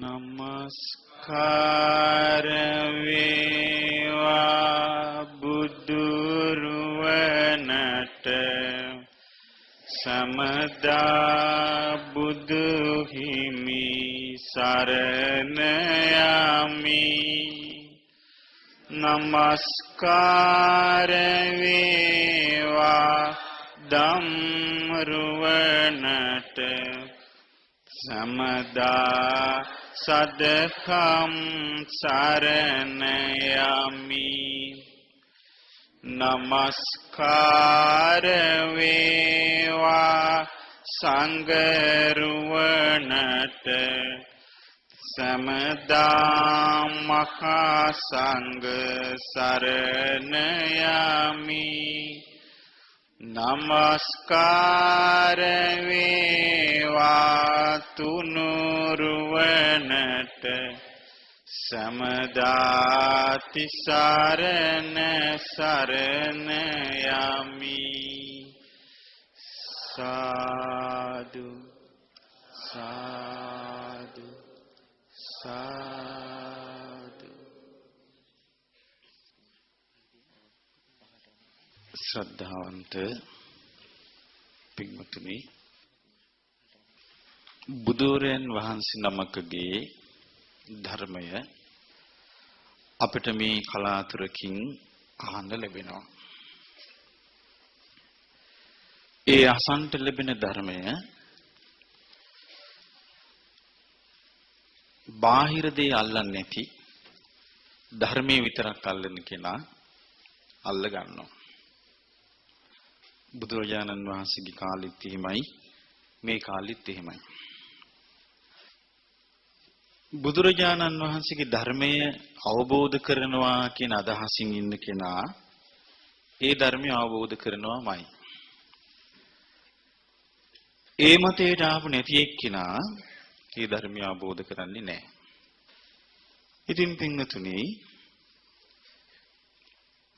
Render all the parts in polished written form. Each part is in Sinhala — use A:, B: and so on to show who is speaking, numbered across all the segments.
A: නමස්කාර වේවා බුදුරුවනට සමදා බුදු හිමි සරණ යමි. නමස්කාර වේවා ධම්රුවනට සමදා සදකම් සරණ යමි. නමස්කාර වේවා සංඝරුවනට සමදා මහා සංඝ සරණ යමි. නමස්කාර වේවා තුනුරුවනට සමදා තිසරණ සරණ යමි. සාදු සාදු සාදු. ශ්‍රද්ධාවන්ත පින්වතුනි, බුදුරයන් වහන්සේ නමකගේ ධර්මය අපිට මේ කලාතුරකින් අහන්න ලැබෙනවා. ඒ අසන්ට ලැබෙන ධර්මය බාහිර දේ අල්ලන්නේ නැති ධර්මයේ විතරක් අල්ලන කෙනා අල්ල ගන්නවා. බුදුරජාණන් වහන්සේගේ කාලෙත් එහෙමයි, මේ කාලෙත් එහෙමයි. බුදුරජාණන් වහන්සේගේ ධර්මය අවබෝධ කරනවා කියන අදහසින් ඉන්න කෙනා ඒ ධර්මය අවබෝධ කරනවාමයි. ඒ මතයට ආපු නැති එක්කෙනා ඒ ධර්මය අවබෝධ කරන්නේ නැහැ. ඉතින් පින්වතුනි,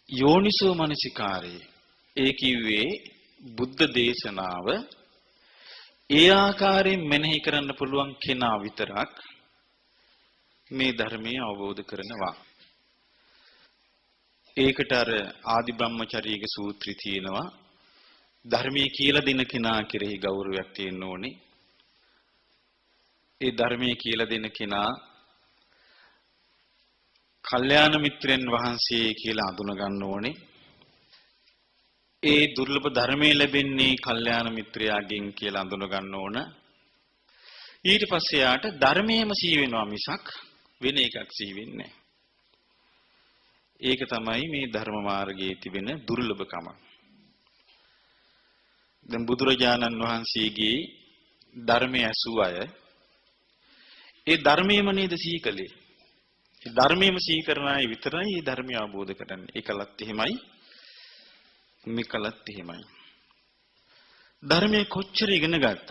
A: යෝනිසෝ මනසිකාරේ ඒ කිව්වේ බුද්ධ දේශනාව ඒ ආකාරයෙන් මෙනෙහි කරන්න පුළුවන් කෙනා විතරක් මේ ධර්මය අවබෝධ කරනවා. ඒකට අර ආදි බ්‍රහ්මචාරීගේ සූත්‍රය තියෙනවා. ධර්මයේ කියලා දෙන කෙනා කෙරෙහි ගෞරවයක් තියෙන්න ඕනේ. ඒ ධර්මයේ කියලා දෙන කෙනා කල්යාණ මිත්‍රයන් වහන්සේ කියලා අඳුන ගන්න ඕනේ. ඒ දුර්ලභ ධර්මයේ ලැබෙන්නේ කල්යාණ මිත්‍රයාගෙන් කියලා අඳුන ගන්න ඕන. ඊට පස්සේ යාට ධර්මයේම සී වෙනවා මිසක් වෙන එකක් සී වෙන්නේ නැහැ. ඒක තමයි මේ ධර්ම මාර්ගයේ තිබෙන දුර්ලභකම. දැන් බුදුරජාණන් වහන්සේගේ ධර්මය ඇසූ අය ඒ ධර්මයේම නේද සීකලේ. ඒ ධර්මයේම සී කරන අය විතරයි මේ ධර්මය අවබෝධ කරන්නේ. ඒකලත් එහෙමයි, මේකලත් එහෙමයි. ධර්මයේ කොච්චර ඉගෙන ගත්තත්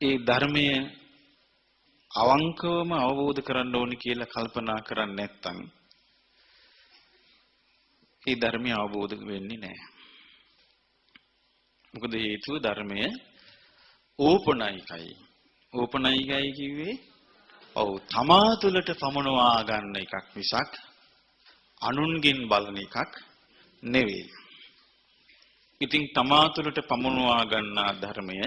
A: ඒ ධර්මය අවංකවම අවබෝධ කරගන්න ඕනි කියලා කල්පනා කරන්නේ නැත්නම් ඒ ධර්මය අවබෝධ වෙන්නේ නැහැ. මොකද හේතුව ධර්මය ඕපනයිකයි. ඕපනයිකයි කිව්වේ තමා තුළට පමනවා ගන්න එකක් මිසක් අනුන්ගෙන් බලන එකක් නෙවෙයි. ඉතින් තමා තුළට පමනවා ගන්නා ධර්මය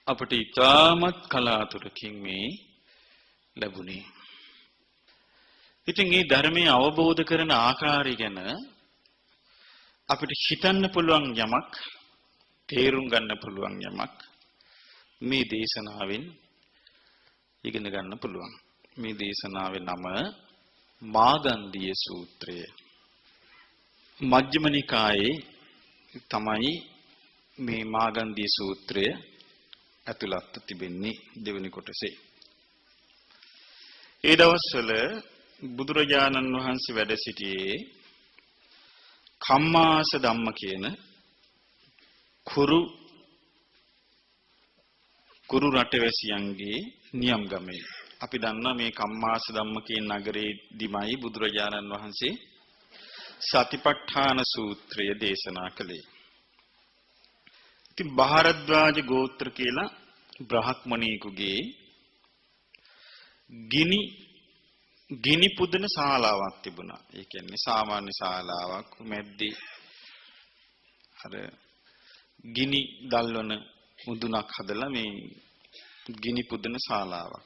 A: අපට ඉතාමත් කලාතුරකින් මේ ලැබුණේ. ඉතින් මේ ධර්මය අවබෝධ කරන ආකාරය ගැන අපිට හිතන්න පුළුවන් යමක්, තේරුම් ගන්න පුළුවන් යමක් මේ දේශනාවෙන් ඉගෙන ගන්න පුළුවන්. මේ දේශනාවේ නම මාගන්ධිය සූත්‍රය. මජ්ක්‍ධිම නිකායේ තමයි මේ මාගන්ධිය සූත්‍රය ඇතුළත් තිබෙන්නේ දෙවෙනි කොටසේ. ඒ දවස්වල බුදුරජාණන් වහන්සේ වැඩ සිටියේ කම්මාස ධම්ම කියන කුරු රටවැසියන්ගේ නියම් ගමේ. අපි දන්නා මේ කම්මාස ධම්ම කියන නගරයේදීමයි බුදුරජාණන් වහන්සේ සතිපට්ඨාන සූත්‍රය දේශනා කළේ. ඉතින් බහරද්වාජ ගෝත්‍ර කියලා බ්‍රහ්මණීකුගේ ගිනි පුදන ශාලාවක් තිබුණා. ඒ කියන්නේ සාමාන්‍ය ශාලාවක් මැද්දේ අර ගිනි දැල්වන මුදුනක් හදලා මේ ගිනි පුදන ශාලාවක්.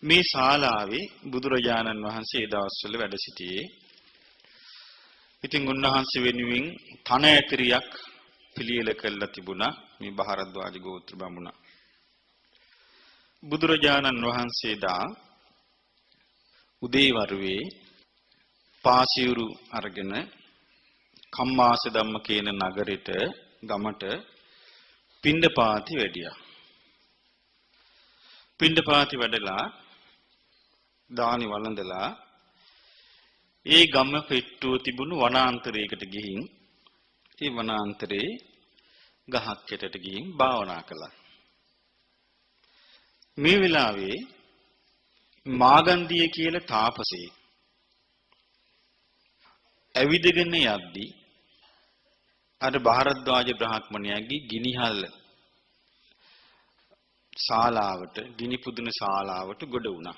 A: මේ ශාලාවේ බුදුරජාණන් වහන්සේ දවස්වල වැඩ සිටියේ. ඉතින් උන්වහන්සේ වෙනුවෙන් තන ඇතිරියක් පිළියෙල කළා තිබුණා මේ භාරද්වාජ ගෝත්‍ර බමුණා. බුදුරජාණන් වහන්සේ දා උදේ වරුවේ පාසියුරු අරගෙන කම්මාස ධම්ම කියන නගරෙට ගමට පිණ්ඩපාති වැඩියා. පිණ්ඩපාති වැඩලා දානි වළඳලා ඒ ගම පෙට්ටුව තිබුණු වනාන්තරයකට ගිහින් ඒ වනාන්තරේ ගහක් යටට ගිහින් භාවනා කළා. මේ වෙලාවේ මාගන්ධිය කියලා තාපසේ ඇවිදගෙන යද්දී අර භාරද්වාජ බ්‍රාහ්මණයාගේ ගිනිහල් ශාලාවට ගිනි පුදුන ශාලාවට ගොඩ වුණා.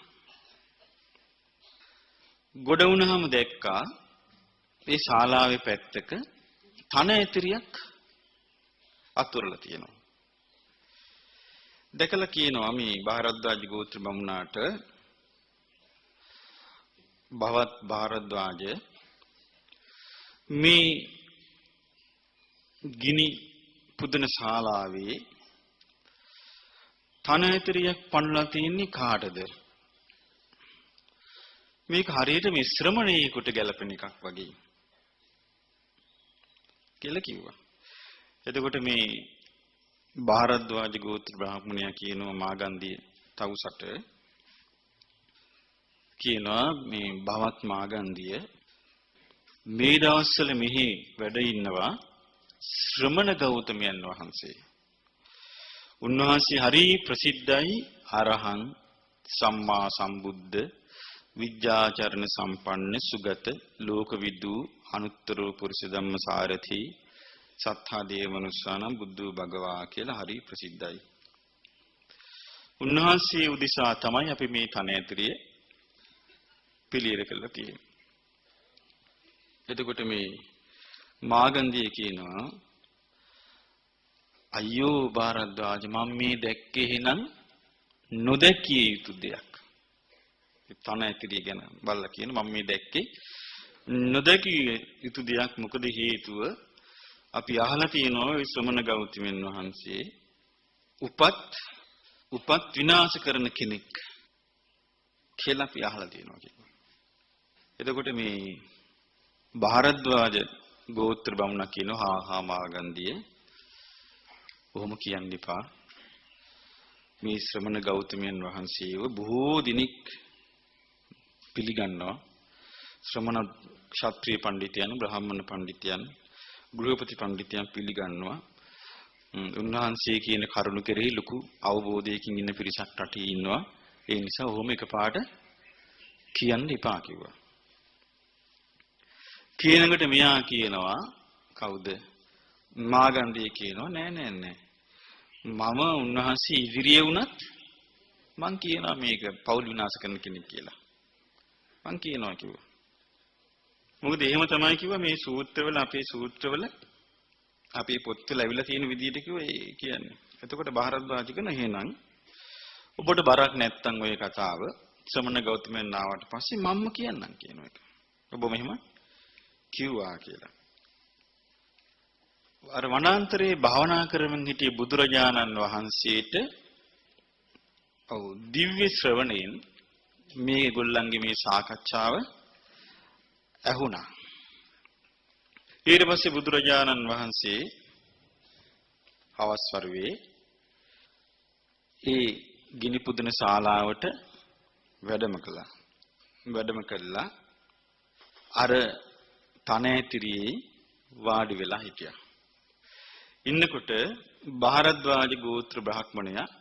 A: ගොඩ වුණාම දැක්කා මේ ශාලාවේ පැත්තක තන ඇතිරියක් අතුරලා තියෙනවා. දැකලා කියනවා මේ භාරද්වාජ ගෝත්‍ර බමුණාට භවත් භාරද්වාජ මේ ගිනි පුදන ශාලාවේ තන ඇතිරියක් පනලා තින්නේ කාටද? මේක හරියට මේ ශ්‍රමණේකට ගැලපෙන එකක් වගේ කියලා කිව්වා. එතකොට මේ භාරද්වාජ ගෝත්‍ර බ්‍රාහ්මණයා කියනවා මාගන්ධිය තවුසට කියනවා මේ භවත් මාගන්ධිය මේ දවස්වල මෙහි වැඩ ඉන්නවා ශ්‍රමණ ගෞතමයන් වහන්සේ. උන්වහන්සේ හරි ප්‍රසිද්ධයි අරහං සම්මා සම්බුද්ධ විද්‍යාචරණ සම්පන්න සුගත ලෝකවිදු අනුත්තර පුරුෂ ධම්මසාරති සත්තා දේව මනුස්සානම් බුද්ධ භගවා කියලා හරි ප්‍රසිද්ධයි. උන්වහන්සේ උදිසා තමයි අපි මේ තන ඇතිරිය පිළියෙල කළා තියෙන්නේ. එතකොට මේ මාගන්ධිය කියනවා අයියෝ භාරද්වාජ මම මේ දැක්කේ එහෙනම් නොදැකිය යුතු දෙයක්. තන ඇතිරිය ගැන බලලා කියන මම මේ දැක්කේ නොදැකිය යුතු දෙයක්. මොකද හේතුව අපි අහලා තියෙනවා ශ්‍රමණ ගෞතමයන් වහන්සේ උපත් විනාශ කරන කෙනෙක් කියලා අපි අහලා තියෙනවා කියනවා. එතකොට මේ භාරද්වාජ ගෝත්‍ර බමුණා කියනවා හා මාගන්ධිය කොහොම කියන්න එපා. මේ ශ්‍රමණ ගෞතමයන් වහන්සේව බොහෝ දිනක් පිළිගන්නවා. ශ්‍රමණ ක්ෂත්‍රීය පඬිතුයන් බ්‍රාහ්මණ පඬිතුයන් ගෘහපති පඬිතුයන් පිළිගන්නවා. උන්වහන්සේ කියන කරුණ කෙරෙහි ලොකු අවබෝධයකින් ඉන්න පිරිසක් රටේ ඉන්නවා. ඒ නිසා ඔහොම එකපාරට කියන්න එපා කිව්වා. කියනකට මෙයා කියනවා කවුද? මාගන්ධිය කියනවා නෑ මම උන්වහන්සේ ඉදිරියේ වුණත් මං කියනවා මේක පෞල් විනාශ කරන කෙනෙක් කියලා. මං කියනවා කිව්වා. මොකද එහෙම තමයි කිව්වා මේ සූත්‍රවල අපේ පොත්වල ඇවිල්ලා තියෙන විදිහට කිව්වා ඒ කියන්නේ. එතකොට භාරද්වාජ කියන එහෙනම් ඔබට බරක් නැත්තම් ඔය කතාව ශ්‍රමණ ගෞතමයන් ආවට පස්සේ මම්ම කියන්නම් කියන එක. ඔබ මෙහෙම කිව්වා කියලා. අර වනාන්තරයේ භාවනා කරමින් හිටිය බුදුරජාණන් වහන්සේට දිව්‍ය ශ්‍රවණයෙන් මේ ගොල්ලන්ගේ මේ සාකච්ඡාව ඇහුණා. ඊට පස්සේ බුදුරජාණන් වහන්සේ හවස් වරුවේ ඒ ගිනි පුදන ශාලාවට වැඩම කළා. වැඩම කළා අර තන ඇතිරියේ වාඩි වෙලා හිටියා. ඉන්නකොට භාරද්වාජ ගෝත්‍ර බ්‍රාහ්මණයා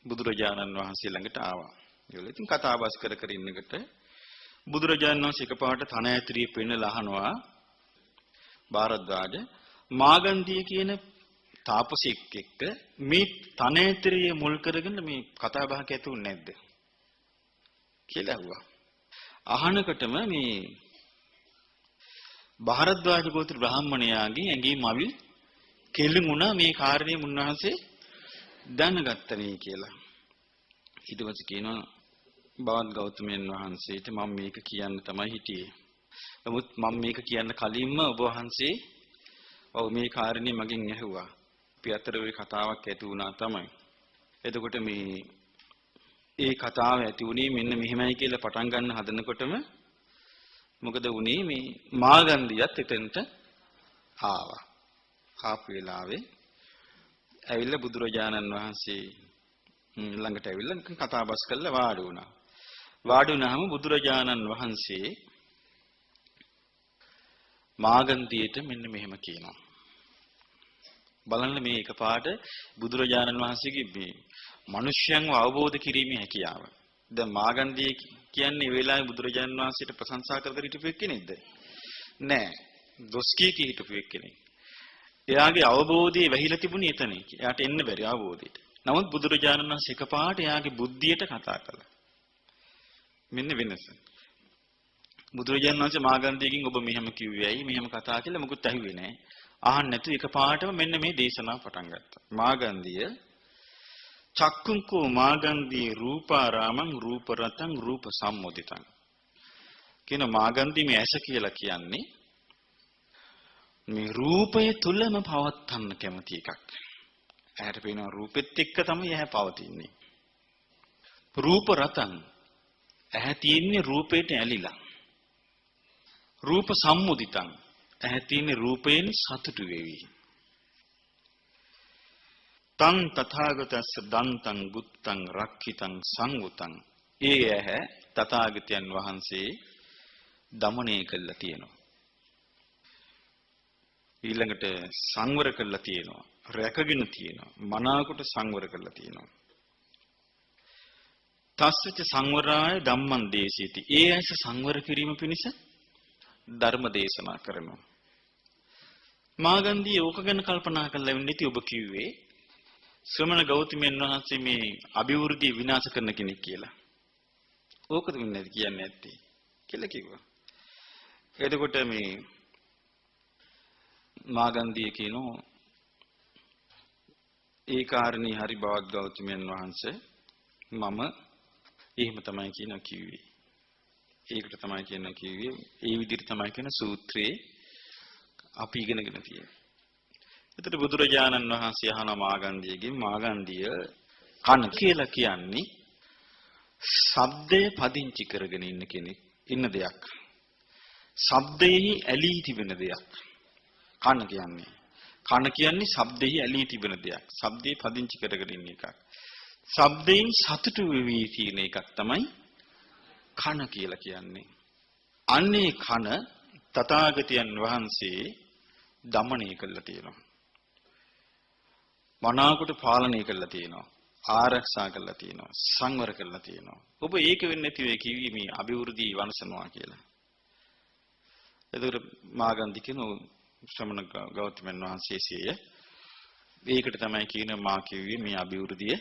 A: බුදුරජාණන් වහන්සේ ළඟට ආවා. ඒගොල්ලෝ ඉතින් කතා බස් කර කර ඉන්නකොට බුදුරජාණන් වහන්සේ එකපාරට තන ඇතිරිය පෙන්නලා අහනවා භාරද්වාජ මාගන්ධිය කියන තාපසෙක් එක්ක මේ තනේතරිය මුල් කරගෙන මේ කතා බහක ඇතුුනේ නැද්ද කියලා අහුවා. අහනකොටම මේ භාරද්වාජ ගෝත්‍ර බ්‍රාහ්මණයාගේ ඇඟින් මවිල් කෙලිමුණා මේ කාරණේ මුන්වහන්සේ දැනගත්තනේ කියලා. ඊට පස්සේ කියනවා බවත් ගෞතමයන් වහන්සේට මම මේක කියන්න තමයි හිටියේ. නමුත් මම මේක කියන්න කලින්ම ඔබ වහන්සේ ඔව් මේ කාරණේ මගෙන් ඇහුවා. අපි අතර ওই කතාවක් ඇති වුණා තමයි. එතකොට ඒ කතාව ඇති වුණේ මෙන්න මෙහෙමයි කියලා පටන් ගන්න හදනකොටම මොකද වුණේ මේ මාගන්දියත් එතෙන්ට ආවා. ආපු වෙලාවේ ඇවිල්ලා බුදුරජාණන් වහන්සේ ළඟට ඇවිල්ලා කතා බස් කරලා වාඩි වුණා. වාඩි වුණාම බුදුරජාණන් වහන්සේ මාගන්දියට මෙන්න මෙහෙම කියනවා. බලන්න මේ එකපාරට බුදුරජාණන් වහන්සේගේ මේ මිනිස්යන්ව අවබෝධ කිරීමේ හැකියාව. දැන් මාගන්දිය කියන්නේ ඒ වෙලාවේ බුදුරජාණන් වහන්සේට ප්‍රශංසා කර කර හිටපු කෙනෙක්ද? නෑ. දොස් කී හිටපු කෙනෙක්. එයාගේ අවබෝධය වැහිලා තිබුණේ එතන. එයාට එන්න බැරි අවබෝධයට. නමුත් බුදුරජාණන් වහන්සේ එකපාරට එයාගේ බුද්ධියට කතා කළා. මෙන්න වෙනස. බුදුරජාණන් වහන්සේ මාගන්දියකින් ඔබ මෙහෙම කිව්වේ ඇයි මෙහෙම කතා කියලා මොකුත් ඇහුවේ නෑ. අහන්න නැතු එකපාරටම මෙන්න මේ දේශනාව පටන් ගත්තා. මාගන්දිය චක්කුංකෝ මාගන්දී රූපාරාමං රූපරතං රූප සම්මුදිතං කියන මාගන්දී මේ ඇස කියලා කියන්නේ මේ රූපය තුලම පවත්තන්න කැමති එකක්. ඇහැට පේන රූපෙත් එක්ක තමයි ඇහැ පවතින්නේ. රූප රතං ඇහැ තියෙන්නේ රූපයට ඇලිලා. රූප සම්මුදිතං ඇහැ තියෙන්නේ රූපයෙන් සතුටු වෙවි. තං තථාගතස්ස දන්තං බුත්තං රක්ඛිතං සංවුතං ඒ ඇහැ තථාගතයන් වහන්සේ දමණය කළා තියෙනවා. ඊළඟට සංවර කළා තියෙනවා. රැකගෙන තියෙනවා. මනාවකට සංවර කළා තියෙනවා. තස්සච සංවරාය ධම්මං දේශේති. ඒ ඇස සංවර කිරීම පිණිස ධර්ම දේශනා කරනවා. මාගන්දී ඕක ගැන කල්පනා කරලා ඉන්නේ ඔබ කිව්වේ ශ්‍රමණ ගෞතමයන් වහන්සේ මේ අභිවෘද්ධිය විනාශ කරන කෙනෙක් කියලා. ඕකද වෙන්නේ කියන්නේ නැත්තේ කියලා කිව්වා. එතකොට මේ මාගන්දී කියනෝ ඒ කාරණේ හරි බවත් ගෞතමයන් වහන්සේ මම එහෙම තමයි කියනවා කිව්වේ. ඒකට තමයි කියනවා කිව්වේ. ඒ විදිහට තමයි කියන සූත්‍රයේ අපි ඉගෙනගෙන තියෙන්නේ. එතකොට බුදුරජාණන් වහන්සේ අහන මාගන්දියගෙන් මාගන්දිය කන කියලා කියන්නේ ශබ්දය පදිංචි කරගෙන ඉන්න කෙනෙක් ඉන්න දෙයක්. ශබ්දෙහි ඇලී තිබෙන දෙයක්. කන කියන්නේ ශබ්දෙහි ඇලී තිබෙන දෙයක්. ශබ්දේ පදිංචි කරගෙන ඉන්න එකක්. ශබ්දයෙන් සතුටු වෙවි තියෙන එකක් තමයි කන කියලා කියන්නේ. අන්නේ කන තථාගතයන් වහන්සේ දමණය කළා තියෙනවා. මනාවකට පාලනය කළා තියෙනවා. ආරක්ෂා කළා තියෙනවා. සංවර කළා තියෙනවා. ඔබ ඒක වෙන්නේ නැති වෙයි කිව්වේ මේ අභිවෘද්ධි වංශනවා කියලා. එතකොට මාගන්දි කියන ශ්‍රමණ ගෞතමයන් වහන්සේසිය ඒකට තමයි කියන මා කිව්වේ මේ අභිවෘද්ධිය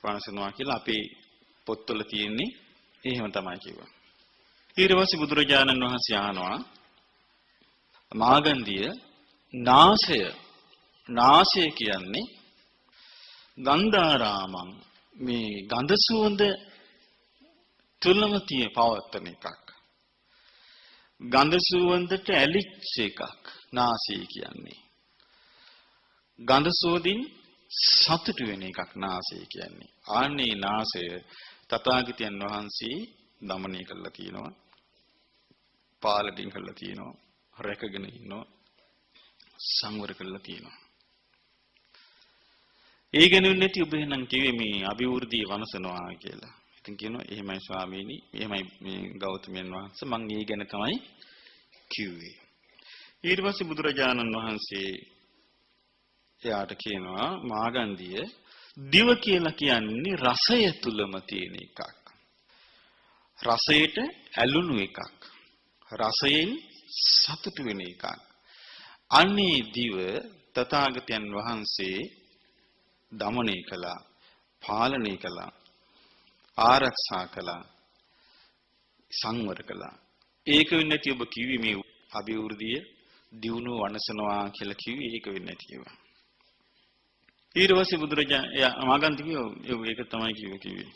A: වංශනවා කියලා අපේ පොත්වල තියෙන්නේ එහෙම තමයි කිව්වා. ඊට පස්සේ බුදුරජාණන් වහන්සේ අහනවා මාගන්දිය නාසය කියන්නේ ගන්ධාරාමං මේ ගඳ සුවඳ තුලම තියෙන පවත්තන එකක්. ගඳ සුවඳට ඇලිච්ච එකක් නාසය කියන්නේ. ගඳ සුවඳින් සතුටු වෙන එකක් නාසය කියන්නේ. ආන්නේ නාසය තථාගතයන් වහන්සේ දමණය කළා තියෙනවා. පාලනය කළා තියෙනවා. රැකගෙන ඉන්නවා. සංවර කළා තියෙනවා. ඒ ගැනුනේ නැති ඔබ එහෙනම් කිව්වේ මේ අභිවෘද්ධිය වනසනවා කියලා. ඉතින් කියනවා එහෙමයි ස්වාමීනි, එහෙමයි මේ ගෞතමයන් වහන්සේ මම ඒ ගැන තමයි කිව්වේ. ඊට පස්සේ බුදුරජාණන් වහන්සේ එයාට කියනවා මාගන්දිය දිව කියලා කියන්නේ රසය තුලම තියෙන එකක්. රසයට ඇලුණු එකක්. රසයෙන් සතුටු වෙන එකක්. අන්නේ දිව තථාගතයන් වහන්සේ දමනය කළා, පාලනය කළා, ආරක්ෂා කළා, සංවර කළා. ඒක වෙන්නේ නැති ඔබ කිව්වේ මේ අභිවෘද්ධිය දියුණුව වනසනවා කියලා කිව්වේ ඒක වෙන්නේ නැති ඒවා. ඊට පස්සේ බුදුරජාණන් මාගන්ධි කිව්වා ඒක තමයි කිව්වේ.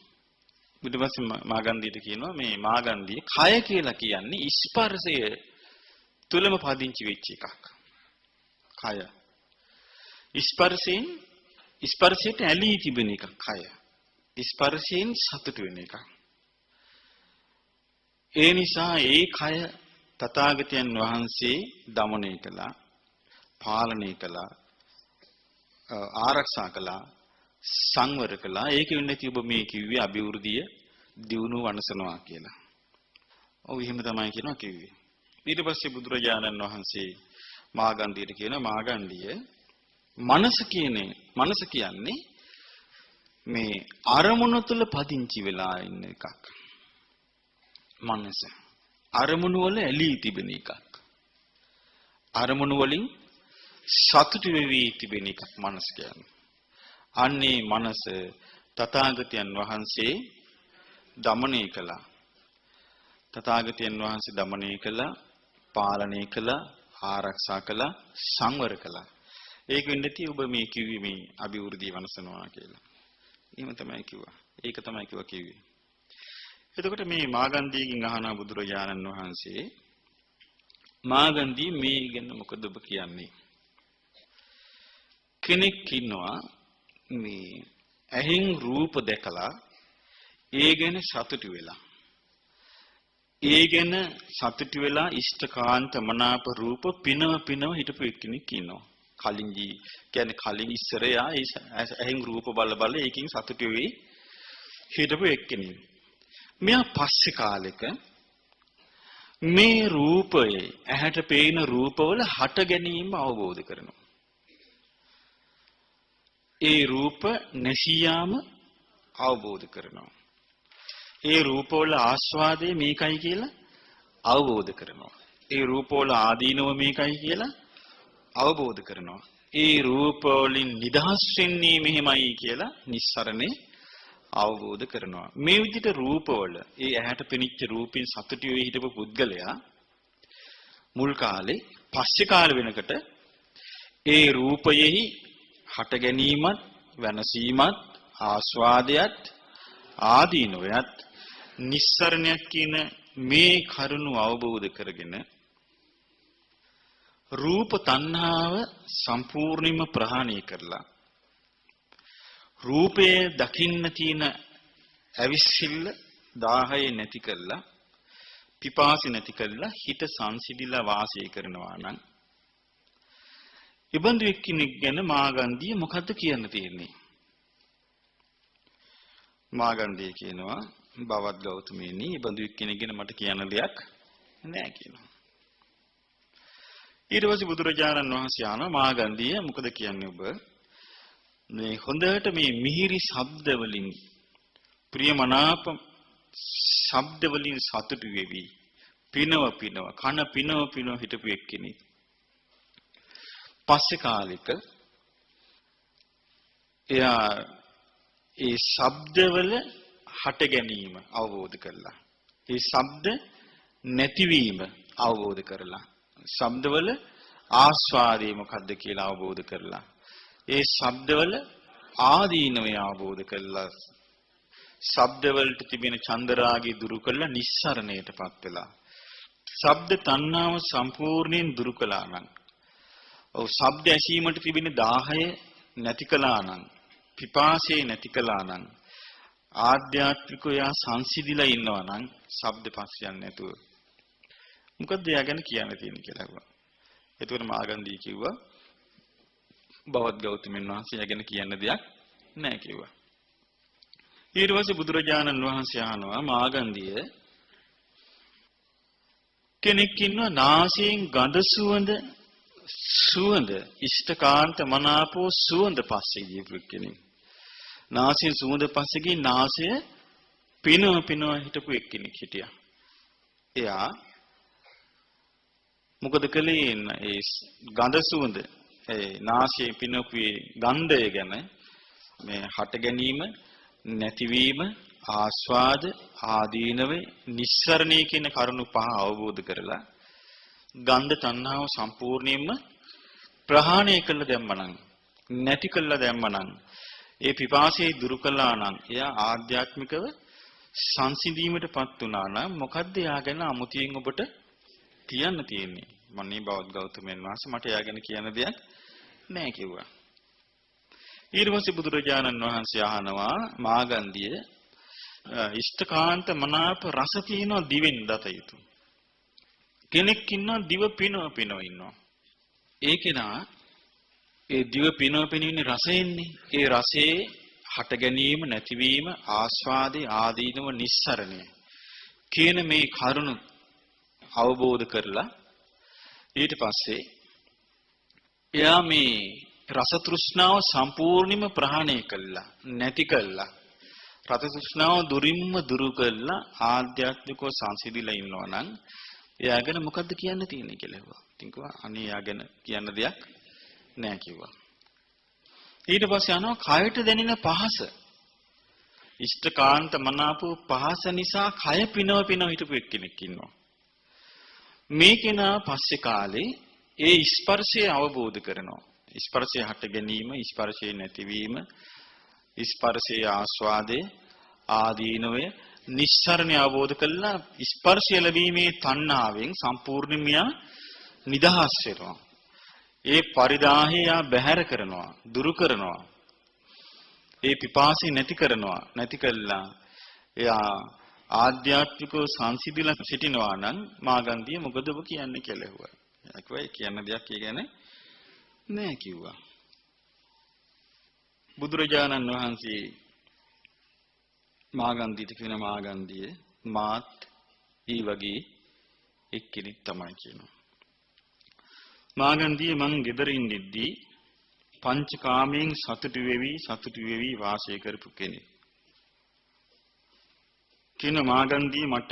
A: ඊට පස්සේ මාගන්ධියට කියනවා මේ මාගන්ධිය කය කියලා කියන්නේ ස්පර්ශය තුලම පදිංචි වෙච්ච එකක්. කය. ස්පර්ශයට ඇලී තිබෙන එකක් කය. ස්පර්ශයෙන් සතුට වෙන එකක්. ඒ නිසා ඒ කය තථාගතයන් වහන්සේ දමනය කළා, පාලනය කළා, ආරක්ෂා කළා, සංවර කළා. ඒක වෙන්නේ නැති ඔබ මේ කිව්වේ අභිවෘද්ධිය දියුණුව වනසනවා කියලා. ඔව් එහෙම තමයි කියනවා කිව්වේ. ඊට පස්සේ බුදුරජාණන් වහන්සේ මාගන්ධියට කියන මාගන්ධිය මනස කියන්නේ මේ අරමුණ තුල පදිංචි වෙලා ඉන්න එකක්. මනස අරමුණු වල ඇලී තිබෙන එකක්. අරමුණු වලින් සතුටු වෙවි තිබෙන එකක් මනස කියන්නේ. අන්නේ මනස තථාගතයන් වහන්සේ දමනය කළා. තථාගතයන් වහන්සේ දමනය කළා, පාලනය කළා, ආරක්ෂා කළා, සංවර කළා. ඒක වෙන්නේ ඔබ මේ කිව්වේ මේ අභිවෘද්ධිය වනසනවා කියලා. එහෙම තමයි කිව්වා. ඒක තමයි කිව්වේ. එතකොට මේ මාගන්ධියකින් අහන බුදුරජාණන් වහන්සේ මාගන්ධිය මේ ගැන මොකද ඔබ කියන්නේ? කෙනෙක් ඉන්නවා මේ ඇහෙන් රූප දැකලා ඒ ගැන සතුටු වෙලා. ඒ ගැන සතුටු වෙලා ඉෂ්ඨකාන්ත මනාප රූප පිනව හිටපු එක්කෙනෙක් ඉන්නවා. කලින් ඉස්සර යා ඇහෙන් රූප බල ඒකින් සතුටු වෙවි හිටපු එක්කෙනෙක්. මෙයා පස්සේ කාලෙක මේ රූපයේ ඇහැට පේන රූපවල හට ගැනීම අවබෝධ කරනවා. ඒ රූප නැසියාම අවබෝධ කරනවා. ඒ රූපවල ආස්වාදය මේකයි කියලා අවබෝධ කරනවා. ඒ රූපවල ආදීනව මේකයි කියලා අවබෝධ කරනවා. ඒ රූපවලින් නිදහස් වෙන්නේ මෙහෙමයි කියලා නිස්සරණේ අවබෝධ කරනවා. මේ විදිහට රූපවල ඒ ඇහැට පෙනිච්ච රූපෙන් සතුටු වෙ හිටපු පුද්ගලයා මුල් කාලේ පස්සේ කාල වෙනකොට ඒ රූපයෙහි හට ගැනීමත් වෙනසීමත් ආස්වාදයත් ආදීනවයත් නිස්සරණයක් කියන මේ කරුණු අවබෝධ කරගෙන රූප තණ්හාව සම්පූර්ණයෙන්ම ප්‍රහාණය කරලා රූපයේ දකින්න තියෙන අවිසිල්ල 10 නැති කරලා පිපාසි නැති කරලා හිත සංසිඳිලා වාසය කරනවා නම් ඉබඳු එක්කෙනෙක් ගැන මාගන්ධිය මොකද්ද කියන්න තියෙන්නේ? මාගන්ධිය කියනවා බවත් ගෞතමයනි ඉබඳු එක්කෙනෙක් ගැන මට කියන්න දෙයක් නැහැ කියනවා. ඊට පස්සේ බුදුරජාණන් වහන්සේ ආනවා මාගන්ධිය මොකද කියන්නේ ඔබ මේ හොඳට මේ මිහිරි ශබ්ද වලින් ප්‍රියමනාප ශබ්ද වලින් සතුටු වෙවි පිනව කන පිනව හිටපු එක්කෙනෙක් පස්සේ කාලෙක එයා ඒ ශබ්දවල හට ගැනීම අවබෝධ කරලා ඒ ශබ්ද නැතිවීම අවබෝධ කරලා ශබ්දවල ආස්වාදය මොකද්ද කියලා අවබෝධ කරලා ඒ ශබ්දවල ආදීනවය අවබෝධ කරලා ශබ්දවලට තිබෙන චන්දරාගය දුරු කරලා නිස්සරණයටපත් වෙලා ශබ්ද තණ්හාව සම්පූර්ණයෙන් දුරු කළා නම් ඔව් ශබ්ද ඇසීමට තිබෙන 10 නැති කළා නම් පිපාසය නැති කළා නම් ආධ්‍යාත්මිකව යා සංසිඳිලා ඉන්නවා නම් ශබ්ද පස්ස යන්නේ නැතුව මොකද එයා ගැන කියන්න තියෙන්නේ කියලා කිව්වා. එතකොට මාගන්ධී කිව්වා බවත් ගෞතමයන් වහන්සේ ගැන කියන්න දෙයක් නැහැ කිව්වා. ඊට පස්සේ බුදුරජාණන් වහන්සේ අහනවා මාගන්ධිය කෙනෙක් ඉන්නවා නාසයෙන් ගඳ සුවඳ ඉෂ්ඨකාන්ත මනාපෝ සුවඳ පස්සේ ගියපු කෙනෙක්. නාසයෙන් සුවඳ පස්සේ ගිහින් නාසය පිනව හිටපු එක්කෙනෙක් හිටියා. එයා මොකද කළේ? ඒ ගඳ සුවඳ නාසයේ පිනකුවේ ගන්ධය ගැන මේ හට ගැනීම නැතිවීම ආස්වාද ආදීනවේ නිස්සරණී කියන කරුණු පහ අවබෝධ කරලා ගන්ධ තණ්හාව සම්පූර්ණයෙන්ම ප්‍රහාණය කළ දැම්මනම් නැති කළ දැම්මනම් ඒ පිපාසයේ දුරු කළා නම් එයා ආධ්‍යාත්මිකව සංසිඳීමටපත් වුණා නම් මොකද්ද එයා ගැන අමුතියෙන් ඔබට කියන්න තියෙන්නේ මන්නේ බෞද්ධ ගෞතමයන් වහන්සේ මට එයා ගැන කියන්න දෙයක් නැහැ කිව්වා ඊට පස්සේ බුදුරජාණන් වහන්සේ අහනවා මාගන්ධිය ඉෂ්ඨකාන්ත මනාප රස තියෙන දිවෙන් දත යුතු කෙනෙක් ඉන්නවා දිව පිනව ඉන්නවා ඒකේනා ඒ දිව පිනව ඉන්නේ රසෙන්නේ ඒ රසයේ හට ගැනීම නැතිවීම ආස්වාදේ ආදීනව නිස්සරණය කියන මේ කරුණ අවබෝධ කරලා ඊට පස්සේ එයා මේ රස තෘෂ්ණාව සම්පූර්ණයෙන්ම ප්‍රහාණය කළා නැති කළා රස තෘෂ්ණාව දුරින්ම දුරු කළා ආධ්‍යාත්මිකව සංසිඳිලා ඉන්නවා නම් එයා ගැන මොකද්ද කියන්න තියෙන්නේ කියලා හෙව්වා. ඉතින් කිව්වා අනේ එයා ගැන කියන්න දෙයක් නැහැ කිව්වා. ඊට පස්සේ අනවා කයට දැනෙන පහස. ඉෂ්ඨකාන්ත මනාපෝ පහස නිසා කය පිනව හිටපු එක්කෙනෙක් ඉන්නවා. මේ කෙනා පස්සේ කාලේ ඒ ස්පර්ශය අවබෝධ කරනවා. ස්පර්ශය හට ගැනීම, ස්පර්ශයේ නැතිවීම, ස්පර්ශයේ ආස්වාදයේ ආදීනවය නිස්සරණය අවබෝධ කළා ස්පර්ශය ලැබීමේ තණ්හාවෙන් සම්පූර්ණයෙන්ම නිදහස් වෙනවා. ඒ පරිදාහය බැහැර කරනවා, දුරු කරනවා. ඒ පිපාසය නැති කරනවා. නැති කළා එයා ආධ්‍යාත්මිකව සංසිඳිලා සිටිනවා නම් මාගන්ධිය මොකද ඔබ කියන්නේ කියලා ඇහුවා. එයා කිව්වා ඒ කියන්න දෙයක් ඒ ගැන නෑ කිව්වා. බුදුරජාණන් වහන්සේ මාගන්ධියට කියන මාගන්ධිය මාත් ඊ වගේ එක්කෙනෙක් තමයි කියනවා. මාගන්ධිය මං ගෙදර ඉඳිද්දී පංචකාමයෙන් සතුටු වෙවි වාසය කරපු කෙනෙක්. කියන මාගන්ධිය මට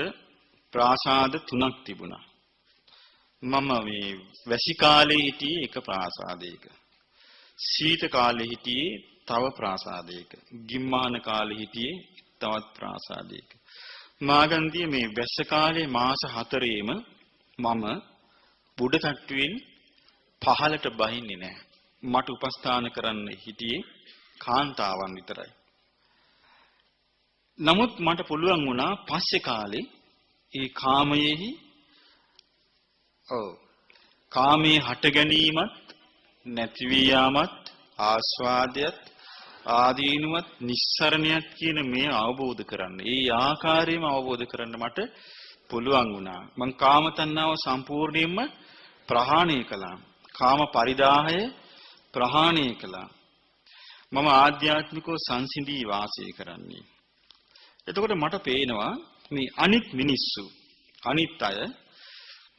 A: ප්‍රාසාද 3ක් තිබුණා. මම මේ වැසි කාලේ හිටියේ එක ප්‍රාසාදයක. සීත කාලේ හිටියේ තව ප්‍රාසාදයක. ගිම්මාන කාලේ හිටියේ තවත් ප්‍රාසාදයක. මාගන්ධිය මේ වැස්ස කාලේ මාස 4ෙම මම බුඩ තට්ටුවෙන් පහලට බහින්නේ නැහැ. මට උපස්ථාන කරන්න හිටියේ කාන්තාවන් විතරයි. නමුත් මට පුළුවන් වුණා පස්සේ කාලේ ඒ කාමයේහි කාමයේ හට ගැනීමත් නැති වී යාමත් ආස්වාදයත් ආදීනුවත් නිස්සරණයත් කියන මේ අවබෝධ කරන්න. ඒ ආකාරයෙන්ම අවබෝධ කරන්න මට පුළුවන් වුණා. මං කාම තණ්හාව සම්පූර්ණයෙන්ම ප්‍රහාණය කළා. කාම පරිදාහය ප්‍රහාණය කළා. මම ආධ්‍යාත්මිකව සංසිඳී වාසය කරන්නේ. එතකොට මට පේනවා මේ අනිත් මිනිස්සු අනිත් අය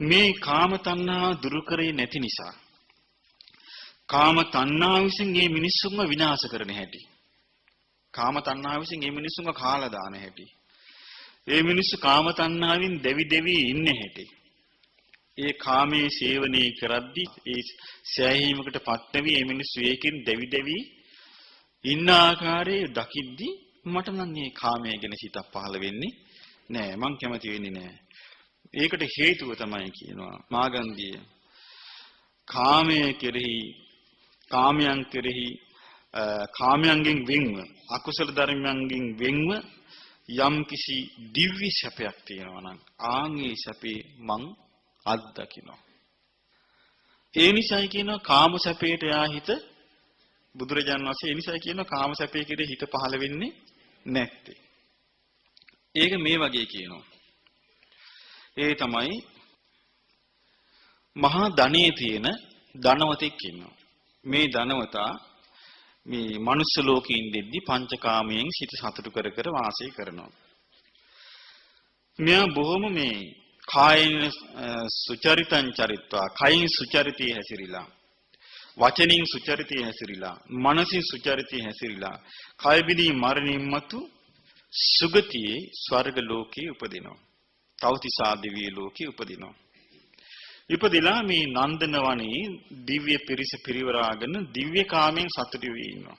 A: මේ කාම තණ්හා දුරු කරේ නැති නිසා කාම තණ්හා විසින් මේ මිනිස්සුන්ව විනාශ කරන හැටි. කාම තණ්හා විසින් මේ මිනිස්සුන්ව කාලා දාන හැටි. මේ මිනිස්සු කාම තණ්හාවෙන් දෙවි ඉන්නේ හැටි. ඒ කාමයේ සේවනයේ කරද්දී ඒ සෑහීමකටපත් වෙවි මේ මිනිස්සු ඒකෙන් දෙවි ඉන්න ආකාරයේ දකිද්දී මට නම් මේ කාමයේ ගැන සිතක් පහළ වෙන්නේ නෑ. මං කැමති වෙන්නේ නෑ. ඒකට හේතුව තමයි කියනවා මාගන්ධිය කාමයේ කෙරෙහි කාමයන්ගෙන් වෙන්ව අකුසල ධර්මයන්ගෙන් වෙන්ව යම් කිසි දිව්‍ය සැපයක් තියෙනවා නම් ආන්ගේ සැපේ මං අත්දකිනවා. ඒ නිසායි කියනවා කාම සැපේට හිත බුදුරජාණන් වහන්සේ ඒ නිසායි කියනවා කාම සැපේ කෙරෙහි හිත පහළ වෙන්නේ නැත්තේ. ඒක මේ වගේ කියනවා. ඒ තමයි මහා ධනෙ තියෙන ධනවතෙක් ඉන්නවා. මේ ධනවතා මේ මනුස්ස ලෝකේ ඉඳිද්දි පංචකාමයෙන් සිත සතුටු කර වාසය කරනවා. මෙයා බොහොම මේ කායන සුචරිතං චරිත්වා කයින් සුචරිතී හැසිරීලා වචනින් සුචරිතී හැසිරීලා මනසින් සුචරිතී හැසිරීලා කය බිදී මරණින් මතු සුගතියේ ස්වර්ග ලෝකේ උපදිනවා. තවතිසා දිව්‍ය ලෝකේ උපදිනවා. ඉපදිලා මේ නන්දන වනේ දිව්‍ය පිරිස පිරිවරාගෙන දිව්‍ය කාමයෙන් සතුටු වී ඉන්නවා.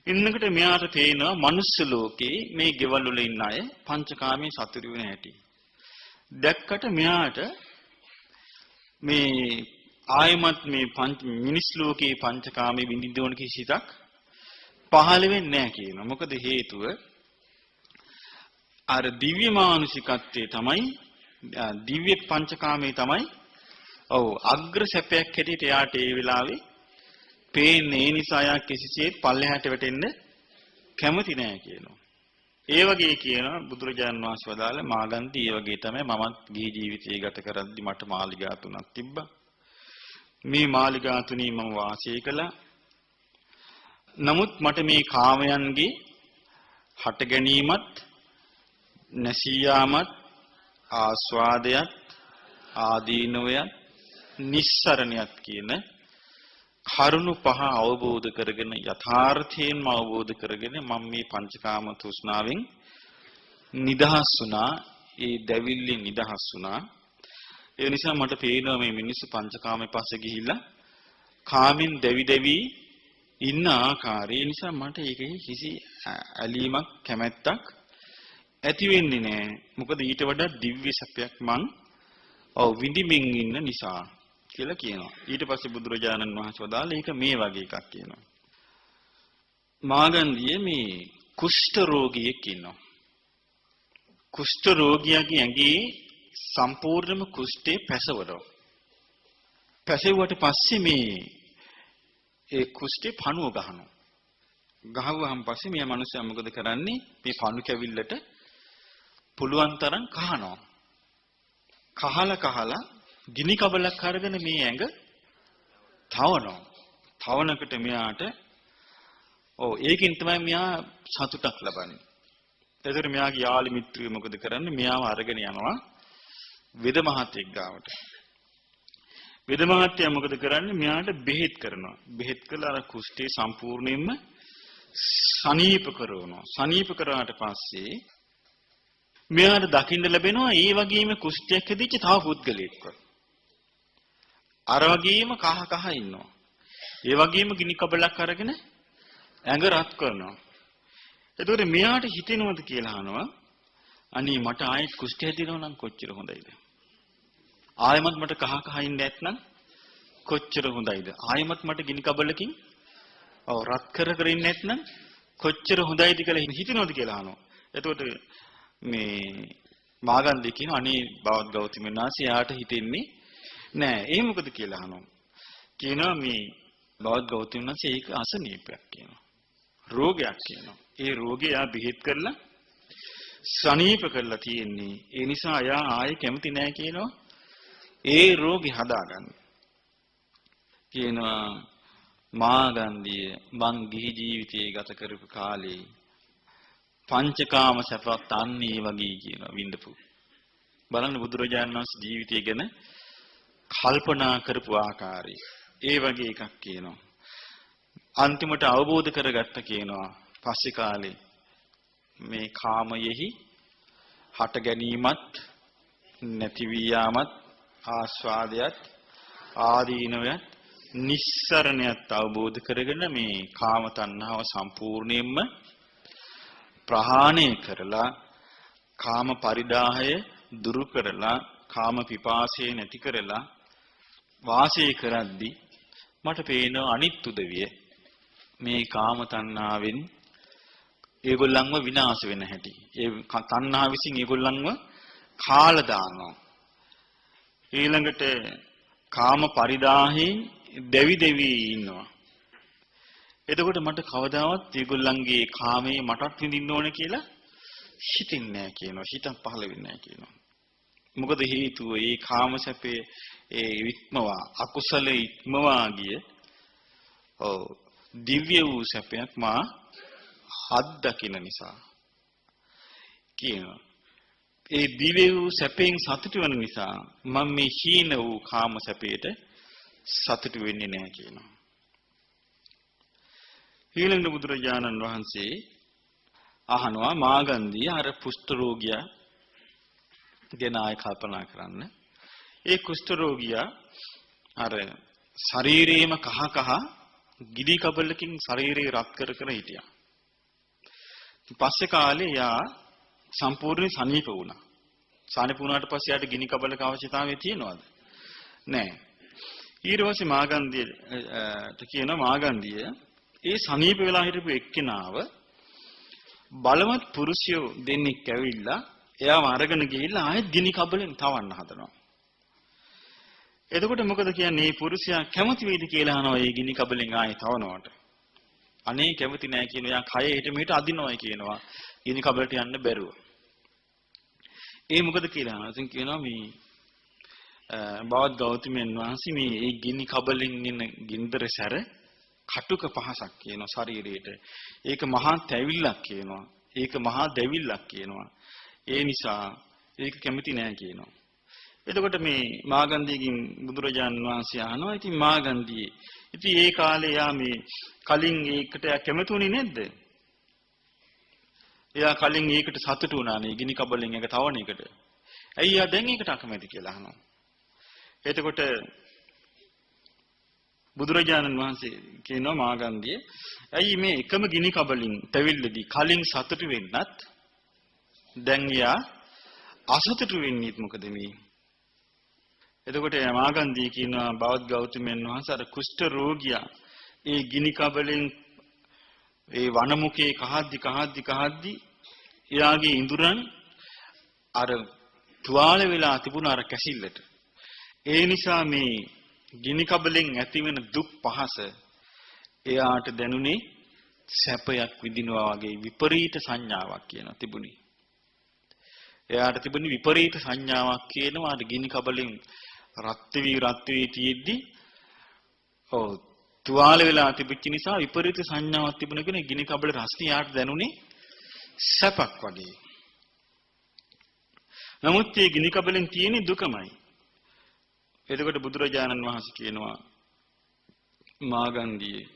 A: ඉන්නකොට මෙයාට තේනවා මනුස්ස ලෝකේ මේ ගෙවල් වල ඉන්න අය පංචකාමයෙන් සතුටු වෙන හැටි. දැක්කට මෙයාට මේ ආයමත් මේ මිනිස් ලෝකේ පංචකාමයේ විඳින්න ඕන කිසිතක් පහළ වෙන්නේ නැහැ කියනවා. මොකද හේතුව අර දිව්‍ය මානුෂිකත්වයේ තමයි දිව්‍ය පංචකාමයේ තමයි අග්‍ර සැපයක් හැටියට එයාට ඒ වෙලාවේ පේන්නේ. ඒ නිසා යා කිසිසේත් පල්ලෙහාට වැටෙන්න කැමති නැහැ කියනවා. ඒ වගේ කියනවා බුදුරජාණන් වහන්සේ වදාළ මාගන්ති ඒ වගේ තමයි මමත් ගිහි ජීවිතය ගත කරද්දි මට මාලිගා තුනක් තිබ්බා. මේ මාලිගා තුනේ මම වාසය කළා. නමුත් මට මේ කාමයන්ගේ හට ගැනීමත් නැසී යාමත් ආස්වාදයත් ආදීනවයත් නිස්සරණයත් කියන කරුණු පහ අවබෝධ කරගෙන යථාර්ථයෙන්ම අවබෝධ කරගෙන මම මේ පංචකාම තෘෂ්ණාවෙන් නිදහස් වුණා. ඒ දැවිල්ලෙන් නිදහස් වුණා. ඒ නිසා මට පේනවා මේ මිනිස්සු පංචකාමයේ පස්සේ ගිහිල්ලා කාමෙන් දැවි දැවි ඉන්න ආකාරය නිසා මට ඒකේ කිසි ඇලීමක් කැමැත්තක් ඇති වෙන්නේ නැහැ. මොකද ඊට වඩා දිව්‍ය සැපයක් මං විඳින්මින් ඉන්න නිසා කියලා කියනවා. ඊට පස්සේ බුදුරජාණන් වහන්සේ වදාළ ඒක මේ වගේ එකක් කියනවා. මාගන්ධිය මේ කුෂ්ඨ රෝගියෙක් ඉන්නවා. කුෂ්ඨ රෝගියාගේ ඇඟේ සම්පූර්ණම කුෂ්ඨේ පැසවනවා. පැසෙවුවට පස්සේ මේ ඒ කුෂ්ඨේ පණුව ගහනවා. ගහුවාන් පස්සේ මේ මිනිස්සු මොකද කරන්නේ? මේ පණු කැවිල්ලට පුළුවන් තරම් කහනවා. කහලා ගිනි කබලක් අරගෙන මේ ඇඟ තවනවා. තවනකට මෙයාට ඒකෙන් තමයි මෙයා සතුටක් ලබන්නේ. එතකොට මෙයාගේ යාළු මිත්‍රයෝ මොකද කරන්නේ? මෙයාව අරගෙන යනවා වෙද මහත්තයෙක් ගාවට. වෙද මහත්තයා මොකද කරන්නේ? මෙයාට බෙහෙත් කරනවා. බෙහෙත් කළා අර කුෂ්ඨේ සම්පූර්ණයෙන්ම සනීප කරනවා. සනීප කරාට පස්සේ මෙයාට දකින්න ලැබෙනවා ඒ වගේම කුෂ්ඨයක් හැදිච්ච තව පුද්ගලයෙක්ව. අර වගේම කහ ඉන්නවා. ඒ වගේම ගිනි කබලක් අරගෙන ඇඟ රත් කරනවා. එතකොට මෙයාට හිතෙනවද කියලා අහනවා. අනේ මට ආයෙත් කුෂ්ඨය හැදෙනවා නම් කොච්චර හොඳයිද? ආයෙමත් මට කහ ඉන්න නැත්නම් කොච්චර හොඳයිද? ආයෙමත් මට ගිනි කබලකින් රත් කර ඉන්න නැත්නම් කොච්චර හොඳයිද කියලා හිතෙනවද කියලා අහනවා. එතකොට මේ මාගන්ධි කියන අනේ බවත් ගෞතමයන් වහන්සේ යාට හිතෙන්නේ නෑ. ඒ මොකද කියලා අහනවා. කියනවා මේ බවත් ගෞතමයන් වහන්සේ ඒක අසනීපයක් කියනවා. රෝගයක් කියනවා. ඒ රෝගේ යා බෙහෙත් කරලා සනීප කරලා තියෙන්නේ. ඒ නිසා යා ආයේ කැමති නෑ කියනවා. ඒ රෝගේ හදාගන්න. කියනවා මාගන්ධිය මං ගිහි ජීවිතය ගත කරපු කාලේ පංචකාම සැපත් අන්නේ වගේ කියනවා විඳපු. බලන්න බුදුරජාණන් වහන්සේ ජීවිතය ගැන කල්පනා කරපු ආකාරය. ඒ වගේ එකක් කියනවා. අන්තිමට අවබෝධ කරගත්ත කියනවා පස්සේ කාලේ මේ කාමයෙහි හට ගැනීමත් නැති වී යාමත් ආස්වාදයත් ආදීනවයත් නිස්සරණයත් අවබෝධ කරගෙන මේ කාම තණ්හාව සම්පූර්ණයෙන්ම ප්‍රහාණය කරලා කාම පරිදාහය දුරු කරලා කාම පිපාසය නැති කරලා වාසය කරද්දී මට පේන අනිත් උදවිය මේ කාම තණ්හාවෙන් ඒගොල්ලන්ව විනාශ වෙන හැටි. ඒ තණ්හාව විසින් ඒගොල්ලන්ව කාලා දානවා. ඊළඟට කාම පරිදාහයෙන් දෙවි දෙවි ඉන්නවා. එතකොට මට කවදාවත් ඒගොල්ලන්ගේ කාමයේ මටත් විඳින්න ඕන කියලා හිතෙන්නේ නැහැ කියනවා. හිතක් පහළ වෙන්නේ නැහැ කියනවා. මොකද හේතුව ඒ කාම සැපේ ඒ වික්මවා අකුසල ඉක්මවා ගිය දිව්‍ය වූ සැපයක් මා අත්දකින්න නිසා කියනවා. ඒ දිව්‍ය වූ සැපෙන් සතුටු වෙන නිසා මම මේ හීන වූ කාම සැපයට සතුටු වෙන්නේ නැහැ කියනවා. ඊළඟ බුදුරජාණන් වහන්සේ අහනවා මාගන්ධිය අර කුෂ්ඨ රෝගියා ගැන ආය කල්පනා කරන්න. ඒ කුෂ්ඨ රෝගියා අර ශරීරේම කහ කහ ගිනි කබලකින් ශරීරේ රත් කර කර හිටියා. පස්සේ කාලේ යා සම්පූර්ණ සනීප වුණා. සනීප වුණාට පස්සේ යාට ගිනි කබලක අවශ්‍යතාවය තියෙනවද? නැහැ. ඊට පස්සේ මාගන්ධියට කියනවා මාගන්ධිය ඒ සනීප වෙලා හිටපු එක්කෙනාව බලවත් පුරුෂයෝ දෙන්නෙක් ඇවිල්ලා එයාව අරගෙන ගිහිල්ලා ආයෙත් ගිනි කබලෙන් තවන්න හදනවා. එතකොට මොකද කියන්නේ මේ පුරුෂයා කැමති වෙයිද කියලා අහනවා මේ ගිනි කබලෙන් ආයෙ තවනවට. අනේ කැමති නැහැ කියනවා. යා කය හිට මෙහෙට අදිනවයි කියනවා. ගිනි කබලට යන්න බැරුව. ඒ මොකද කියලා අහනවා. ඉතින් කියනවා මේ බවත් ගෞතමයන් වහන්සේ මේ ගිනි කබලෙන් එන ගින්දර සැර කටුක පහසක් කියනවා ශරීරයට. ඒක මහා තැවිල්ලක් කියනවා. ඒක මහා දැවිල්ලක් කියනවා. ඒ නිසා ඒක කැමති නෑ කියනවා. එතකොට මේ මාගන්ධියකින් බුදුරජාණන් වහන්සේ අහනවා ඉතින් මාගන්ධියේ ඉතින් ඒ කාලේ යා මේ කලින් ඒකට කැමතුනේ නැද්ද? එයා කලින් ඒකට සතුටු වුණානේ ගිනි කබලෙන් එක තවන එකට. ඇයි යා දැන් ඒකට අකමැති කියලා අහනවා. එතකොට බුදුරජාණන් වහන්සේ කියනවා මාගන්ධිය ඇයි මේ එකම ගිනි කබලින් තැවිල්ලදී කලින් සතුටු වෙන්නත් දැන් යා අසතුටු වෙන්නේ මොකද මේ? එතකොට මාගන්ධිය කියනවා බවත් ගෞතමයන් වහන්සේ අර කුෂ්ඨ රෝගියා ඒ ගිනි කබලෙන් ඒ වනමුකේ කහද්දි එයාගේ ඉඳුරන් අර තුවාල වෙලා තිබුණ අර කැසිල්ලට. ඒ නිසා මේ ගිනි කබලෙන් ඇතිවෙන දුක් පහස එයාට දැනුනේ සැපයක් විඳිනවා වගේ විපරීත සංඥාවක් කියනවා තිබුණේ. එයාට තිබුණේ විපරීත සංඥාවක් කියනවා අර ගිනි කබලෙන් රත් වී තියෙද්දි තුවාල වෙලා තිබෙච්ච නිසා විපරීත සංඥාවක් තිබුණ කෙනෙක් ගිනි කබලේ රස්නේ යාට දැනුනේ සැපක් වගේ. නමුත් මේ ගිනි කබලෙන් තියෙන දුකමයි. එතකොට බුදුරජාණන් වහන්සේ කියනවා මාගන්ධියේ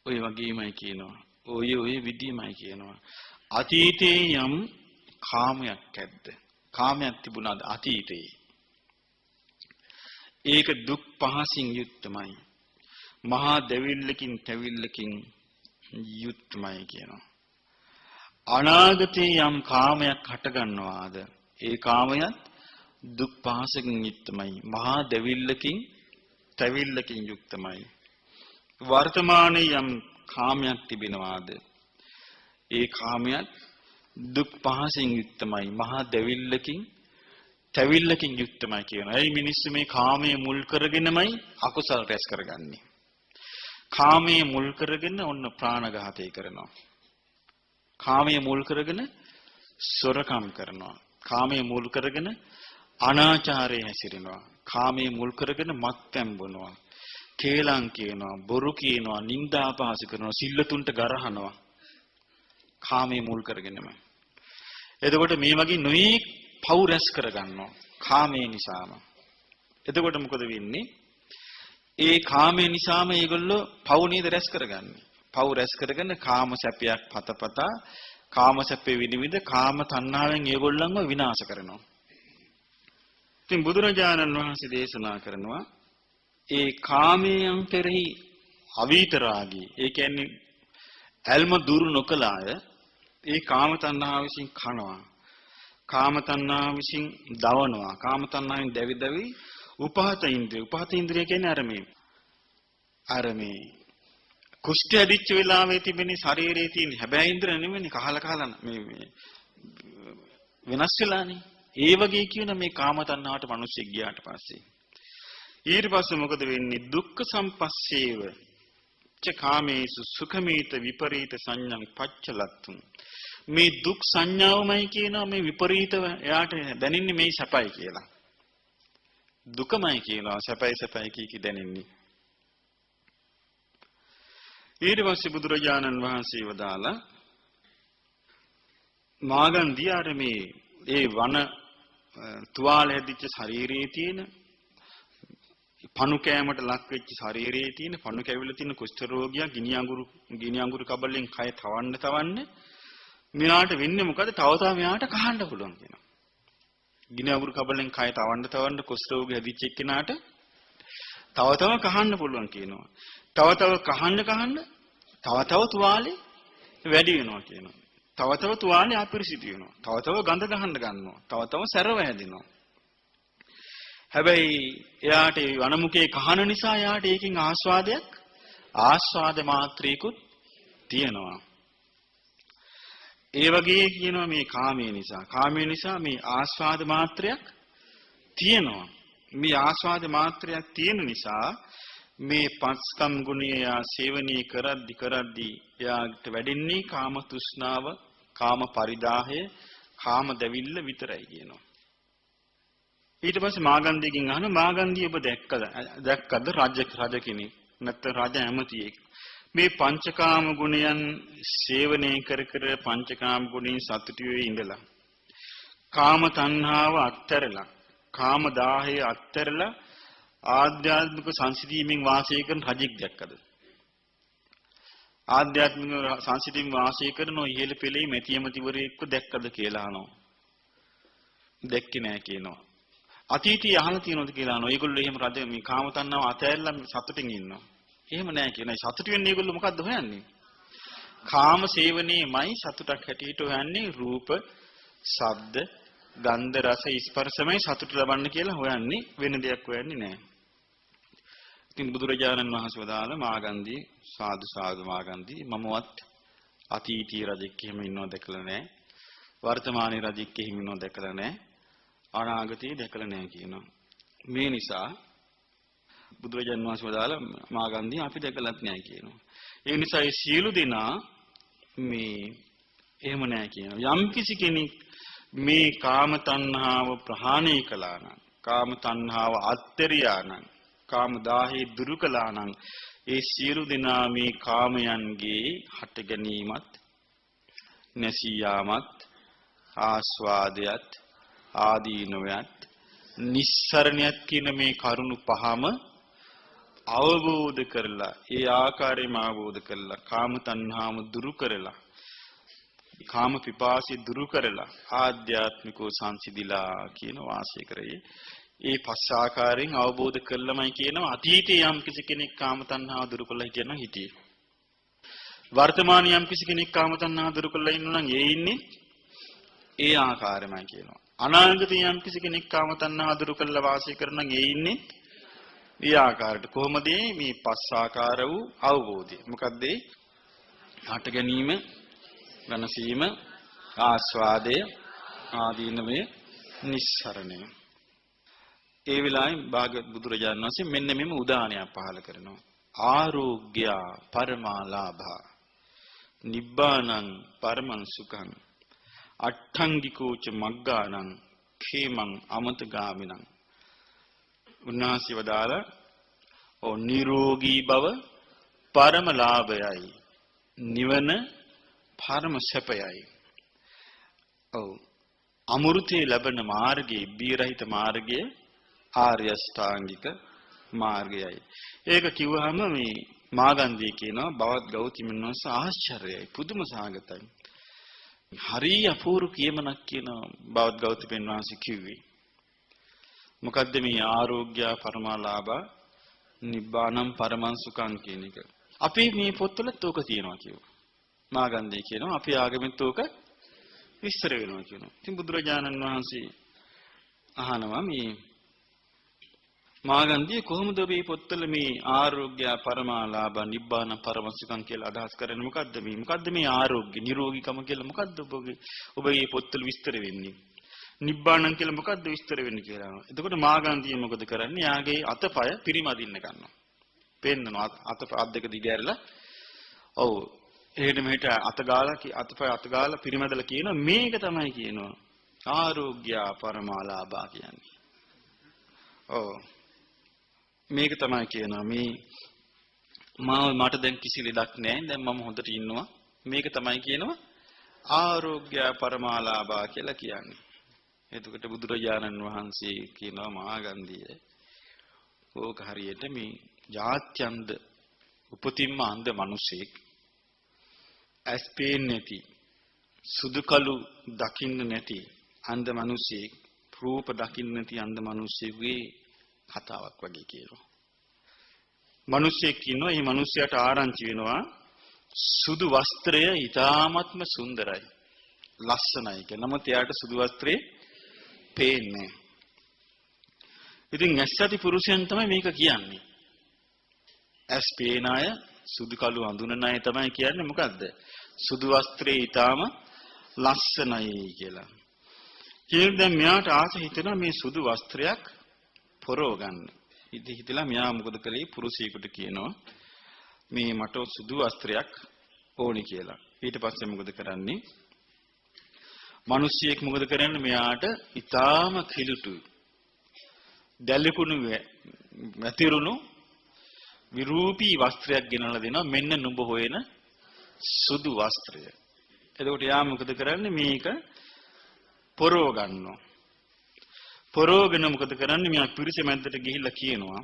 A: ඔය වගේමයි කියනවා. ඔය විදියමයි කියනවා. අතීතේ යම් කාමයක් ඇද්ද? කාමයක් තිබුණාද අතීතේ? ඒක දුක් පහසින් යුක්තමයි. මහා දෙවිල්ලකින් තැවිල්ලකින් යුක්තමයි කියනවා. අනාගතේ යම් කාමයක් හට ගන්නවාද? ඒ කාමයත් දුක් පහසකින් යුක්තමයි. මහා දෙවිල්ලකින් තැවිල්ලකින් යුක්තමයි. වර්තමානයේ යම් කාමයක් තිබෙනවාද? ඒ කාමයත් දුක් පහසින් යුක්තමයි. මහා දෙවිල්ලකින් තැවිල්ලකින් යුක්තමයි කියනවා. ඒ මිනිස්සු මේ කාමයේ මුල් කරගෙනමයි අකුසල රැස් කරගන්නේ. කාමයේ මුල් කරගෙන ඔන්න ප්‍රාණඝාතය කරනවා. කාමයේ මුල් කරගෙන සොරකම් කරනවා. කාමයේ මුල් කරගෙන අනාචාරයේ හැසිරෙනවා. කාමයේ මුල් කරගෙන මත්පැන් බොනවා. කේලම් කියනවා, බොරු කියනවා, නිന്ദා අපහාස කරනවා, සිල්ලතුන්ට ගරහනවා. කාමයේ මුල් කරගෙනම. එතකොට මේ වගේ නොයේ පව් රැස් කරගන්නවා කාමයේ නිසාම. එතකොට මොකද වෙන්නේ? ඒ කාමයේ නිසාම ඒගොල්ලෝ පව් නේද රැස් කරගන්නේ. පව් රැස් කරගෙන කාම සැපයක් පතපතා කාම සැපේ විනිවිද කාම තණ්හාවෙන් ඒගොල්ලන්ව විනාශ කරනවා. ඉතින් බුදුරජාණන් වහන්සේ දේශනා කරනවා ඒ කාමයන් කෙරෙහි අවීතරාගී, ඒ කියන්නේ ඇල්ම දුරු නොකළ අය ඒ කාම තණ්හාව විසින් කනවා. කාම තණ්හාව විසින් දවනවා. කාම තණ්හාවෙන් දැවි උපහත ඉන්ද්‍රිය. උපහත ඉන්ද්‍රිය කියන්නේ අර මේ කුෂ්ඨ ඇදිච්ච වෙලාවේ තිබෙන ශරීරයේ තියෙන හැබැයි ඉන්ද්‍රිය නෙමෙයි කහලා මේ වෙනස් වෙලානේ. ඒ වගේ කියන මේ කාම තණ්හාවට මිනිස්සෙක් ගියාට පස්සේ ඊට පස්සේ මොකද වෙන්නේ? දුක්ඛ සම්පස්සේව ච කාමේසු සුඛමීත විපරීත සංඥං පච්චලත්තුම්. මේ දුක් සංඥාවමයි කියනවා මේ විපරීතව එයාට දැනෙන්නේ මේ සැපයි කියලා. දුකමයි කියනවා සැපයි කී දැනෙන්නේ. ඊට පස්සේ බුදුරජාණන් වහන්සේ වදාලා මාගන්ධිය අර මේ ඒ වන තුවාල හැදිච්ච ශරීරයේ තියෙන පණු කෑමට ලක් වෙච්ච ශරීරයේ තියෙන පණු කැවිලා තියෙන කුෂ්ඨ රෝගියා ගිනි අඟුරු කබලෙන් කය තවන්න මෙයාට වෙන්නේ මොකද? තව මෙයාට කහන්න පුළුවන් කියනවා. ගිනි අඟුරු කබලෙන් කය තවන්න කුෂ්ඨ රෝගී හැදිච්ච එක්කෙනාට තව කහන්න පුළුවන් කියනවා. තව කහන්න තව තුවාලේ වැඩි වෙනවා කියනවා. තව තුවාලේ අපිරිසිදු වෙනවා. තව ගඳ ගහන්න ගන්නවා. තව සැරව හැදෙනවා. හැබැයි එයාට වනමුකේ කහන නිසා එයාට ඒකෙන් ආස්වාද මාත්‍රිකුත් තියෙනවා. ඒ වගේ කියනවා මේ කාමයේ නිසා මේ ආස්වාද මාත්‍රයක් තියෙනවා. මේ ආස්වාද මාත්‍රයක් තියෙන නිසා මේ පස්කම් ගුණය සේවනීය කරද්දී එයාට වැඩෙන්නේ කාම තෘෂ්ණාව, කාම පරිදාහය, කාම දැවිල්ල විතරයි කියනවා. ඊට පස්සේ මාගන්ධියකින් අහන මාගන්ධිය ඔබ දැක්කද රජ කෙනෙක් නැත්නම් රජ ඇමතියෙක් මේ පංචකාම ගුණයන් සේවනය කර පංචකාම ගුණයෙන් සතුටු වෙ ඉඳලා කාම තණ්හාව අත්හැරලා කාම දාහය අත්හැරලා ආධ්‍යාත්මික සංසිඳීමෙන් වාසය කරන රජෙක් දැක්කද? ආධ්‍යාත්මික සංසිඳීමෙන් වාසය කරන ඔය ඉහළ පෙළේ මෙතියමතිවරයෙක්ව දැක්කද කියලා අහනවා. දැක්කේ නැහැ කියනවා. අතීතයේ අහලා තියෙනවද කියලා අහනවා. ඒගොල්ලෝ එහෙම රජ මේ කාම තණ්හාව අතහැරලා සතුටින් ඉන්නවා. එහෙම නැහැ කියනවා. සතුට වෙන්නේ ඒගොල්ලෝ මොකද්ද හොයන්නේ? කාම සේවනයේමයි සතුටක් හැටියට හොයන්නේ. රූප, ශබ්ද, ගන්ධ, රස, ස්පර්ශමයි සතුට ලබන්න කියලා හොයන්නේ. වෙන දෙයක් හොයන්නේ නැහැ. ඉතින් බුදුරජාණන් වහන්සේ වදාළ මාගන්ධී සාදු මාගන්ධී මමවත් අතීතීය රජෙක් එහෙම ඉන්නව දැකලා නැහැ. වර්තමානයේ රජෙක් එහෙම ඉන්නව දැකලා නැහැ. අනාගතයේ දැකලා නැහැ කියනවා. මේ නිසා බුදුරජාණන් වහන්සේ වදාළ මාගන්ධී අපි දැකලත් නැහැ කියනවා. ඒ නිසා මේ සියලු දෙනා මේ එහෙම නැහැ කියනවා. යම් කිසි කෙනෙක් මේ කාම තණ්හාව ප්‍රහාණය කළා නම්, කාම තණ්හාව අත්හැරියා නම්, කාම දාහේ දුරු කළා නම් ඒ සියලු දෙනා මේ කාමයන්ගේ හට ගැනීමත්, නැසී යාමත්, ආස්වාදයත්, ආදීනවයත්, නිස්සරණයත් කියන මේ කරුණු පහම අවබෝධ කරලා ඒ ආකාරයෙන්ම අවබෝධ කරලා කාම තණ්හාව දුරු කරලා කාම පිපාසය දුරු කරලා ආධ්‍යාත්මිකව සංසිඳිලා කියන වාසය කරේ. ඒ පස් ආකාරයෙන් අවබෝධ කළමයි කියනවා. අතීතයේ යම් කිසි කෙනෙක් කාම තණ්හාව දුරු කළා හිටියනම් හිටියේ. වර්තමානයේ යම් කිසි කෙනෙක් කාම තණ්හාව දුරු කළා ඉන්නවා නම් ඒ ඉන්නේ ඒ ආකාරයමයි කියනවා. අනාගතයේ යම් කිසි කෙනෙක් කාම තණ්හාව දුරු කළා වාසය කරන නම් ඒ ඉන්නේ ඒ ආකාරයට. කොහොමද මේ පස් ආකාර වූ අවබෝධය? මොකද්ද? හට ගැනීම, වෙනසීම, ආස්වාදය, ආදීනමය, නිස්සරණය. ඒ වෙලාවේ භාග්‍යවත් බුදුරජාණන් වහන්සේ මෙන්න මෙම උදාහරණයක් පහල කරනවා. ආරෝග්‍ය පරමාලාභා නිබ්බානං පරමං සුඛං අට්ඨංගිකෝච මග්ගානං khemං අමතගාමිනං. උන්වහන්සේ වදාළ නිරෝගී බව පරම ලාභයයි, නිවන පරම සැපයයි. අමෘතේ ලැබෙන මාර්ගයේ බීරහිත මාර්ගයේ ආර්ය අෂ්ටාංගික මාර්ගයයි. ඒක කිව්වහම මේ මාගන්ධී කියනවා බවත් ගෞතමයන් වහන්සේ ආශ්චර්යයි, පුදුම සාගතයි. හරිය අපූර්ව කියමනක් කියන බවත් ගෞතමයන් වහන්සේ කිව්වේ. මොකද්ද මේ ආරෝග්‍ය පරමාලාභ නිබ්බානම් පරමං සුඛං කියන එක. අපි මේ පොත්වලත් ඕක තියෙනවා කියනවා. මාගන්ධී කියනවා අපි ආගමෙත් ඕක විස්තර වෙනවා කියනවා. ඉතින් බුදුරජාණන් වහන්සේ අහනවා මේ මාගන්ධී කොහොමද මේ පොත්වල මේ ආරෝග්‍ය පරමාලාභ නිබ්බාන පරම සුඛං කියලා අදහස් කරන්නේ? මොකද්ද මේ ආරෝග්‍ය නිරෝගීකම කියලා මොකද්ද ඔබගේ පොත්වල විස්තර වෙන්නේ? නිබ්බාණං කියලා මොකද්ද විස්තර වෙන්නේ කියලා. එතකොට මාගන්ධී මොකද කරන්නේ? යාගේ අතපය පිරිමදින්න ගන්නවා. පෙන්නනවා අත දෙක දිගහැරලා. ඔව් එහෙට මෙහෙට අතපය අතගාලා පිරිමදලා කියනවා මේක තමයි කියනවා ආරෝග්‍ය පරමාලාභා කියන්නේ. ඔව් මේක තමයි කියනවා මේ මට දැන් කිසි ලෙඩක් නැහැ. දැන් මම හොඳට ඉන්නවා. මේක තමයි කියනවා ආරෝග්‍ය පරමාලාභා කියලා කියන්නේ. එතකොට බුදුරජාණන් වහන්සේ කියනවා මාගන්ධිය ඕක හරියට මේ ජාත්‍යන්ත උපතින්ම අන්ධ මිනිසෙක් ඇස් පේන්නේ නැති සුදු කළු දකින්න නැති අන්ධ මිනිසෙක් රූප දකින්න නැති අන්ධ මිනිස්සෙකුගේ කතාවක් වගේ කියනවා. මිනිස්සෙක් ඉන්නවා, මේ මිනිස්සයාට ආරංචි වෙනවා සුදු වස්ත්‍රය ඊටාත්ම සුන්දරයි, ලස්සනයි කියලා. නමුත් එයාට සුදු වස්ත්‍රේ පේන්නේ. ඉතින් ඇස්සති පුරුෂයන් තමයි මේක කියන්නේ. ඇස් පේන අය, සුදු කළු අඳුනන අය තමයි කියන්නේ මොකද්ද? සුදු වස්ත්‍රේ ඊටාම ලස්සනයි කියලා. ඉතින් දැන් මෙයාට ආස හිතෙනවා මේ සුදු වස්ත්‍රයක් පොරව ගන්න. ඉතින් හිතලා මෙයා මොකද කළේ? පුරුෂයෙකුට කියනවා මේ මට සුදු වස්ත්‍රයක් ඕනි කියලා. ඊට පස්සේ මොකද කරන්නේ? මිනිසියෙක් මොකද කරන්නේ? මෙයාට ඊටාම කිලුටු දැලකුණු වැතිරුණු විරූපී වස්ත්‍රයක් ගෙනල්ලා දෙනවා. මෙන්න නුඹ හොයන සුදු වස්ත්‍රය. එතකොට යා මොකද කරන්නේ? මේක පොරව ගන්නවා. පොරවගෙන මොකද කරන්නේ? මෙයා පිරිස මැද්දට ගිහිල්ලා කියනවා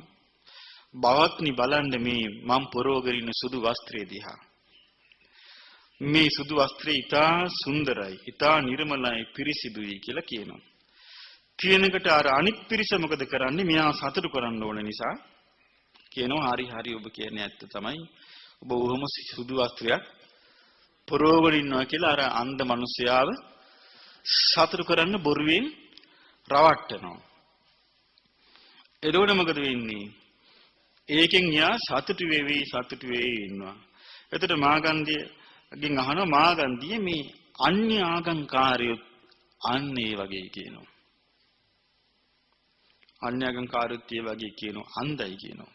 A: බවත්නි බලන්න මේ මම පොරවගෙන ඉන්න සුදු වස්ත්‍රය දිහා. මේ සුදු වස්ත්‍රය ඉතා සුන්දරයි, ඉතා නිර්මලයි, පිරිසිදුයි කියලා කියනවා. කියනකට අර අනිත් පිරිස මොකද කරන්නේ? මෙයා සතුටු කරන්න ඕන නිසා කියනවා හරි හරි ඔබ කියන්නේ ඇත්ත තමයි. ඔබ උවම සුදු වස්ත්‍රයක් පොරවගෙන ඉන්නවා කියලා අර අන්ධ මිනිසයාව සතුටු කරන්න බොරුවෙන් රවට්ටනවා. එතකොට මොකද වෙන්නේ? ඒකෙන් යා සතුටු වෙවි ඉන්නවා. එතකොට මාගන්ධියගෙන් අහනවා මාගන්ධිය මේ අන්‍ය ආගම්කාරයෝ අන්න ඒ වගේ කියනවා. අන්‍ය ආගම්කාරයෝත් ඒ වගේ කියනවා, අන්ධයි කියනවා.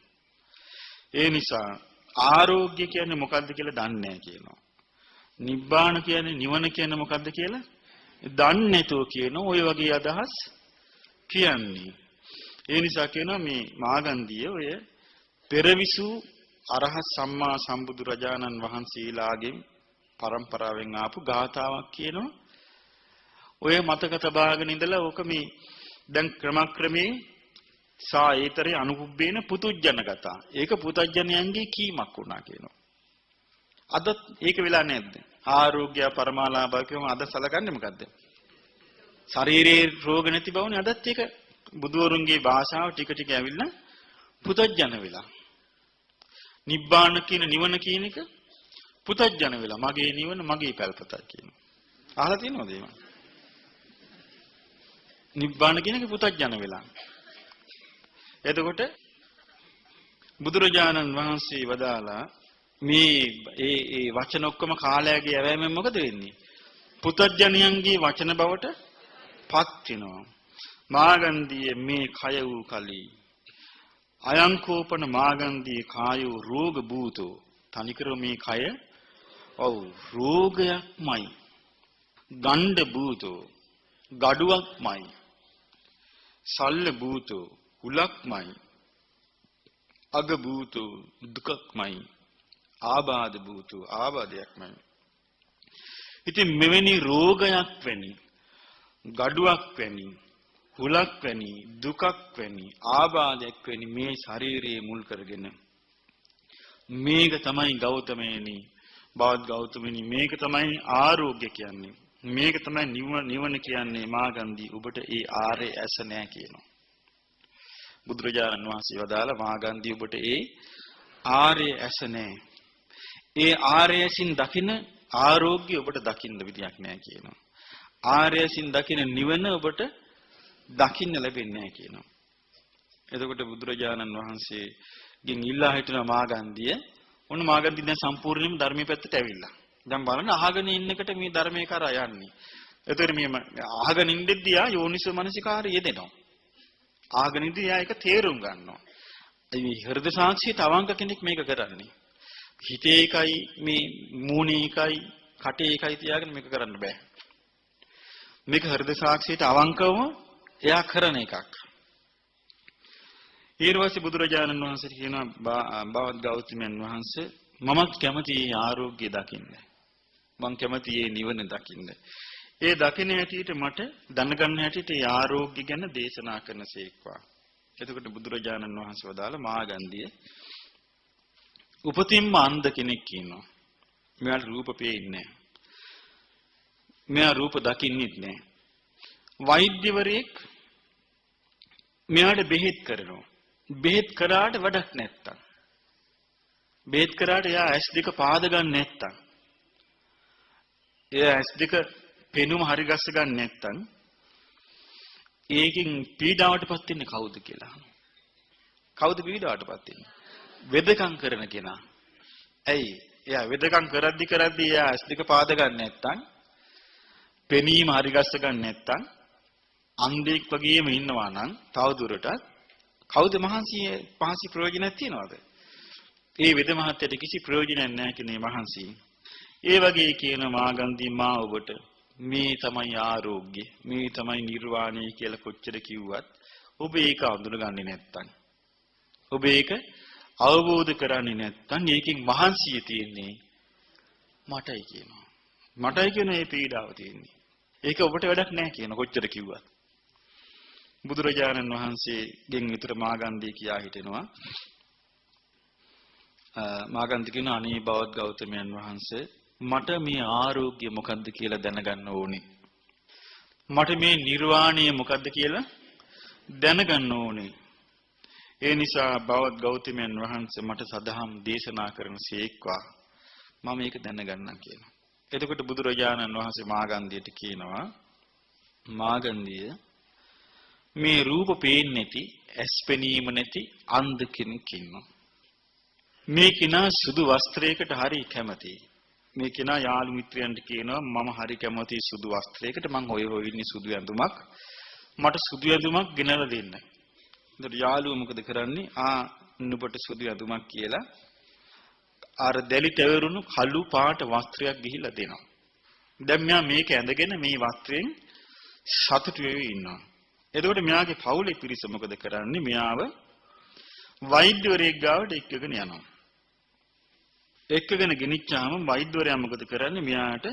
A: ඒ නිසා ආරෝග්‍ය කියන්නේ මොකද්ද කියලා දන්නේ නැහැ කියනවා. නිබ්බාන කියන්නේ නිවන කියන්නේ මොකද්ද කියලා දන්නේ නැතුව කියන ඔය වගේ අදහස් කියන්නේ. ඒ නිසා කියනවා මේ මාගන්ධිය ඔය පෙරවිසු අරහත් සම්මා සම්බුදු රජාණන් වහන්සේලාගෙන් පරම්පරාවෙන් ආපු ගාථාවක් කියනවා. ඔය මතක තබාගෙන ඉඳලා ඕක මේ දැන් ක්‍රමක්‍රමේ සායතරේ අනුකුබ්බේන පුතුජන ගතා. ඒක පුතඥයන්ගේ කීමක් වුණා කියනවා. අද ඒක වෙලා නැද්ද? ආරෝග්‍ය පරමාලාභය කියම අද සලකන්නේ මොකද්ද? ශරීරයේ රෝග නැති බවනේ අදත් ඒක බුදුවරුන්ගේ භාෂාව ටික ටික ඇවිල්ලා පුතඥ වෙලා. නිබ්බාන කියන නිවන කියන එක පුතඥ වෙලා. මගේ නිවන මගේ පැල්පතයි කියනවා. අහලා තියෙනවද එහෙම? නිබ්බාන කියන එක පුතඥ වෙලා. එතකොට බුදුරජාණන් වහන්සේ වදාලා මේ ඒ වචන ඔක්කොම කාලයගේ යැවීමෙන් මොකද වෙන්නේ? පුතඥයන්ගේ වචන බවට පත් වෙනවා. මාගන්ධිය මේ කය වූ කලී අයංකෝපන මාගන්ධිය කායෝ රෝග භූතෝ. තනිකර මේ කය රෝගයක්මයි. ගණ්ඩ භූතෝ ගඩුවක්මයි. සල්ල භූතෝ හුලක්මයි. අග භූතෝ දුකක්මයි. ආබාධ භූතෝ ආබාධයක්මයි. ඉතින් මෙවැනි රෝගයක් වැනි, ගඩුවක් වැනි, හුලක් වැනි, දුකක් වැනි, ආබාධයක් වැනි මේ ශරීරයේ මුල් කරගෙන මේක තමයි ගෞතමයනි, බවත් ගෞතමයනි, මේක තමයි ආරෝග්‍ය කියන්නේ, මේක තමයි නිවන කියන්නේ. මාගන්ධි ඔබට ඒ ආර්ය ඇස නැහැ කියනවා. බුදුරජාණන් වහන්සේ වදාලා මාගන්ධි ඔබට ඒ ආර්ය ඇස නැහැ. ඒ ආර්යසින් දකින ආරෝග්‍ය ඔබට දකින්න විදියක් නැහැ කියනවා. ආර්යසින් දකින නිවන ඔබට දකින්න ලැබෙන්නේ නැහැ කියනවා. එතකොට බුදුරජාණන් වහන්සේගෙන් ඉල්ලා හිටන මාගන්ධිය ඔන්න මාගන්ධිය දැන් සම්පූර්ණයෙන්ම ධර්මයේ පැත්තට ඇවිල්ලා. දැන් බලන්න අහගෙන ඉන්න එකට මේ ධර්මයේ කරා යන්නේ. එතකොට මේ අහගෙන ඉඳිද්දී යෝනිසෝ මනසිකාරය යෙදෙනවා. අහගෙන ඉඳිද්දී ඒක තේරුම් ගන්නවා. මේ හෘද සාක්ෂියට අවංක කෙනෙක් මේක කරන්නේ. හිතේ එකයි මේ මූණේ එකයි කටේ එකයි තියාගෙන මේක කරන්න බෑ. මේක හෘද සාක්ෂියට අවංකවම එයා කරන එකක්. ඊර්වසි බුදුරජාණන් වහන්සේ කියනවා බවත් ගෞතමයන් වහන්සේ මමත් කැමති ආරෝග්‍ය දකින්න. මම කැමති මේ නිවන දකින්න. ඒ දකින්න හැටියට මට දැනගන්න හැටියට ඒ ආරෝග්‍ය ගැන දේශනා කරනසේක්වා. එතකොට බුදුරජාණන් වහන්සේ වදාළ මාගන්ධිය උපතින්ම අන්ධ කෙනෙක් ඉන්නවා. මෙයාට රූප පේන්නේ නැහැ. මෙයා රූප දකින්නෙත් නැහැ. වෛද්‍යවරයෙක් මෙයාට බෙහෙත් කරනවා. බෙහෙත් කරාට වැඩක් නැත්තම්. බෙහෙත් කරාට එයා S2 පාද ගන්න නැත්තම්. එයා S2 පෙනුම හරි ගස්ස ගන්න නැත්තම් ඒකෙන් පීඩාවටපත් වෙන්නේ කවුද කියලා. කවුද පීඩාවටපත් වෙන්නේ? වෙදකම් කරන කෙනා. ඇයි? එයා වෙදකම් කරද්දි එයා S2 පාද ගන්න නැත්තම් පෙනීම හරි ගස්ස ගන්න නැත්තම් අන්ධෙක් වගේම ඉන්නවා නම් තවදුරටත් කවුද මහන්සි ප්‍රයෝජනයක් තියනවද? ඒ වෙද මහත්තයට කිසි ප්‍රයෝජනයක් නැහැ කියන්නේ මහන්සි. ඒ වගේ කියන මාගන්දී මා ඔබට මේ තමයි ආරෝග්‍ය, මේ තමයි නිර්වාණය කියලා කොච්චර කිව්වත් ඔබ ඒක අඳුනගන්නේ නැත්තම්, ඔබ ඒක අවබෝධ කරන්නේ නැත්තම් ඒකෙන් මහන්සිය තියෙන්නේ මටයි කියනවා. මටයි කියන මේ පීඩාව තියෙන්නේ. ඒක ඔබට වැඩක් නැහැ කියන කොච්චර කිව්වත්. බුදුරජාණන් වහන්සේගෙන් විතර මාගන්දී කියා හිටිනවා. මාගන්දී කියන අනේ බවත් ගෞතමයන් වහන්සේ මට මේ ආරෝග්‍ය මොකද්ද කියලා දැනගන්න ඕනේ. මට මේ නිර්වාණය මොකද්ද කියලා දැනගන්න ඕනේ. ඒ නිසා බවත් ගෞතමයන් වහන්සේ මට සදහම් දේශනා කරන සීක්වා මම මේක දැනගන්නම් කියලා. එතකොට බුදුරජාණන් වහන්සේ මාගන්දියට කියනවා මාගන්දිය මේ රූප පේන්නේ නැති, ඇස් පෙනීම නැති අන්ධ කෙනෙක් ඉන්නවා. මේ කෙනා සුදු වස්ත්‍රයකට හරි කැමතියි. මේ කෙනා යාළු මිත්‍රයන්ට කියනවා මම හරි කැමතියි සුදු වස්ත්‍රයකට, මං හොය ඉන්නේ සුදු ඇඳුමක්. මට සුදු ඇඳුමක් ගෙනලා දෙන්න. එතකොට යාළුවා මොකද කරන්නේ? නුඹට සුදු ඇඳුමක් කියලා අර දැලි තෙවරුණු කළු පාට වස්ත්‍රයක් ගිහිලා දෙනවා. දැන් මෙයා මේක ඇඳගෙන මේ වස්ත්‍රයෙන් සතුටු වෙවි ඉන්නවා. එතකොට මෙයාගේ පවුලේ පිරිස මොකද කරන්නේ? මෙයාව වෛද්‍යවරයෙක් ගාවට එක්කගෙන යනවා. එක්කගෙන ගෙනිච්චාම වෛද්‍යවරයා මොකද කරන්නේ? මෙයාට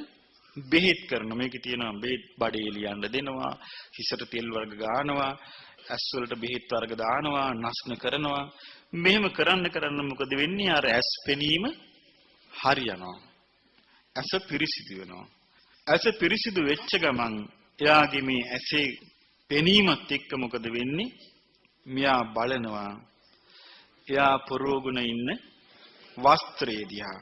A: බෙහෙත් කරනවා. මේකේ තියෙනවා බෙහෙත් බඩේ ලියන්න දෙනවා, හිසට තෙල් වර්ග ගන්නවා, ඇස් වලට බෙහෙත් වර්ග දානවා, නස්න කරනවා. මෙහෙම කරන්න මොකද වෙන්නේ? අර ඇස් පෙනීම හරියනවා. ඇස පිරිසිදු වෙනවා. ඇස පිරිසිදු වෙච්ච ගමන් එයාගේ මේ ඇසේ පෙනීමත් එක්ක මොකද වෙන්නේ? මෙයා බලනවා එයා පොරෝගුණ ඉන්න වස්ත්‍රය දිහා.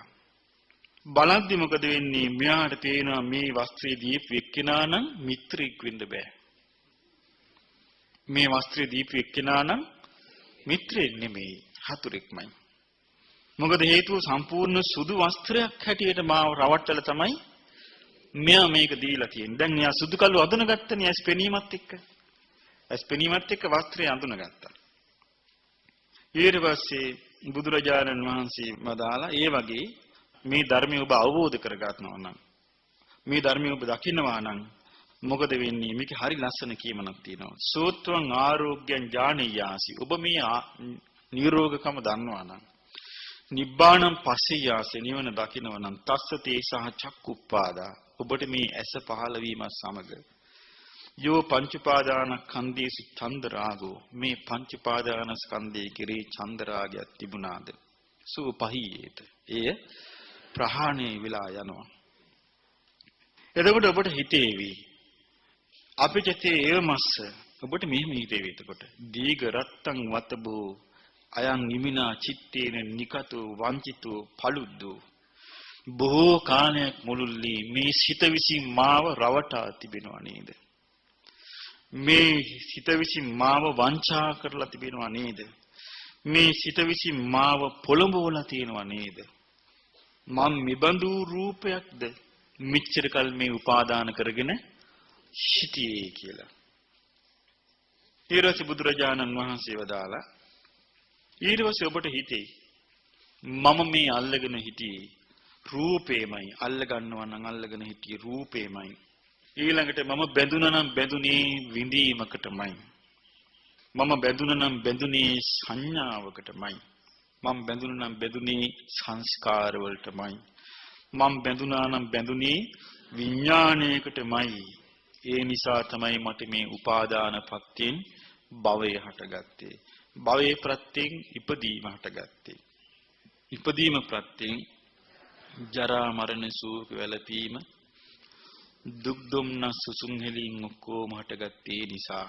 A: බලද්දි මොකද වෙන්නේ? මෙයාට පේනවා මේ වස්ත්‍රය දීපු එක්කෙනා නම් මිත්‍රෙක් වෙන්න බෑ. මේ වස්ත්‍රය දීපු එක්කෙනා නම් මිත්‍රෙක් නෙමෙයි, හතුරෙක්මයි. මොකද හේතුව සම්පූර්ණ සුදු වස්ත්‍රයක් හැටියට මාව රවට්ටලා තමයි මෙයා මේක දීලා තියෙන්නේ. දැන් එයා සුදු කළු අඳුනගත්තනේ ඇස් පෙනීමත් එක්ක. ඇස් පෙනීමත් එක්ක වස්ත්‍රය අඳුනගත්තා. ඊට පස්සේ බුදුරජාණන් වහන්සේ වදාලා ඒ වගේ මේ ධර්මය ඔබ අවබෝධ කරගන්නවා නම්, මේ ධර්මය ඔබ දකින්නවා නම් මොකද වෙන්නේ? මේකේ හරි ලස්සන කියමනක් තියෙනවා. සෝත්වං ආරෝග්‍යං ඥානීයාසි. ඔබ මේ නිරෝගකම දන්නවා නම්, නිබ්බාණං පස්සීයාසි නිවන දකින්නවා නම්, තස්ස තේසහ චක්කුප්පාදා. ඔබට මේ ඇස පහළ වීමත් සමග යෝ පංච උපාදානස්කන්ධේසු චන්දරාගෝ. මේ පංච උපාදානස්කන්ධයේ කෙරේ චන්දරාගයක් තිබුණාද? සුපහීයේත. එය ප්‍රහාණය වෙලා යනවා. එතකොට ඔබට හිතේවි අපිටතේ ඒවමස්ස. ඔබට මෙහෙම හිතේවි. එතකොට දීග රත්තං වතබෝ අයං නිමිනා චිත්තේන නිකතෝ වංචිතෝ පලුද්දෝ. බොහෝ කාලයක් මුළුල්ලේ මේ සිත විසින් මාව රවටා තිබෙනවා නේද? මේ සිත විසින් මාව වංචා කරලා තිබෙනවා නේද? මේ සිත විසින් මාව පොළඹවලා තියෙනවා නේද? මම මෙබඳු රූපයක්ද මෙච්චර කල් මේ උපාදාන කරගෙන සිටියේ කියලා. ඊට බුදුරජාණන් වහන්සේ වදාලා ඊට පස්සේ ඔබට හිතේ මම මේ අල්ලගෙන හිටියේ රූපේමයි. අල්ල ගන්නවා නම් අල්ලගෙන හිටියේ රූපේමයි. ඊළඟට මම බැඳුනා නම් බැඳුනේ විඳීමකටමයි. මම බැඳුනා නම් බැඳුනේ සංඥාවකටමයි. මම බැඳුනා නම් බැඳුනේ සංස්කාර වලටමයි. මම බැඳුනා නම් බැඳුනේ විඥාණයකටමයි. ඒ නිසා තමයි මට මේ උපාදාන පත්‍යෙන් භවය හටගත්තේ. භවයේ ප්‍රත්‍යයෙන් ඉපදීම හටගත්තේ. ඉපදීම ප්‍රත්‍යයෙන් ජරා මරණ ශෝක වැළපීම දුක් දුම්නස් සුසුම් හෙලින් ඔක්කොම හටගත්තේ නිසා.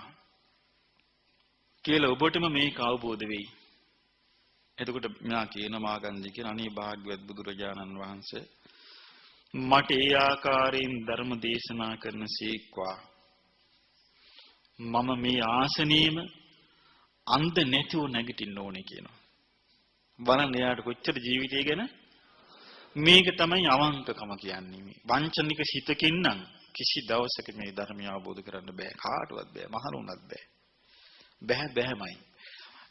A: කියලා ඔබටම මේක අවබෝධ වෙයි. එතකොට මෙයා කියන මාගන්ධි කියන අනේ භාග්‍යවත් බුදුරජාණන් වහන්සේ මට ඒ ආකාරයෙන් ධර්ම දේශනා කරන සීක්වා මම මේ ආසනීයම අන්ධ නැතුව නැගිටින්න ඕනේ කියනවා. බලන්න එයාට කොච්චර ජීවිතය ගැන මේක තමයි අවංකකම කියන්නේ. මේ වංචනික හිතකින් නම් කිසි දවසක මේ ධර්මය අවබෝධ කරන්න බෑ. කාටවත් බෑ. මහලුණත් බෑ. බෑමයි.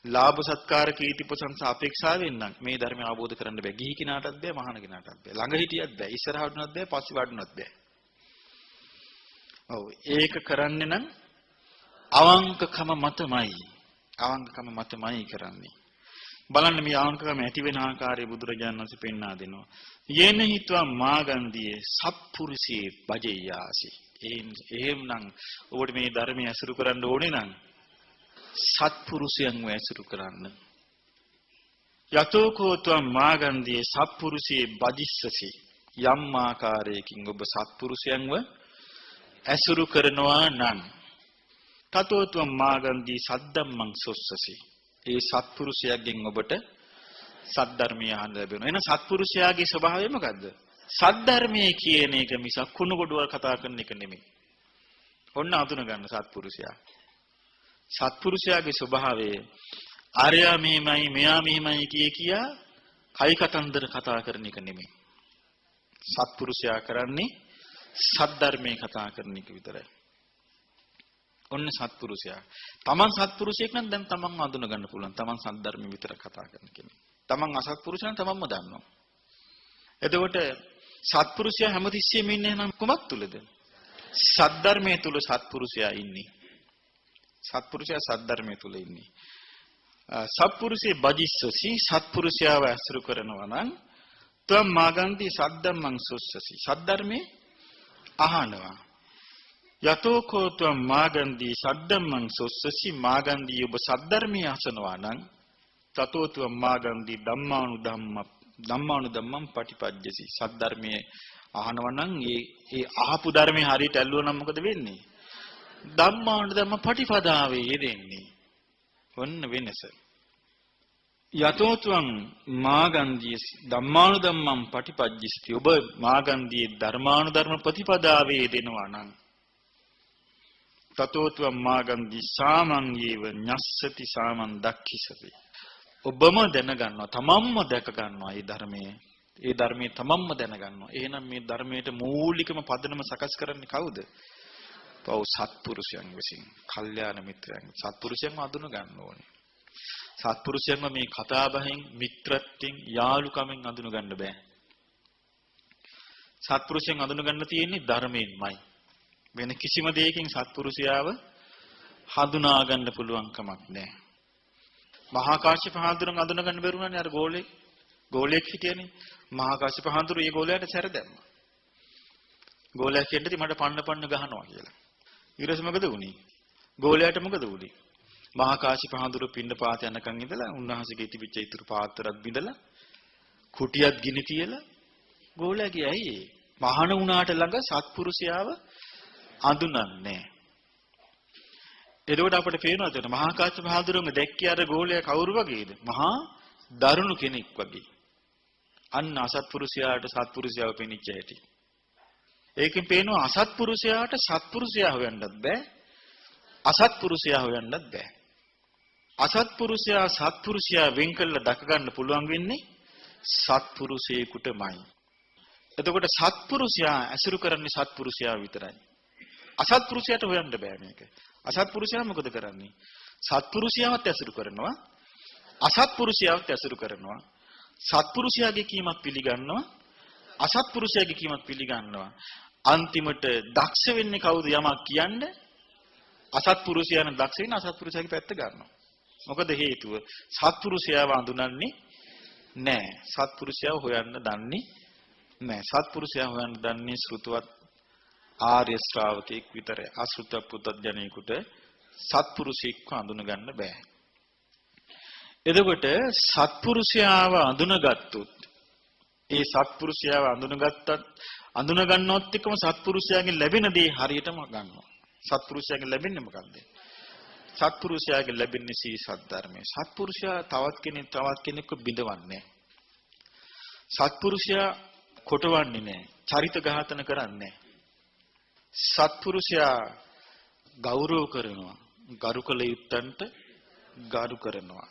A: ලාභ සත්කාර කීර්ති ප්‍රශංසා අපේක්ෂාවෙන් නම් මේ ධර්මය අවබෝධ කරන්න බෑ. ගිහි කිනාටත් බෑ, මහාන කිනාටත් බෑ. ළඟ හිටියත් බෑ, ඉස්සරහට වුණත් බෑ, පස්සේ වඩුණත් බෑ. ඔව් ඒක කරන්නේ නම් අවංකකම මතමයි. අවංකකම මතමයි කරන්නේ. බලන්න මේ අවංකකම ඇති වෙන ආකාරය බුදුරජාණන් වහන්සේ පෙන්වා දෙනවා. යේන හිත්වා මාගන්ධියේ සත්පුරුෂේ බජෙයාසි. එහෙමනම් ඔබට මේ ධර්මය අසුරු කරන්න ඕනේ නම් සත්පුරුෂයන්ව ඇසුරු කරන්න. යතෝ කෝත්වා මාගන්ධියේ සත්පුරුෂේ බජිස්සසි. යම් ආකාරයකින් ඔබ සත්පුරුෂයන්ව ඇසුරු කරනවා නම් තතෝත්වා මාගන්ධී සද්දම්මං සොස්සසි. ඒ සත්පුරුෂයාගෙන් ඔබට සද්ධර්මය අහන්න ලැබෙනවා. එහෙනම් සත්පුරුෂයාගේ ස්වභාවය මොකද්ද? සද්ධර්මයේ කියන එක මිසක් කුණු ගොඩවල් කතා කරන එක නෙමෙයි. ඔන්න අඳුන ගන්න සත්පුරුෂයා. සත්පුරුෂයාගේ ස්වභාවය ආර්යා මෙහිමයි මෙයා මෙහිමයි කියා කයි කතන්දර කතා කරන එක නෙමෙයි. සත්පුරුෂයා කරන්නේ සද්ධර්මයේ කතා කරන එක විතරයි. ඔන්න සත්පුරුෂයා. තමන් සත්පුරුෂයෙක් නම් දැන් තමන්ව අඳුන ගන්න පුළුවන්. තමන් සද්ධර්ම විතර කතා කරන කෙනෙක්. තමන් අසත්පුරුෂ නම් තමන්ම දන්නවා. එතකොට සත්පුරුෂයා හැමතිස්සෙම ඉන්නේ නම් කුමක් තුලද? සද්ධර්මයේ තුල සත්පුරුෂයා ඉන්නේ. සත්පුරුෂයා සද්ධර්මයේ තුල ඉන්නේ. සත්පුරුෂේ බජිස්සසි සත්පුරුෂයාව ඇසුරු කරනවා නම් තම් මාගන්ති සද්දම්මං සොස්සසි. සද්ධර්මයේ අහනවා. යතෝ කෝත්වම් මාගන්දී සද්දම්මං සොස්සසි මාගන්දී ඔබ සද්ධර්මයේ අසනවා නම් තතෝත්වම් මාගන්දී ධම්මානුධම්මං පටිපජ්ජසි. සද්ධර්මයේ අහනවා නම් ඒ අහපු ධර්මයේ හරියට ඇල්ලුවා නම් මොකද වෙන්නේ? ධම්මානුධම්ම පටිපදාවේ යෙදෙන්නේ. ඔන්න වෙනස. යතෝත්වම් මාගන්දී ධම්මානුධම්මං පටිපජ්ජසි. ඔබ මාගන්දී ධර්මානුධර්ම ප්‍රතිපදාවේ යෙදෙනවා නම් තතෝත්වම් මාගන්ධි සාමංගේව ඤස්සති සාමං දක්ඛිසති. ඔබම දැනගන්නවා, තමන්ම දැක ගන්නවා ඒ ධර්මයේ තමන්ම දැනගන්නවා. එහෙනම් මේ ධර්මයට මූලිකම පදනම සකස් කරන්නේ කවුද? පව් සත්පුරුෂයන් විසින්, කල්යාණ මිත්‍රයන්. සත්පුරුෂයන්ව අඳුන ගන්න ඕනේ. සත්පුරුෂයන්ව මේ කතා බහෙන්, මිත්‍රත්වයෙන්, යාළුකමෙන් අඳුන ගන්න බෑ. සත්පුරුෂයන් අඳුන ගන්න තියෙන්නේ ධර්මයෙන්මයි. වෙන කිසිම දෙයකින් සත්පුරුෂයාව හඳුනා ගන්න පුළුවන් කමක් නැහැ. මහා කාශ්‍යප හාමුදුරුවෝ අඳුන ගන්න බැරුණානේ අර ගෝලයෙක් හිටියනේ. මහා කාශ්‍යප හාමුදුරුවෝ ඒ ගෝලයාට සැර දැම්මා. ගෝලයා කියන්නේ මට පන්න ගහනවා කියලා. ඊට පස්සේ මොකද වුනේ? ගෝලයාට මොකද වුනේ? මහා කාශ්‍යප හාමුදුරුවෝ පින්න පාත යනකන් ඉඳලා උන්වහන්සේගේ තිබිච්ච ඉතුරු පාත්‍රයක් බිඳලා කුටියක් ගිනි තියලා ගෝලයා ගියා. ඇයි ඒ? මහාන වුණාට ළඟ සත්පුරුෂයාව අඳුනන්නේ. එතකොට අපිට පේනවා එතන මහා කාශ්‍යප මහඳුරුවෝ දැක්කේ අර ගෝලයා කවුරු වගේද? මහා දරුණු කෙනෙක් වගේ. අන්න අසත්පුරුෂයාට සත්පුරුෂයාව පෙනිච්ච ඇති. ඒකෙන් පේනවා අසත්පුරුෂයාට සත්පුරුෂයා හොයන්නත් බෑ. අසත්පුරුෂයා හොයන්නත් බෑ. අසත්පුරුෂයා සත්පුරුෂයා වෙන් කළා දක ගන්න පුළුවන් වෙන්නේ සත්පුරුෂයෙකුටමයි. එතකොට සත්පුරුෂයා ඇසුරු කරන්නේ සත්පුරුෂයා විතරයි. අසත්පුරුෂයාට හොයන්න බෑ මේක. අසත්පුරුෂයා මොකද කරන්නේ? සත්පුරුෂයාවත් ඇසුරු කරනවා, අසත්පුරුෂයාවත් ඇසුරු කරනවා. සත්පුරුෂයාගේ කීමක් පිළිගන්නවා, අසත්පුරුෂයාගේ කීමක් පිළිගන්නවා. අන්තිමට දක්ෂ වෙන්නේ කවුද යමක් කියන්නේ? අසත්පුරුෂයාන දක්ෂ වෙන අසත්පුරුෂයාගේ පැත්ත ගන්නවා. මොකද හේතුව? සත්පුරුෂයාව අඳුනන්නේ නැහැ. සත්පුරුෂයාව හොයන්න දන්නේ නැහැ. සත්පුරුෂයා හොයන්න දන්නේ ශ්‍රුතවත් ආර්ය ශ්‍රාවකෙක් විතරයි. අසෘත පුතඥයෙකුට සත්පුරුෂයෙක්ව අඳුන ගන්න බෑ. එතකොට සත්පුරුෂයාව අඳුනගත්තොත් ඒ සත්පුරුෂයාව අඳුන ගන්නවත් එක්කම සත්පුරුෂයාගෙන් ලැබෙන දේ හරියටම ගන්නවා. සත්පුරුෂයාගෙන් ලැබෙන්නේ මොකක්ද? සත්පුරුෂයාගේ ලැබෙන්නේ සී සද්ධර්මයේ. සත්පුරුෂයා තවත් කෙනෙක්ව බිඳවන්නේ. සත්පුරුෂයා කොටවන්නේ නැහැ. චරිත ඝාතන කරන්නේ. සත්පුරුෂයා ගෞරව කරනවා. ගරු කළ යුත්තන්ට ගරු කරනවා.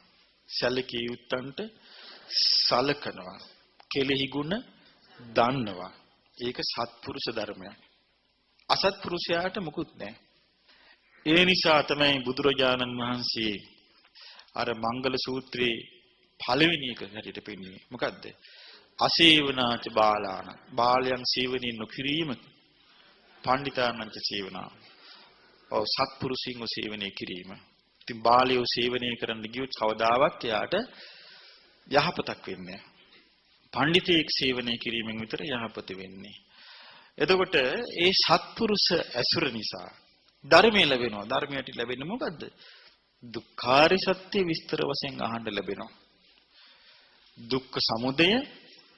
A: සැලකිය යුත්තන්ට සලකනවා. කෙලෙහි ගුණ දන්නවා. ඒක සත්පුරුෂ ධර්මයක්. අසත්පුරුෂයාට මුකුත් නැහැ. ඒ නිසා තමයි බුදුරජාණන් වහන්සේ අර මංගල සූත්‍රයේ පළවෙනි එක හැටියට පෙන්නන්නේ. මොකද්ද? අසේවනාච බාලාන. බාලයන් සේවනයේ නොකිරීම. පණ්ඩිතානංච සේවනා. ඔව් සත්පුරුෂින්ව සේවනය කිරීම. ඉතින් බාලයෝ සේවනය කරන්න ගියොත් කවදාවත් එයාට යහපතක් වෙන්නේ නැහැ. පඬිතෙක් සේවනය කිරීමෙන් විතර යහපත වෙන්නේ. එතකොට ඒ සත්පුරුෂ ඇසුර නිසා ධර්මය ලැබෙනවා. ධර්මයට ලැබෙන්නේ මොකද්ද? දුක්ඛාරි සත්‍ය විස්තර වශයෙන් අහන්න ලැබෙනවා. දුක්ඛ සමුදය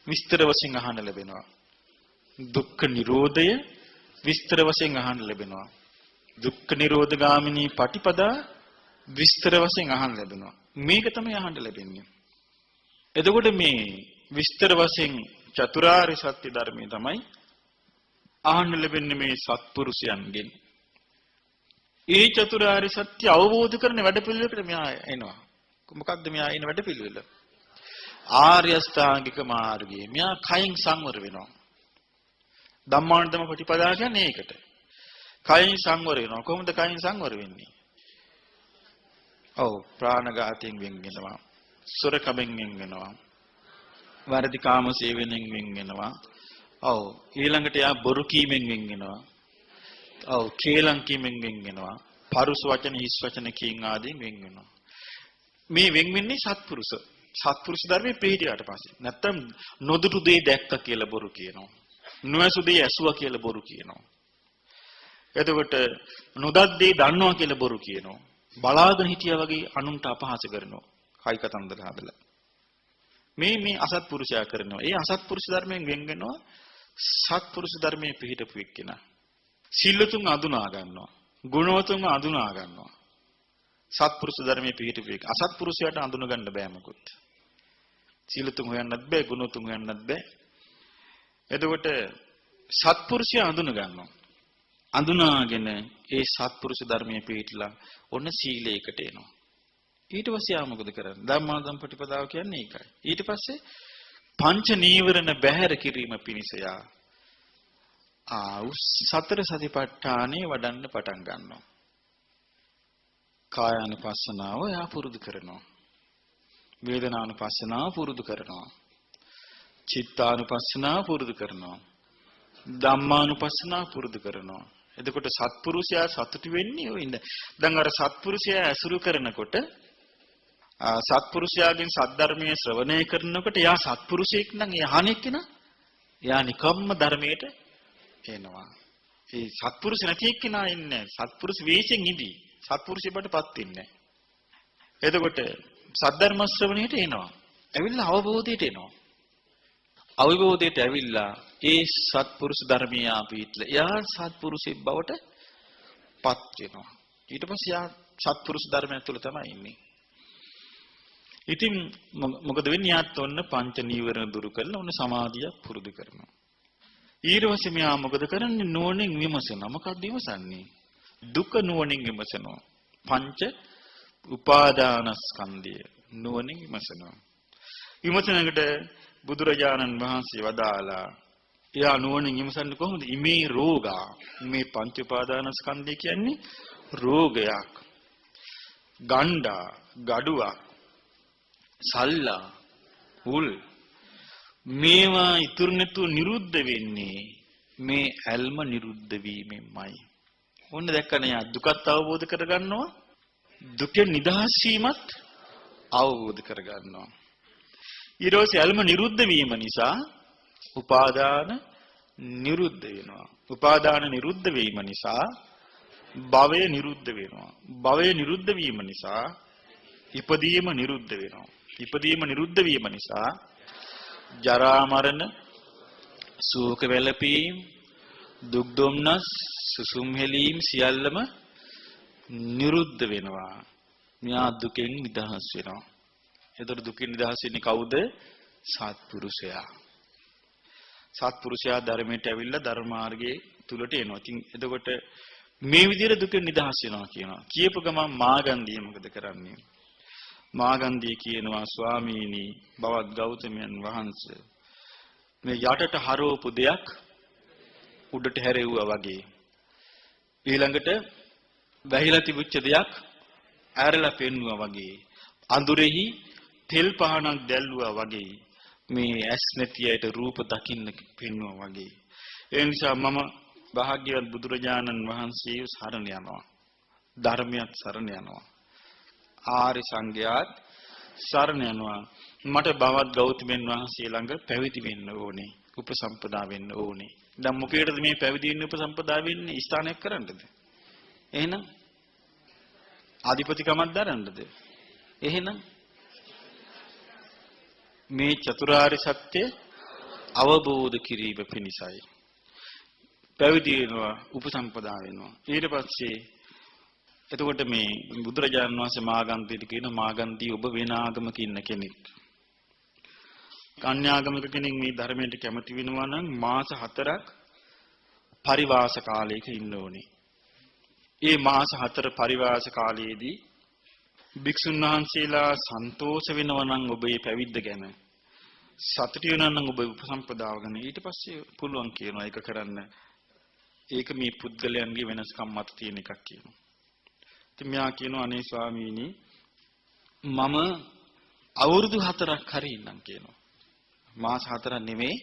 A: විස්තර වශයෙන් අහන්න ලැබෙනවා. දුක්ඛ නිරෝධය විස්තර වශයෙන් අහන්න ලැබෙනවා. දුක්ඛ නිරෝධ ගාමිනී පටිපදා විස්තර වශයෙන් අහන්න ලැබෙනවා. මේක තමයි අහන්න ලැබෙන්නේ. එතකොට මේ විස්තර වශයෙන් චතුරාර්ය සත්‍ය ධර්මයේ තමයි අහන්න ලැබෙන්නේ මේ සත්පුරුෂයන්ගෙන්. ඒ චතුරාර්ය සත්‍ය අවබෝධ කරන වැඩපිළිවෙලකට මෙයා එනවා. මොකක්ද මෙයා එන වැඩපිළිවෙල? ආර්ය අෂ්ටාංගික මාර්ගයේ මෙයා කයින් සංවර වෙනවා. ධම්මානුධම්ම ප්‍රතිපදා කියන්නේ ඒකට. කයින් සංවර වෙනවා. කොහොමද කයින් සංවර වෙන්නේ? ඔව් ප්‍රාණඝාතයෙන් වෙන් වෙනවා. සොරකමෙන් වෙන් වෙනවා. වර්ධි කාම සේවනයෙන් වෙන් වෙනවා. ඔව් ඊළඟට යා බොරු කීමෙන් වෙන් වෙනවා. ඔව් කේලම් කීමෙන් වෙන් වෙනවා. පරුස වචන හිස් වචන කීම් ආදීන් වෙන් වෙනවා. මේ වෙන් වෙන්නේ සත්පුරුෂ ධර්මයේ පිළිහිටියට පස්සේ. නැත්තම් නොදුටු දේ දැක්ක කියලා බොරු කියනවා. නොඇසු දේ ඇසුවා කියලා බොරු කියනවා. එතකොට නොදත් දේ දන්නවා කියලා බොරු කියනවා. බලාගෙන හිටියා වගේ අනුන්ට අපහාස කරනවා. කයි කතන්දර හදලා. මේ අසත්පුරුෂයා කරනවා. ඒ අසත්පුරුෂ ධර්මයෙන් වෙන් වෙනවා සත්පුරුෂ ධර්මයේ පිළිහිටපු එක්කෙනා. සිල්ලුතුන් අඳුනා ගන්නවා. ගුණවතුන් අඳුනා ගන්නවා. සත්පුරුෂ ධර්මයේ පිළිහිටපු එක. අසත්පුරුෂයාට අඳුන ගන්න බෑ මොකොත්. සිල්ලුතුන් හොයන්නත් බෑ, ගුණවතුන් හොයන්නත් බෑ. එතකොට සත්පුරුෂයා අඳුන ගන්නවා. අඳුනාගෙන ඒ සත්පුරුෂ ධර්මයේ පිළිහිටලා ඔන්න සීලයකට එනවා. ඊට පස්සේ ආ මොකද කරන්නේ? ධම්මානුධම්ම ප්‍රතිපදාව කියන්නේ ඒකයි. ඊට පස්සේ පංච නීවරණ බැහැර කිරීම පිණිස යා සතර සතිපට්ඨානේ වඩන්න පටන් ගන්නවා. කායානුපස්සනාව යා පුරුදු කරනවා. වේදනානුපස්සනාව පුරුදු කරනවා. චිත්තානුපස්සනාව පුරුදු කරනවා. ධම්මානුපස්සනාව පුරුදු කරනවා. එතකොට සත්පුරුෂයා සතුටු වෙන්නේ ඔය ඉන්න. දැන් අර සත්පුරුෂයා ඇසුරු කරනකොට සත්පුරුෂයාගෙන් සද්ධර්මයේ ශ්‍රවණය කරනකොට යා සත්පුරුෂයෙක් නම් ඒ අහන්නේ කෙනා යා නිකම්ම ධර්මයට එනවා. ඒ සත්පුරුෂ නැති එක්කෙනා ඉන්නේ සත්පුරුෂ වේශයෙන් ඉදී. සත්පුරුෂයෙකුටපත් වෙන්නේ. එතකොට සද්ධර්ම ශ්‍රවණයට එනවා. ඇවිල්ලා අවබෝධයට එනවා. අවබෝධයට ඇවිල්ලා ඒ සත්පුරුෂ ධර්මයේ ආපීත්ල යා සත්පුරුෂයෙක් බවට පත් වෙනවා. ඊට පස්සේ යා සත්පුරුෂ ධර්මය තුළ තමයි ඉන්නේ. ඉතින් මොකද වෙන්නේ? යාත් ඔන්න පංච නීවරණ දුරු කරලා ඔන්න සමාධිය පුරුදු කරනවා. ඊට පස්සේ මෙයා මොකද කරන්නේ? නුවණින් විමසනවා. මොකක්ද විමසන්නේ? දුක නුවණින් විමසනවා. පංච උපාදානස්කන්ධය නුවණින් විමසනවා. විමසනකට බුදුරජාණන් වහන්සේ වදාලා එයා නුවණින් විමසන්නේ කොහොමද? ඉමේ රෝගා. මේ පංච උපාදානස්කන්ධය කියන්නේ රෝගයක්. ගණ්ඩා, ගඩුවක්, සල්ලා, උල් මේවා ඉතුරු නැතුව නිරුද්ධ වෙන්නේ මේ ඇල්ම නිරුද්ධ වීමෙන්මයි. ඕන්න දැක්කනේ යා දුකත් අවබෝධ කරගන්නවා. දුකෙන් නිදහස් වීමත් අවබෝධ කරගන්නවා. ඊළඟට ඇල්ම නිරුද්ධ වීම නිසා උපාදාන නිරුද්ධ වෙනවා. උපාදාන නිරුද්ධ වීම නිසා භවය නිරුද්ධ වෙනවා. භවය නිරුද්ධ වීම නිසා ඉපදීම නිරුද්ධ වෙනවා. ඉපදීම නිරුද්ධ වීම නිසා ජරා මරණ, ශෝක වැළපීම්, දුක් දුම්නස්, සුසුම් හෙලීම් සියල්ලම නිරුද්ධ වෙනවා. මෙයා දුකෙන් නිදහස් වෙනවා. ඒතර දුකින් නිදහස් වෙන්නේ කවුද? සත්පුරුෂයා. සත්පුරුෂයා ධර්මයට ඇවිල්ලා ධර්ම මාර්ගයේ තුලට එනවා. ඉතින් එතකොට මේ විදිහට දුකෙන් නිදහස් වෙනවා කියනවා. කියපු ගමන් මාගන්ධිය මොකද කරන්නේ? මාගන්ධිය කියනවා ස්වාමීනි බවත් ගෞතමයන් වහන්සේ මේ යටට හරවපු දෙයක් උඩට හැරෙව්වා වගේ. ඊළඟට වැහිලා තිබුච්ච දෙයක් ඇරලා පෙන්නුවා වගේ. අඳුරෙහි තෙල් පහනක් දැල්ලුවා වගේ. මේ ඇස් නැතියට රූප දකින්න පෙන්නුවා වගේ. ඒ නිසා මම භාග්‍යවත් බුදුරජාණන් වහන්සේ සරණ යනවා. ධර්මයක් සරණ යනවා. ආරි සංඝයාත් සරණ යනවා. මට බවත් ගෞතමයන් වහන්සේ ළඟ පැවිදි වෙන්න ඕනේ. උපසම්පදා වෙන්න ඕනේ. දැන් මොකේද මේ පැවිදි වෙන්න උපසම්පදා වෙන්නේ? ස්ථානයක් කරන්නද? එහෙනම් ආධිපතිකමක් දරන්නද? එහෙනම් මේ චතුරාර්ය සත්‍ය අවබෝධ කිරීම පිණිසයි. පැවිදි වෙනවා, උපසම්පදා වෙනවා. ඊට පස්සේ එතකොට මේ බුදුරජාණන් වහන්සේ මාගන්ධියට කියන මාගන්ධී ඔබ වෙන ආගමක ඉන්න කෙනෙක්. කන්‍යාගමක කෙනෙක් මේ ධර්මයට කැමති වෙනවා නම් මාස 4ක් පරිවාස කාලයක ඉන්න ඕනේ. ඒ මාස 4 පරිවාස කාලයේදී භික්ෂුන් වහන්සේලා සන්තෝෂ වෙනවා නම් ඔබේ පැවිද්ද ගැන සතුටු වෙනවා නම් ඔබ උපසම්පදාව ගැන ඊට පස්සේ පුළුවන් කියනවා ඒක කරන්න. ඒක මේ පුද්ගලයන්ගේ වෙනස්කම් මත තියෙන එකක් කියනවා. ඉතින් මෙයා කියනවා අනේ ස්වාමීනි මම අවුරුදු 4ක් හරි ඉන්නම් කියනවා. මාස 4ක් නෙමෙයි.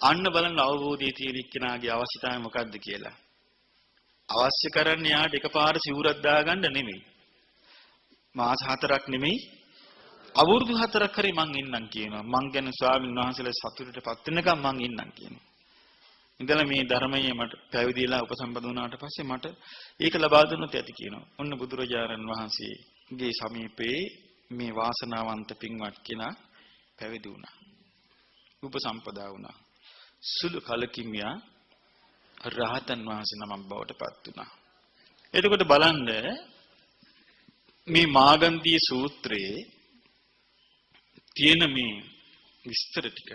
A: අන්න බලන්න අවබෝධය තියෙන එක්කෙනාගේ අවශ්‍යතාවය මොකක්ද කියලා. අවශ්‍ය කරන්නේ යාට එකපාර සිවුරක් දාගන්න නෙමෙයි. මාස 4ක් නෙමෙයි. අවුරුදු 4ක් හරි මං ඉන්නම් කියනවා. මං ගැන ස්වාමීන් වහන්සේලා සතුටටපත් වෙනකම් මං ඉන්නම් කියනවා. ඉඳලා මේ ධර්මයේ මට පැවිදිලා උපසම්පද වුණාට පස්සේ මට ඒක ලබා දුන්නොත් ඇති කියනවා. ඔන්න බුදුරජාණන් වහන්සේගේ සමීපේ මේ වාසනාවන්ත පින්වත් කෙනා පැවිදි වුණා. උපසම්පදා වුණා. සුළු කලකින් යා රහතන් වහන්සේ නමක් බවට පත් වුණා. එතකොට බලන්න මේ මාගන්ධී සූත්‍රයේ තියෙන මේ විස්තර ටික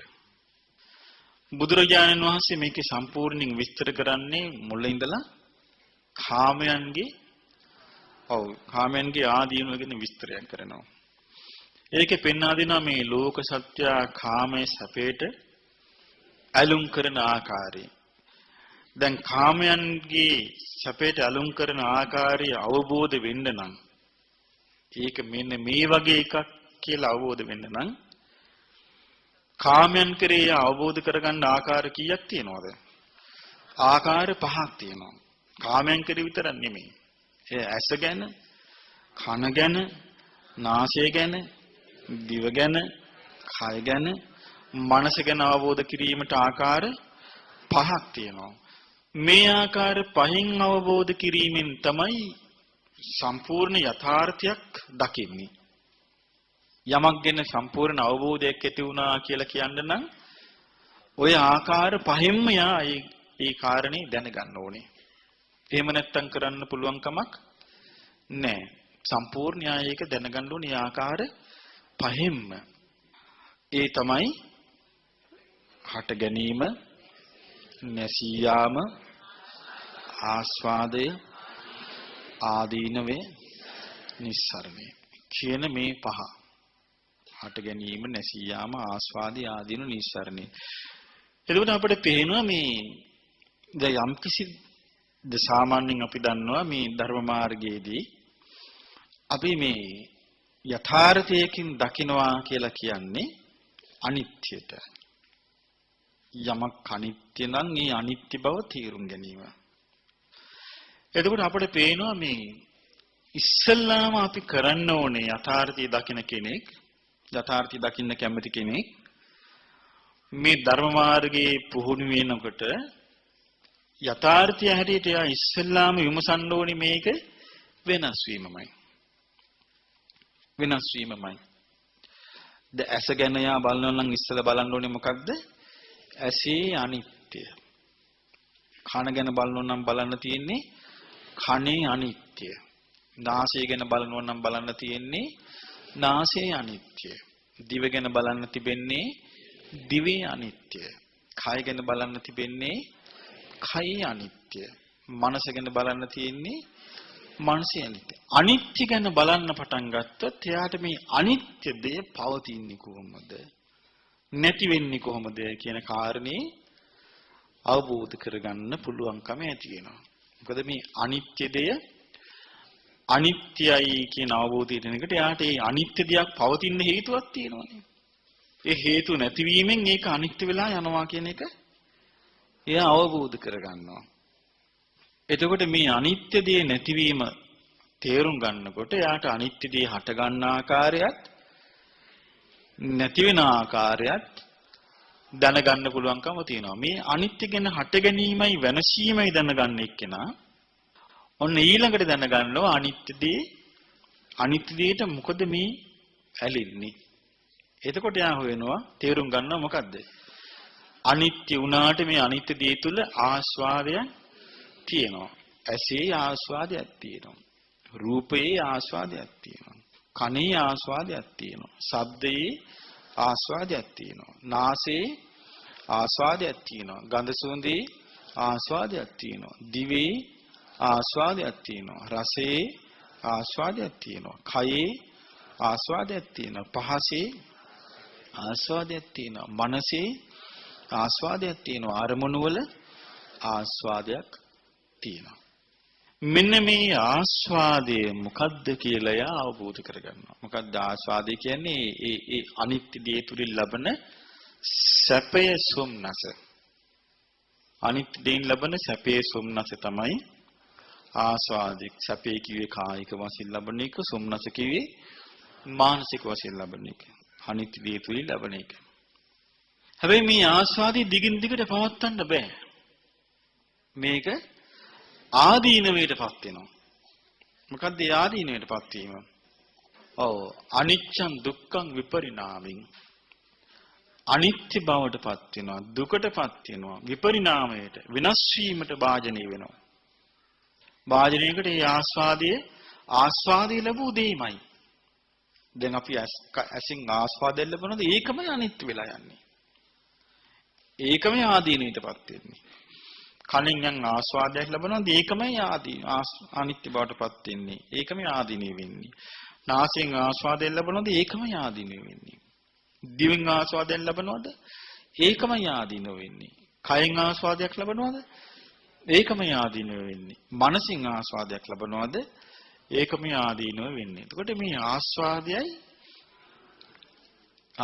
A: බුදුරජාණන් වහන්සේ මේකේ සම්පූර්ණයෙන් විස්තර කරන්නේ මුල ඉඳලා කාමයන්ගේ ආදීනව ගැන විස්තරයක් කරනවා. ඒකේ පෙන්වා දෙනවා මේ ලෝක සත්‍ය කාමයේ සැපේට ඇලුම් කරන ආකාරය. දැන් කාමයන්ගේ සැපේට ඇලුම් කරන ආකාරය අවබෝධ වෙන්න නම් ඒක මෙන්න මේ වගේ එකක් කියලා අවබෝධ වෙන්න නම් කාමයන් කෙරේ අවබෝධ කරගන්න ආකාර කීයක් තියෙනවද? ආකාර 5ක් තියෙනවා. කාමයන් කෙරේ විතරක් නෙමෙයි. ඒ ඇස ගැන, කන ගැන, නාසය ගැන, දිව ගැන, කය ගැන, මනස ගැන අවබෝධ කිරීමට ආකාර 5ක් තියෙනවා. මේ ආකාර 5න් අවබෝධ කිරීමෙන් තමයි සම්පූර්ණ යථාර්ථයක් දකින්නේ. යමක් ගැන සම්පූර්ණ අවබෝධයක් ඇති වුණා කියලා කියන්න නම් ওই ආකාර 5න්ම යා ඒ කාරණේ දැනගන්න ඕනේ. එහෙම නැත්තම් කරන්න පුළුවන් කමක් නැහැ. සම්පූර්ණ ඒක දැනගන්න ඕනේ ආකාර 5න්ම. ඒ තමයි හට ගැනීම, නැසී යාම, ආස්වාදය, ආදීනවේ, නිස්සරණය කියන මේ 5. හට ගැනීම, නැසී යාම, ආස්වාදය, ආදීන, නිස්සරණය. එතකොට අපිට පේනවා මේ දැන් යම්කිසි සාමාන්‍යයෙන් අපි දන්නවා මේ ධර්ම මාර්ගයේදී අපි මේ යථාර්ථයකින් දකින්නවා කියලා කියන්නේ අනිත්‍යයට. යමක් අනිත්‍ය නම් ඒ අනිත්‍ය බව තේරුම් ගැනීම. එතකොට අපිට පේනවා මේ ඉස්සල්ලාම අපි කරන්න ඕනේ යථාර්ථය දකින්න කෙනෙක්, යථාර්ථය දකින්න කැමති කෙනෙක් මේ ධර්ම මාර්ගයේ පුහුණු වෙනකොට යථාර්ථය හැටියට යා ඉස්සල්ලාම විමසන්න ඕනේ මේක වෙනස් වීමමයි. වෙනස් වීමමයි. ද ඇස ගැන යා බලනවා නම් ඉස්සලා බලන්න ඕනේ මොකක්ද? ඇසේ අනිත්‍ය. කන ගැන බලනවා නම් බලන්න තියෙන්නේ කනේ අනිත්‍ය. අනිත්‍ය. නාසය ගැන බලනවා නම් බලන්න තියෙන්නේ නාසය අනිත්‍ය. දිව ගැන බලන්න තිබෙන්නේ දිවේ අනිත්‍ය. කය ගැන බලන්න තිබෙන්නේ කය අනිත්‍ය. මනස ගැන බලන්න තියෙන්නේ මනස අනිත්‍ය. අනිත්‍ය ගැන බලන්න පටන් ගත්තොත් එයාට මේ අනිත්‍ය දේ පවතින්නේ කොහොමද? නැති වෙන්නේ කොහොමද කියන කාරණේ අවබෝධ කරගන්න පුළුවන්කම ඇති වෙනවා. මොකද මේ අනිත්‍ය දෙය අනිත්‍යයි කියන අවබෝධය දෙනකොට එයාට ඒ අනිත්‍ය දෙයක් පවතින හේතුවක් තියෙනවානේ. ඒ හේතු නැතිවීමෙන් ඒක අනිත්‍ය වෙලා යනවා කියන එක එයා අවබෝධ කරගන්නවා. එතකොට මේ අනිත්‍ය දේ නැතිවීම තේරුම් ගන්නකොට එයාට අනිත්‍ය දේ හට ගන්න ආකාරයත් නැති වෙන ආකාරයත් දැනගන්න පුළුවන්කම තියෙනවා. මේ අනිත්‍ය ගැන හට ගැනීමයි වෙනසීමයි දැනගන්න එක්කෙනා ඔන්න ඊළඟට දැනගන්නවා අනිත්‍ය දේට මොකද මේ ඇලින්නේ. එතකොට යා හොයනවා තේරුම් ගන්නවා මොකද්ද? අනිත්‍ය වුණාට මේ අනිත්‍ය දේ තුල ආස්වාදයක් තියෙනවා. ඇසේ ආස්වාදයක් තියෙනවා. රූපයේ ආස්වාදයක් තියෙනවා. කනේ ආස්වාදයක් තියෙනවා. ශබ්දයේ ආස්වාදයක් තියෙනවා. නාසයේ ආස්වාදයක් තියෙනවා. ගන්ධ සුවඳේ ආස්වාදයක් තියෙනවා. දිවේ ආස්වාදයක් තියෙනවා. රසයේ ආස්වාදයක් තියෙනවා. කයේ ආස්වාදයක් තියෙනවා. පහසේ ආස්වාදයක් තියෙනවා. මනසේ ආස්වාදයක් තියෙනවා. අරමුණු වල ආස්වාදයක් තියෙනවා. මෙන්න මේ ආස්වාදය මොකද්ද කියලා යා අවබෝධ කරගන්නවා. මොකද්ද ආස්වාදය කියන්නේ? ඒ අනිත්‍ය දේ තුලින් ලබන සැපය සොම්නස. අනිත්‍ය දේන් ලබන සැපේ සොම්නස තමයි ආස්වාදික. සැපේ කිව්වේ කායික වශයෙන් ලබන එක, සොම්නස කිව්වේ මානසික වශයෙන් ලබන එක. අනිත්‍ය දේ තුලින් ලබන එක. හැබැයි මේ ආස්වාදي දිගින් දිගට පවත්වන්න බෑ. මේක ආදීනවයටපත් වෙනවා. මොකද්ද ඒ ආදීනවයටපත් වීම? ඔව් අනිච්චං දුක්ඛං විපරිණාමින්. අනිත්‍ය බවටපත් වෙනවා, දුකටපත් වෙනවා, විපරිණාමයට විනාශ වීමට භාජනය වෙනවා. භාජනයකට ඒ ආස්වාදයේ ලැබූ දෙයමයි. දැන් අපි ඇසින් ආස්වාදයෙන් ලැබුණොත් ඒකමයි අනිත්‍ය වෙලා යන්නේ. ඒකමයි ආදීනවයටපත් වෙන්නේ. කලින් යන ආස්වාදයක් ලැබුණාද ඒකමයි අනිත්‍ය බවටපත් වෙන්නේ. ඒකමයි ආදීනේ වෙන්නේ. නාසයෙන් ආස්වාදයක් ලැබුණාද ඒකමයි ආදීනේ වෙන්නේ. දිවෙන් ආස්වාදයක් ලැබුණාද ඒකමයි ආදීනේ වෙන්නේ. කයෙන් ආස්වාදයක් ලැබුණාද ඒකමයි ආදීනේ වෙන්නේ. මනසින් ආස්වාදයක් ලැබුණාද ඒකමයි ආදීනේ වෙන්නේ. එතකොට මේ ආස්වාදයයි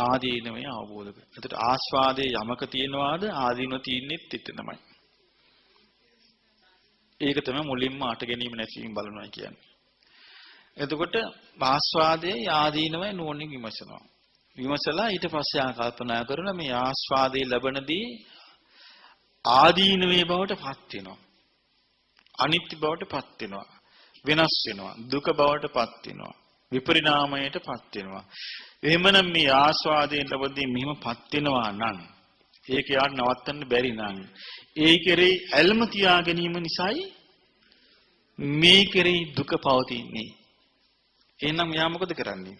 A: ආදීනමය අවබෝධ කරගන්න. එතකොට ආස්වාදයේ යමක තියනවාද ආදීනව තියෙන්නේත් එතනමයි. ඒක තමයි මුලින්ම අට ගැනීම නැතිවීම බලනවා කියන්නේ. එතකොට ආස්වාදයේ ආදීනවයි නුවණින් විමසනවා. විමසලා ඊට පස්සේ ආකල්පනා කරන මේ ආස්වාදයේ ලැබනදී ආදීනවේ බවට පත් වෙනවා. අනිත්‍ය බවට පත් වෙනවා. වෙනස් වෙනවා. දුක බවට පත් වෙනවා. විපරිණාමයට පත් වෙනවා. එහෙමනම් මේ ආස්වාදයෙන් ලැබෙද්දී මෙහිමපත් වෙනවා නම් ඒක යාට නවත්තන්න බැරි නම් ඒ කෙරෙහි ඇල්ම තියා ගැනීම නිසායි මේ කෙරෙහි දුක පවතින්නේ. එහෙනම් යා මොකද කරන්නේ?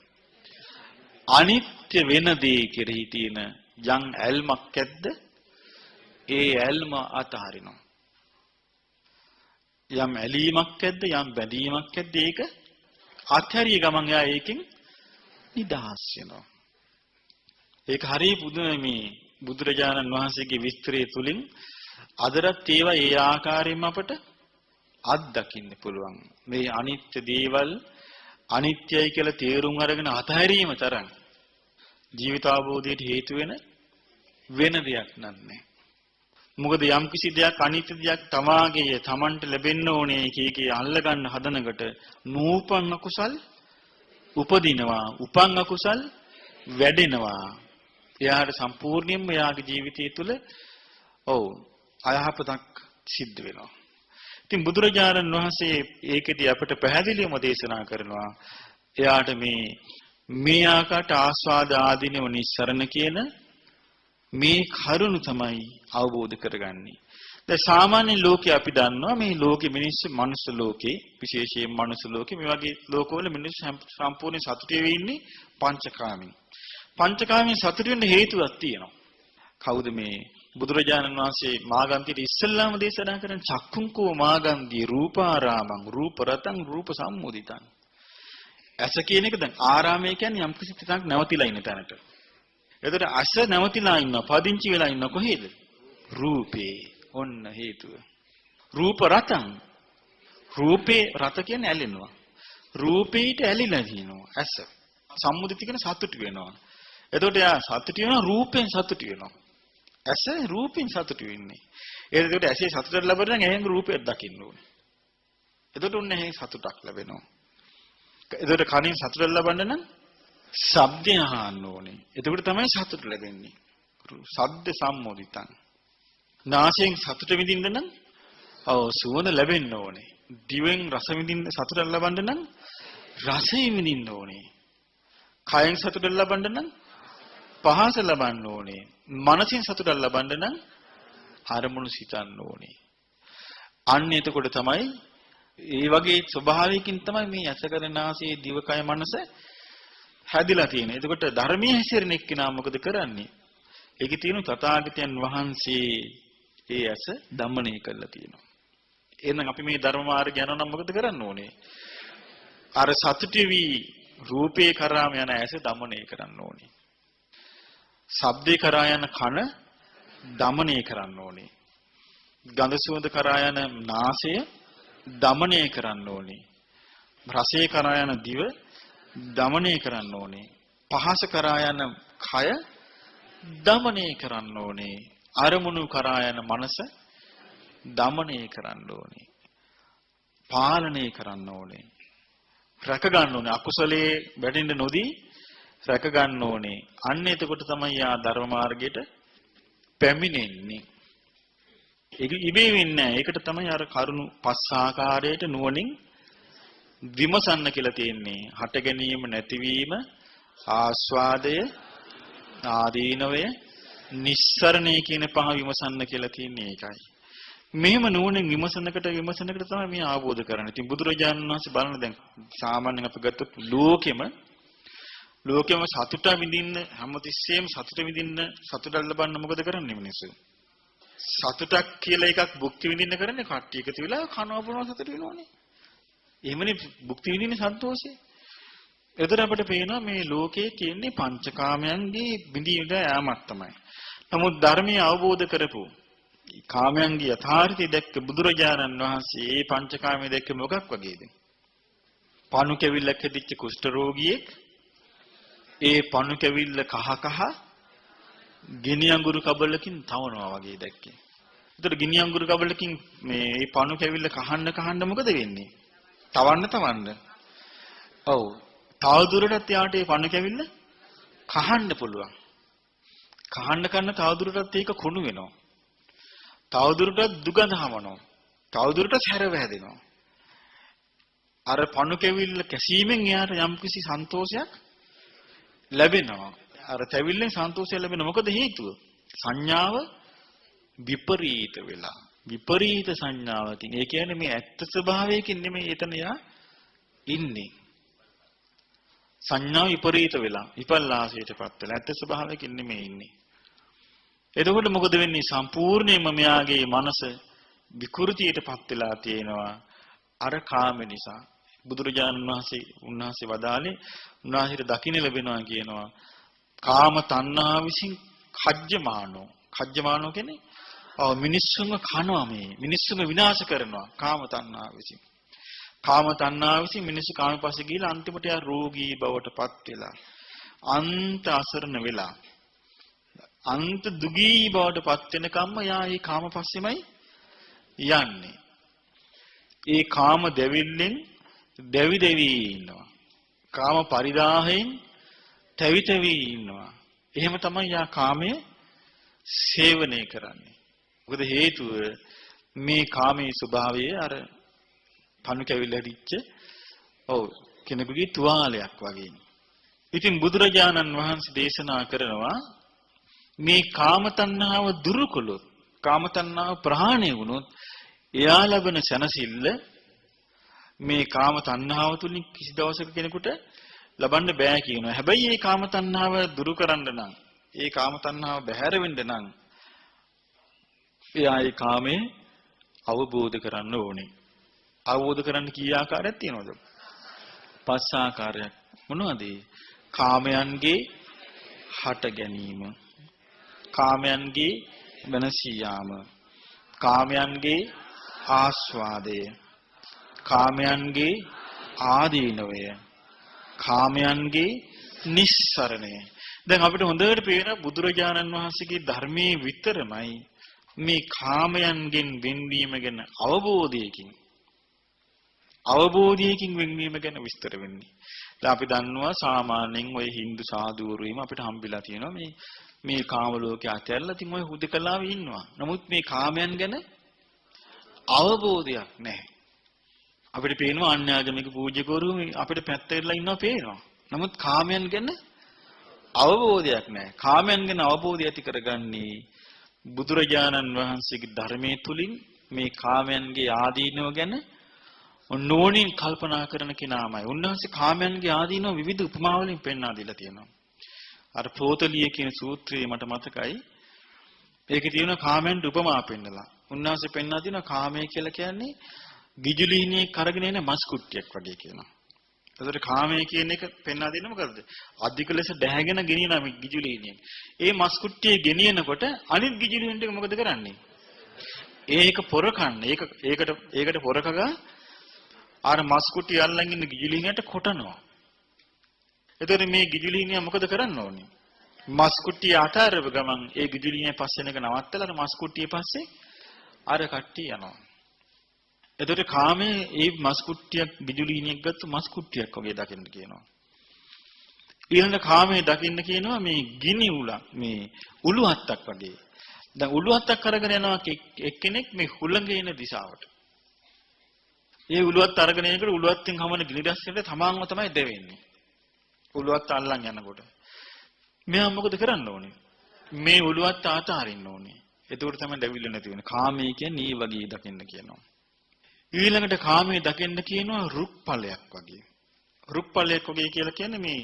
A: අනිත්‍ය වෙන දේ කෙරෙහි තියෙන යම් ඇල්මක් ඇද්ද? ඒ ඇල්ම අතහරිනවා. යම් ඇලීමක් ඇද්ද? යම් බැඳීමක් ඇද්ද? ඒක අත්හැරිය ගමන් යා ඒකෙන් නිදහස් වෙනවා. ඒක හරිය පුදුම මේ බුදුරජාණන් වහන්සේගේ විස්තරය තුලින් අදටත් ඒවා ඒ ආකාරයෙන්ම අපට අත්දකින්න පුළුවන්. මේ අනිත්‍ය දේවල් අනිත්‍යයි කියලා තේරුම් අරගෙන අතහැරීම තරම් ජීවිතාවබෝධයට හේතු වෙන දෙයක් නෑ. මොකද යම් කිසි දෙයක් අනිත්‍ය දෙයක් තමාගේ තමන්ට ලැබෙන්න ඕනේ කීකේ අල්ල ගන්න හදනකොට නූපන් අකුසල් උපදිනවා. උපන් අකුසල් වැඩෙනවා. එයාට සම්පූර්ණයෙන්ම එයාගේ ජීවිතය තුළ අයහපතක් සිද්ධ වෙනවා. ඉතින් බුදුරජාණන් වහන්සේ ඒකෙදී අපට පැහැදිලිවම දේශනා කරනවා එයාට මේ ආකාරයට ආස්වාද ආදීනව නිස්සරණ කියන මේ කරුණ තමයි අවබෝධ කරගන්නේ. දැන් සාමාන්‍ය ලෝකේ අපි දන්නවා මේ ලෝකෙ මිනිස්සු මනුස්ස ලෝකේ විශේෂයෙන් මනුස්ස ලෝකේ මේ වගේ ලෝකවල මිනිස්සු සම්පූර්ණ සතුටේ ඉන්නේ පංචකාමී. පංචකාමී සතුට වෙන්න හේතුවක් තියෙනවා. කවුද මේ බුදුරජාණන් වහන්සේ මාගන්තිට ඉස්සල්ලාම දේශනා කරන චක්කුංකෝ මාගන්දී රූපාරාමං රූප රතං රූප සම්මුදිතං. ඇස කියන එක දැන් ආරාමය කියන්නේ යම් කිසි තැනක් නැවතිලා ඉන්න තැනට. එතකොට ඇස නැවතිලා ඉන්න පදිංචි වෙලා ඉන්න කොහේද? රූපේ. ඔන්න හේතුව. රූප රතං රූපේ රත කියන්නේ ඇලෙනවා. රූපේට ඇලිලා දිනවා ඇස. සම්මුදිත කියන සතුට වෙනවා. එතකොට යා සතුට වෙනවා රූපෙන් සතුට වෙනවා. ඇස රූපෙන් සතුට වෙන්නේ. එතකොට ඇසේ සතුට ලැබෙන්න නම් එහෙන් රූපයක් දකින්න ඕනේ. එතකොට උන්නේ එහෙන් සතුටක් ලැබෙනවා. එතකොට කනින් සතුට ලබන්න නම් ශබ්දය අහන්න ඕනේ. එතකොට තමයි සතුට ලැබෙන්නේ. ශබ්ද සම්මෝදිතං. නාසයෙන් සතුට විඳින්න නම් සුවඳ ලැබෙන්න ඕනේ. දිවෙන් රස විඳින්න සතුට ලබන්න නම් රසය විඳින්න ඕනේ. කයෙන් සතුට ලබන්න නම් පහස ලබන්න ඕනේ. මනසින් සතුට ලබන්න නම් අරමුණු සිතන්න ඕනේ. අන්න එතකොට තමයි ඒ වගේ ස්වභාවයකින් තමයි මේ ඇසකරනාසයේ දිවකය මනස හැදිලා තියෙන්නේ. එතකොට ධර්මයේ හැසිරෙන එක්කෙනා මොකද කරන්නේ? ඒකේ තියෙන තථාගතයන් වහන්සේ ඒ ඇස දමනය කරලා තියෙනවා. එහෙනම් අපි මේ ධර්ම මාර්ගය යනවා නම් මොකද කරන්න ඕනේ? අර සතුටු වී රූපේ කරාම යන ඇස දමනය කරන්න ඕනේ. ශබ්දේ කරා යන කන දමනය කරන්න ඕනේ. ගන්ධ සුවඳ කරා යන නාසය දමනය කරන්න ඕනේ. රසය කරා යන දිව දමනය කරන්න ඕනේ. පහස කරා යන කය දමනය කරන්න ඕනේ. අරමුණු කරා යන මනස දමනය කරන්න ඕනේ. පාලනය කරන්න ඕනේ. රැක ගන්න ඕනේ. අකුසලයේ වැටෙන්න නොදී රැක ගන්න ඕනේ. අන්න එතකොට තමයි ආ ධර්ම මාර්ගයට පැමිණෙන්නේ. ඒක ඉබේ වෙන්නේ නැහැ. ඒකට තමයි අර කරුණු පස් ආකාරයට නුවණින් විමසන්න කියලා තියෙන්නේ. හට ගැනීම නැතිවීම, ආස්වාදය, ආදීනවය, නිස්සරණය කියන පහ විමසන්න කියලා තියෙන්නේ ඒකයි. මෙහෙම නුවණින් විමසනකට තමයි මේ අවබෝධ කරගන්න. ඉතින් බුදුරජාණන් වහන්සේ බලන දැන් සාමාන්‍යයෙන් අපි ගත්තොත් ලෝකෙම සතුට විඳින්න හැමතිස්සෙම සතුට විඳින්න සතුට ලබන්න මොකද කරන්නේ මිනිස්සු? සතුටක් කියලා එකක් භුක්ති විඳින්න කරන්නේ කට්ටිය එකතු වෙලා කනවා බොනවා සතුට වෙනවනේ. එහෙමනේ භුක්ති විඳින්නේ සන්තෝෂේ. එතන අපිට පේනවා මේ ලෝකයේ තියෙන්නේ පංචකාමයන්ගේ බිඳීමට යාමක් තමයි. නමුත් ධර්මයේ අවබෝධ කරපු කාමයන්ගේ යථාර්ථය දැක්ක බුදුරජාණන් වහන්සේ මේ පංචකාමයේ දැක්ක මොකක් වගේද? පණු කැවිල්ලක් හැදිච්ච කුෂ්ඨ රෝගියෙක් ඒ පණු කැවිල්ල කහ ගිනි අඟුරු කබලකින් තවනවා වගේ දැක්කේ. ඒතර ගිනි අඟුරු කබලකින් මේ පණු කැවිල්ල කහන්න මොකද වෙන්නේ? තවන්න. ඔව්. තවදුරටත් යාට මේ පණු කැවිල්ල කහන්න පුළුවන්. කහන්න තවදුරටත් ඒක කුණු වෙනවා. තවදුරටත් දුගඳ හමනවා. තවදුරටත් හැරව හැදෙනවා. අර පණු කැවිල්ල කැසීමෙන් යාට යම්කිසි සන්තෝෂයක් ලැබෙනවා. අර තැවිල්ලෙන් සන්තෝෂය ලැබෙන මොකද හේතුව? සංඥාව විපරීත වෙලා. විපරීත සංඥාවකින්. ඒ කියන්නේ මේ ඇත්ත ස්වභාවයකින් නෙමෙයි එතන යා ඉන්නේ. සංඥා විපරීත වෙලා විපල්ලාසයටපත් වෙලා ඇත්ත ස්වභාවයකින් නෙමෙයි ඉන්නේ. එතකොට මොකද වෙන්නේ? සම්පූර්ණයෙන්ම මෙයාගේ මනස විකෘතියටපත් වෙලා තියෙනවා අර කාම නිසා. බුදුරජාණන් වහන්සේ උන්වහන්සේ වදාළේ උන්වහන්සේට දකින්න ලැබෙනවා කියනවා කාම තණ්හා විසින් කජ්ජමානෝ කියන්නේ මිනිස්සුන්ව කනවා මේ මිනිස්සුන්ව විනාශ කරනවා කාම තණ්හා විසින්. කාම තණ්හා විසින් මිනිස්සු කාමපස්සේ ගිහිලා අන්තිමට යා රෝගී බවටපත් වෙලා අන්ත අසරණ වෙලා අන්ත දුගී බවටපත් වෙනකම්ම යා මේ කාමපස්සෙමයි යන්නේ. ඒ කාම දෙවිල්ලෙන් දෙවි ඉන්නවා. කාම පරිදාහයෙන් තැවි ඉන්නවා. එහෙම තමයි යා කාමයේ සේවනය කරන්නේ. මොකද හේතුව මේ කාමයේ ස්වභාවය අර පණු කැවිල්ල හැදිච්ච කෙනෙකුගේ තුවාලයක් වගේ. ඉතින් බුදුරජාණන් වහන්සේ දේශනා කරනවා මේ කාම තණ්හාව දුරු කළොත් කාම තණ්හාව ප්‍රහාණය වුණොත් එයා ලබන සැනසෙල්ල මේ කාම තණ්හාව තුලින් කිසි දවසක කෙනෙකුට ලබන්න බෑ කියනවා. හැබැයි මේ කාම තණ්හාව දුරු කරන්න නම්, ඒ කාම තණ්හාව බැහැර වෙන්න නම් එයා ඒ කාමේ අවබෝධ කරන්න ඕනේ. අවබෝධ කරන්න කී ආකාරයක් තියෙනවද? 5 ආකාරයක්. මොනවද? කාමයන්ගේ හට ගැනීම, කාමයන්ගේ වෙනසී යාම, කාමයන්ගේ ආස්වාදය, කාමයන්ගේ ආදීනවය, කාමයන්ගේ නිස්සරණය. දැන් අපිට හොඳට පේන බුදුරජාණන් වහන්සේගේ ධර්මයේ විතරමයි මේ කාමයන්ගෙන් වෙන්වීම ගැන අවබෝධයකින් වෙන්වීම ගැන විස්තර වෙන්නේ. දැන් අපි දන්නවා සාමාන්‍යයෙන් ওই Hindu සාදුවරුයිම අපිට හම්බෙලා තියෙනවා මේ කාම ලෝකේ අතහැරලා ඉතින් ওই හුදකලාවේ ඉන්නවා. නමුත් මේ කාමයන් ගැන අවබෝධයක් නැහැ. අපිට පේනවා අන්‍යාගමික පූජකවරු අපිට පැත්තටලා ඉන්නවා පේනවා. නමුත් කාමයන් ගැන අවබෝධයක් නැහැ. කාමයන් ගැන අවබෝධය ඇති කරගන්නේ බුදුරජාණන් වහන්සේගේ ධර්මයේ තුලින් මේ කාමයන්ගේ ආදීනව ගැන නෝනින් කල්පනා කරන කෙනාමයි. උන්වහන්සේ කාමයන්ගේ ආදීනව විවිධ උපමා වලින් පෙන්වා දීලා තියෙනවා. අර ප්‍රෝතලිය කියන සූත්‍රයේ මට මතකයි. ඒකේ තියෙන කාමයන්ට උපමා පෙන්නලා. උන්වහන්සේ පෙන්වා දෙනවා කාමය කියලා කියන්නේ ගිජුලීනියේ කරගෙන එන මස් කුට්ටියක් වගේ කියනවා. ඒතර කාමය කියන එක පෙන්වා දෙන්නේ මොකද? අධික ලෙස දැහැගෙන ගෙනියන මේ ගිජුලීනිය. ඒ මස් කුට්ටියේ ගෙනියනකොට අනිත් ගිජුලීන් ටික මොකද කරන්නේ? ඒක පොරකන්න. ඒකට පොරකගා අර මස් කුට්ටිය අල්ලන් ඉන්න ගිජුලීනියට කොටනවා. එතකොට මේ ගිජුලීනිය මොකද කරන්න ඕනේ? මස් කුට්ටිය අතාරව ගමන් ඒ ගිජුලීනිය පස්සෙන් එක නවත්තලා අර මස් කුට්ටිය පස්සේ අර කට්ටිය යනවා. එතකොට කාමයේ ඒ මස් කුට්ටියක් ගිජුලීනියක් ගත්ත මස් කුට්ටියක් වගේ දකින්න කියනවා. ඊළඟ කාමයේ දකින්න කියනවා මේ ගිනි උලක් මේ උළු හත්තක් වගේ. දැන් උළු හත්තක් අරගෙන යනවා එක්කෙනෙක් මේ හුළඟේ එන දිශාවට. ඒ උළුවත් අරගෙන යනකොට උළුවත්ෙන් හමන ගිනි දැස්සෙට තමාන්ව තමයි දෙවෙන්නේ. උළුවත් අල්ලන් යනකොට. මෙයා මොකද කරන්න ඕනේ? මේ උළුවත් ආතරින්න ඕනේ. එතකොට තමයි දෙවිල්ල නැති වෙන්නේ. කාමයේ කියන්නේ මේ වගේ දකින්න කියනවා. ඊළඟට කාමයේ දකින්න කියනවා රුක්පලයක් වගේ. රුක්පලයක් වගේ කියලා කියන්නේ මේ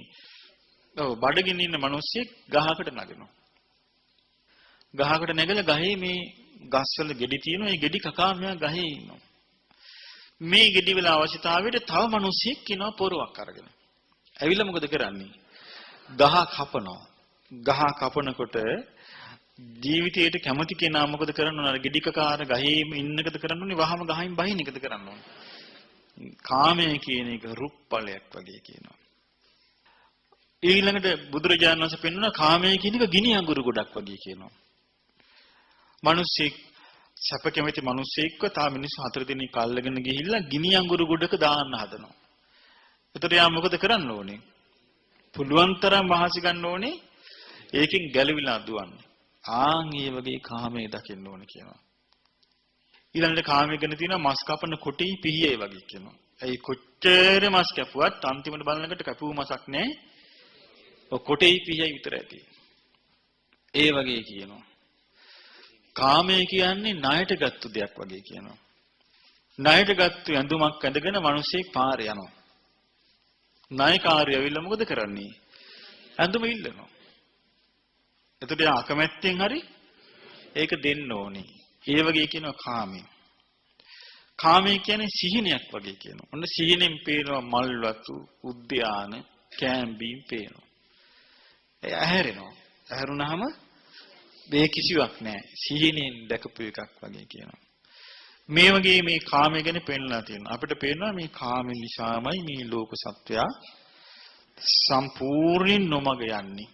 A: බඩගින්න ඉන්න මිනිස්සෙක් ගහකට නගිනවා. ගහකට නැගලා ගහේ මේ ගස්වල ගෙඩි තියෙනවා. ඒ ගෙඩි කකා මෙයා ගහේ ඉන්නවා. මේ ගෙඩි වල අවශ්‍යතාවයට තව මිනිස්සෙක් ඉනවා පොරවක් අරගෙන. ඇවිල්ලා මොකද කරන්නේ? ගහ කපනවා. ගහ කපනකොට ජීවිතයට කැමති කෙනා මොකද කරන්නේ? අර ගෙඩි කකාර ගහේම ඉන්නකද කරන්නේ? වහම ගහින් බහින් එකද කරන්න ඕනේ. කාමය කියන එක රුක්පලයක් වගේ කියනවා. ඊළඟට බුදුරජාණන් වහන්සේ පෙන්වනවා කාමය කියන එක ගිනි අඟුරු ගොඩක් වගේ කියනවා. මිනිස්සෙක් සැප කැමති මිනිස්සෙක්ව තා මිනිස්සු 4 දිනක් අල්ලගෙන ගිහිල්ලා ගිනි අඟුරු ගොඩක දාන්න හදනවා. එතකොට යා මොකද කරන්න ඕනේ? පුළුවන් තරම් වහසි ගන්න ඕනේ. ඒකෙන් ගැලවිලා දුවන්න. ආන් මේ වගේ කාමයේ දකින්න ඕනේ කියනවා. ඊළඟට කාමයේ ගැන තියෙනවා මස් කපන කොටි පිහියේ වගේ කියනවා. ඒ කොච්චර මස් කැපුවත් අන්තිමට බලනකොට කැපුව මසක් නැහැ. ඔය කොටි පිහියයි විතරයි තියෙන්නේ. ඒ වගේ කියනවා. කාමය කියන්නේ ණයට ගත්තු දෙයක් වගේ කියනවා. ණයට ගත්තු ඇඳුමක් ඇඳගෙන මිනිස්සෙක් පාරේ යනවා. ණයකාරය ඇවිල්ලා මොකද කරන්නේ? ඇඳුම ඉල්ලනවා. එතකොට අකමැත්තෙන් හරි ඒක දෙන්න ඕනේ. ඒ වගේ කියනවා කාමය. කාමය කියන්නේ සිහිනයක් වගේ කියනවා. ඔන්න සිහිනෙන් පේනවා මල් වතු, උද්‍යාන, කැම්බීම් පේනවා. ඒ ඇහැරෙනවා. ඇහැරුණාම මේ කිසිවක් නැහැ. සිහිනෙන් දැකපු එකක් වගේ කියනවා. මේ වගේ මේ කාමය ගැන පෙන්නලා තියෙනවා. අපිට පේනවා මේ කාම නිසාමයි මේ ලෝක සත්වයා සම්පූර්ණ නොමග යන්නේ.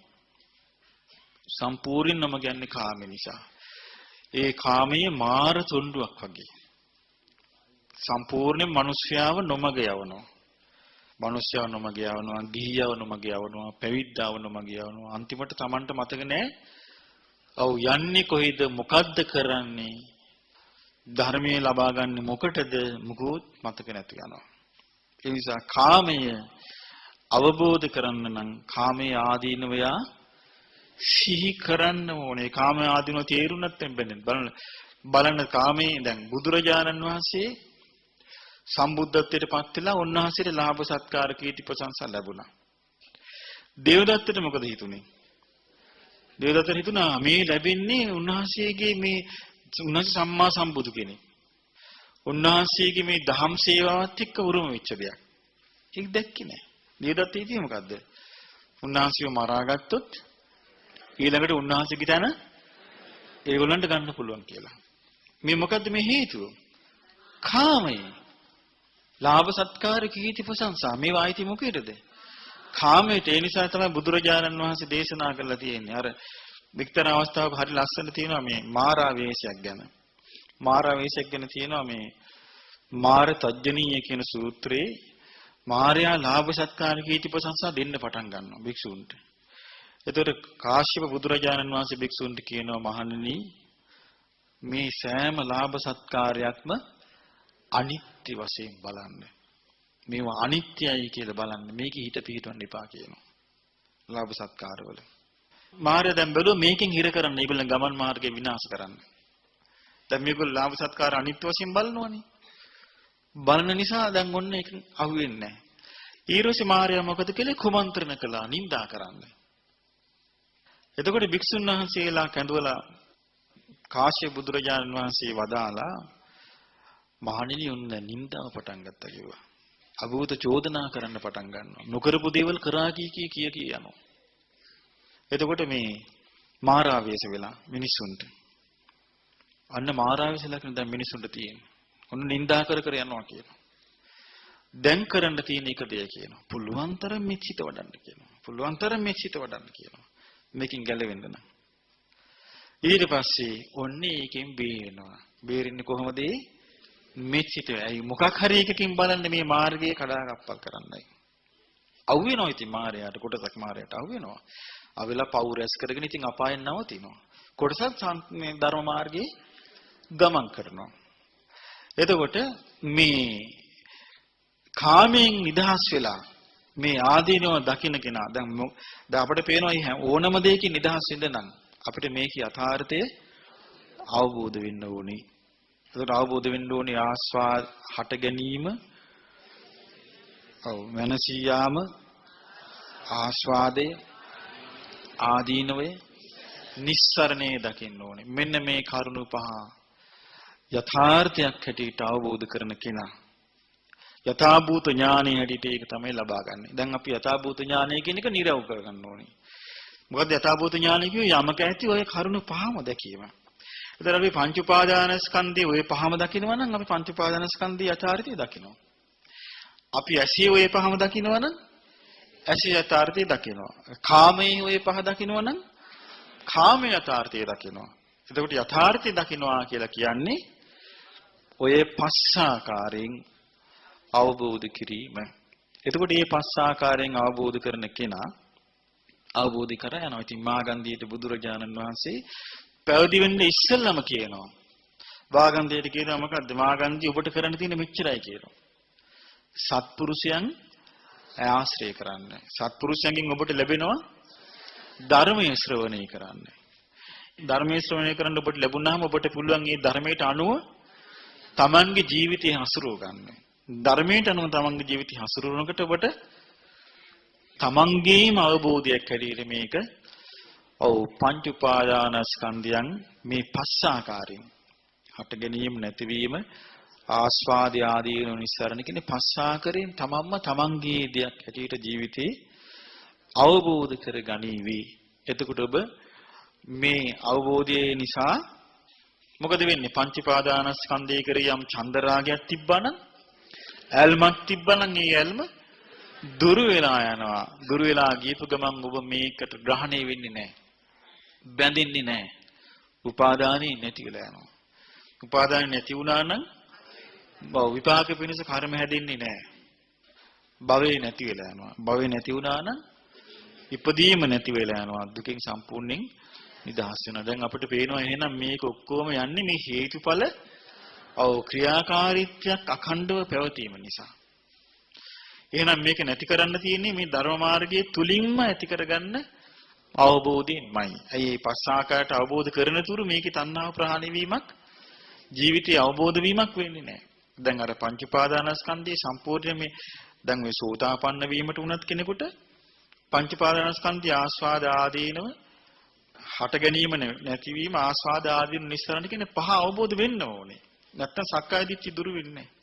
A: සම්පූර්ණ නොමග යන්නේ කාම නිසා. ඒ කාමයේ මාර තොණ්ඩුවක් වගේ. සම්පූර්ණ මිනිස්යාව නොමග යවනවා. මිනිස්යාව නොමග යවනවා, ගිහියව නොමග යවනවා, පැවිද්දාව නොමග යවනවා. අන්තිමට Tamanට මතක නැහැ. ඔව් යන්නේ කොහෙද? මොකද්ද කරන්නේ? ධර්මයේ ලබා ගන්න මොකටද? මොකොත් මතක නැති යනවා. ඒ නිසා කාමය අවබෝධ කරන්න නම් කාමයේ ආදීනවයා සිහි කරන්න ඕනේ. කාම ආදීනෝ තේරුණත් එම්බෙන්නේ. බලන්න කාමේ දැන් බුදුරජාණන් වහන්සේ සම්බුද්ධත්වයට පත් වෙලා උන්වහන්සේට ලාභ සත්කාර කීර්ති ප්‍රශංසා ලැබුණා. දේවදත්තට මොකද හිතුනේ? දේවදත්තට හිතුණා මේ ලැබෙන්නේ උන්වහන්සේගේ මේ උන්වහන්සේ සම්මා සම්බුදු කෙනෙක්. උන්වහන්සේගේ මේ දහම් සේවාවත් එක්ක උරුම වෙච්ච දෙයක්. ඒක දැක්කේ නෑ. දේවදත්ත හිතුවේ මොකද්ද? උන්වහන්සේව මරාගත්තොත් ඊළඟට උන්වහන්සේගේ තැන ඒගොල්ලන්ට ගන්න පුළුවන් කියලා. මේ මොකද්ද මේ හේතුව? කාමය. ලාභ සත්කාර කීර්ති ප්‍රශංසා මේවා ආйти මොකේද? කාමයට. ඒ නිසා තමයි බුදුරජාණන් වහන්සේ දේශනා කරලා තියෙන්නේ. අර වික්තර අවස්ථාවක හරි ලස්සන තියෙනවා මේ මාරාවේශයක් ගැන. මාරාවේශයක් ගැන තියෙනවා මේ මාර තජ්ජනීය කියන සූත්‍රයේ මාර්යා ලාභ සත්කාර කීර්ති ප්‍රශංසා දෙන්න පටන් ගන්නවා භික්ෂුන්ට. එතකොට කාශ්‍යප බුදුරජාණන් වහන්සේ භික්ෂුන්ට කියනවා මහණෙනි මේ සෑම ලාභ සත්කාරයක්ම අනිත්‍ය වශයෙන් බලන්න. මේවා අනිත්‍යයි කියලා බලන්න. මේකේ හිත පිහිටවන්න එපා කියනවා. ලාභ සත්කාරවල. මාර්යා දැන් බැලුවා මේකෙන් හිර කරන්න ඒගොල්ලන් ගමන් මාර්ගේ විනාශ කරන්න. දැන් මේගොල්ලෝ ලාභ සත්කාර අනිත්‍ය වශයෙන් බලනවනේ. බලන නිසා දැන් ඔන්න ඒක අහුවෙන්නේ නැහැ. ඊළඟට මාර්යා මොකද කළේ? කුමන්ත්‍රණ කළා නිඳා කරන්න. එතකොට භික්ෂුන් වහන්සේලා කැඳවලා කාශ්‍යප බුදුරජාණන් වහන්සේ වදාලා මහණෙනි උන්න නිඳාව පටන් ගත්තා කිව්වා. අභූත චෝදනා කරන්න පටන් ගන්නවා. නොකරපු දේවල් කරා කිය යනවා. එතකොට මේ මාරාවේශ වෙලා මිනිසුන්ට අන්න මාරාවේශලා කියන දැන් මිනිසුන්ට තියෙන. ඔන්න නිඳා කර යනවා කියනවා. දැන් කරන්න තියෙන එක දෙය කියනවා. පුළුවන් තරම් මෙච්චිත වඩන්න කියනවා. පුළුවන් තරම් මෙච්චිත වඩන්න කියනවා. මේකෙන් ගැලවෙන්න නම්. ඊට පස්සේ ඔන්නේ ඒකෙන් බේරෙනවා. බේරෙන්නේ කොහොමද? මෙච්චිත. ඇයි මොකක් හරි එකකින් බලන්න මේ මාර්ගයේ කඩාකප්පල් කරන්නයි. අවු වෙනවා ඉතින් මාර්යාට කොටසක් මාර්යාට අවු වෙනවා. අවිලා පව් රැස් කරගෙන ඉතින් අපායෙන් නවතිනවා. කොටසක් මේ ධර්ම මාර්ගයේ ගමන් කරනවා. එතකොට මේ කාමයෙන් නිදහස් වෙලා මේ ආදීනව දකින්න කෙනා දැන් අපිට පේනවා ඕනම දෙයකින් නිදහස් වෙන්න නම් අපිට මේකේ යථාර්ථය අවබෝධ වෙන්න ඕනේ. ඒකට අවබෝධ වෙන්න ඕනේ ආස්වාද හට ගැනීම වෙනසියාම ආස්වාදය ආදීනවය නිස්සරණේ දකින්න ඕනේ. මෙන්න මේ කරුණු පහ යථාර්ථයක් හැටියට අවබෝධ කරන කෙනා යථාභූත ඥානය හැටියට ඒක තමයි ලබා ගන්න. දැන් අපි යථාභූත ඥානය කියන එක නිරවු කරගන්න ඕනේ. මොකද යථාභූත ඥානය කිව්වේ යමක ඇති ඔය කරුණු පහම දැකීම. ඒතර අපි පංච උපාදානස්කන්ධයේ ඔය පහම දකිනවා නම් අපි පංච උපාදානස්කන්ධයේ යථාර්ථය දකිනවා. අපි ඇසියේ ඔය පහම දකිනවා නම් ඇසියේ යථාර්ථය දකිනවා. කාමයේ ඔය පහ දකිනවා නම් කාමයේ යථාර්ථය දකිනවා. එතකොට යථාර්ථය දකිනවා කියලා කියන්නේ ඔය පස් ආකාරයෙන් අවබෝධ කිරීම. එතකොට මේ පස් ආකාරයෙන් අවබෝධ කරන කෙනා අවබෝධ කර යනවා. ඉතින් මාගන්ධියට බුදුරජාණන් වහන්සේ පැවිදි වෙන්න ඉස්සෙල්ලම කියනවා. මාගන්ධියට කියනවා මොකද්ද? මාගන්ධි ඔබට කරන්න තියෙන මෙච්චරයි කියනවා. සත්පුරුෂයන් ආශ්‍රය කරන්න. සත්පුරුෂයන්ගෙන් ඔබට ලැබෙනවා ධර්මයේ ශ්‍රවණය කරන්න. ධර්මයේ ශ්‍රවණය කරන්න ඔබට ලැබුණාම ඔබට පුළුවන් මේ ධර්මයට අනුව තමන්ගේ ජීවිතය හසුරව ගන්න. ධර්මයට අනුව තමන්ගේ ජීවිතය හසුරවනකොට ඔබට තමන්ගේම අවබෝධයක් හැටියට මේක පංච උපාදානස්කන්ධයන් මේ පස් ආකාරයෙන් හට ගැනීම නැතිවීම ආස්වාද ආදී නිස්සාරණ කියන පස් ආකාරයෙන් තමන්ම තමන්ගේ දෙයක් හැටියට ජීවිතේ අවබෝධ කර ගනිවි. එතකොට ඔබ මේ අවබෝධය නිසා මොකද වෙන්නේ? පංච උපාදානස්කන්ධය කරේ යම් චන්දරාගයක් තිබ්බනම් ඇල්මක් තිබ්බනම් ඒ ඇල්ම දුරු වෙලා යනවා. දුරු වෙලා ගියපු ගමන් ඔබ මේකට ග්‍රහණය වෙන්නේ නැහැ. බැඳෙන්නේ නැහැ. උපාදානෙ නැති වෙලා යනවා. උපාදානෙ නැති වුණා නම් විපාක පිණිස කර්ම හැදෙන්නේ නැහැ. භවේ නැති වෙලා යනවා. භවේ නැති වුණා නම් ඉපදීම නැති වෙලා යනවා. දුකෙන් සම්පූර්ණයෙන් නිදහස් වෙනවා. දැන් අපිට පේනවා එහෙනම් මේක ඔක්කොම යන්නේ මේ හේතුඵල ක්‍රියාකාරීත්වයක් අඛණ්ඩව පැවතීම නිසා. එහෙනම් මේක නැති කරන්න තියෙන්නේ මේ ධර්ම මාර්ගයේ තුලින්ම ඇති කරගන්න අවබෝධයෙන්මයි. ඇයි මේ පස් ආකාරයට අවබෝධ කරන තුරු මේකේ තණ්හාව ප්‍රහාණය වීමක් ජීවිතය අවබෝධ වීමක් වෙන්නේ නැහැ. දැන් අර පංච පාදානස්කන්ධයේ සම්පූර්ණ මේ දැන් මේ සෝතාපන්න වීමට උනත් කෙනෙකුට පංච පාදානස්කන්ධය ආස්වාද ආදීනව හට ගැනීම නැතිවීම ආස්වාද ආදීන නිස්සරණ කියන පහ අවබෝධ වෙන්න ඕනේ. නැත්තම් සක්කාය දිට්ඨි දුරු වෙන්නේ නැහැ.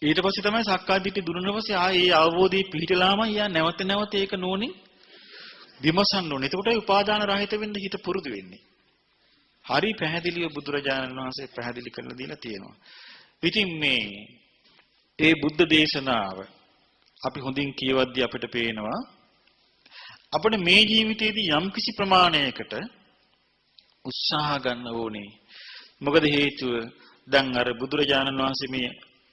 A: ඊට පස්සේ තමයි සක්කාය දිට්ඨි දුරු වෙන පස්සේ ආයේ ඒ අවබෝධයේ පිහිටලාම යා නැවත නැවත ඒක නෝනින් විමසන්න ඕනේ. එතකොටයි උපාදාන රහිත වෙන්න හිත පුරුදු වෙන්නේ. හරි පැහැදිලිව බුදුරජාණන් වහන්සේ පැහැදිලි කරලා දීලා තියෙනවා. ඉතින් ඒ බුද්ධ දේශනාව අපි හොඳින් කියවද්දී අපිට පේනවා අපිට මේ ජීවිතයේදී යම්කිසි ප්‍රමාණයකට උත්සාහ ගන්න ඕනේ. මොකද හේතුව දැන් අර බුදුරජාණන් වහන්සේ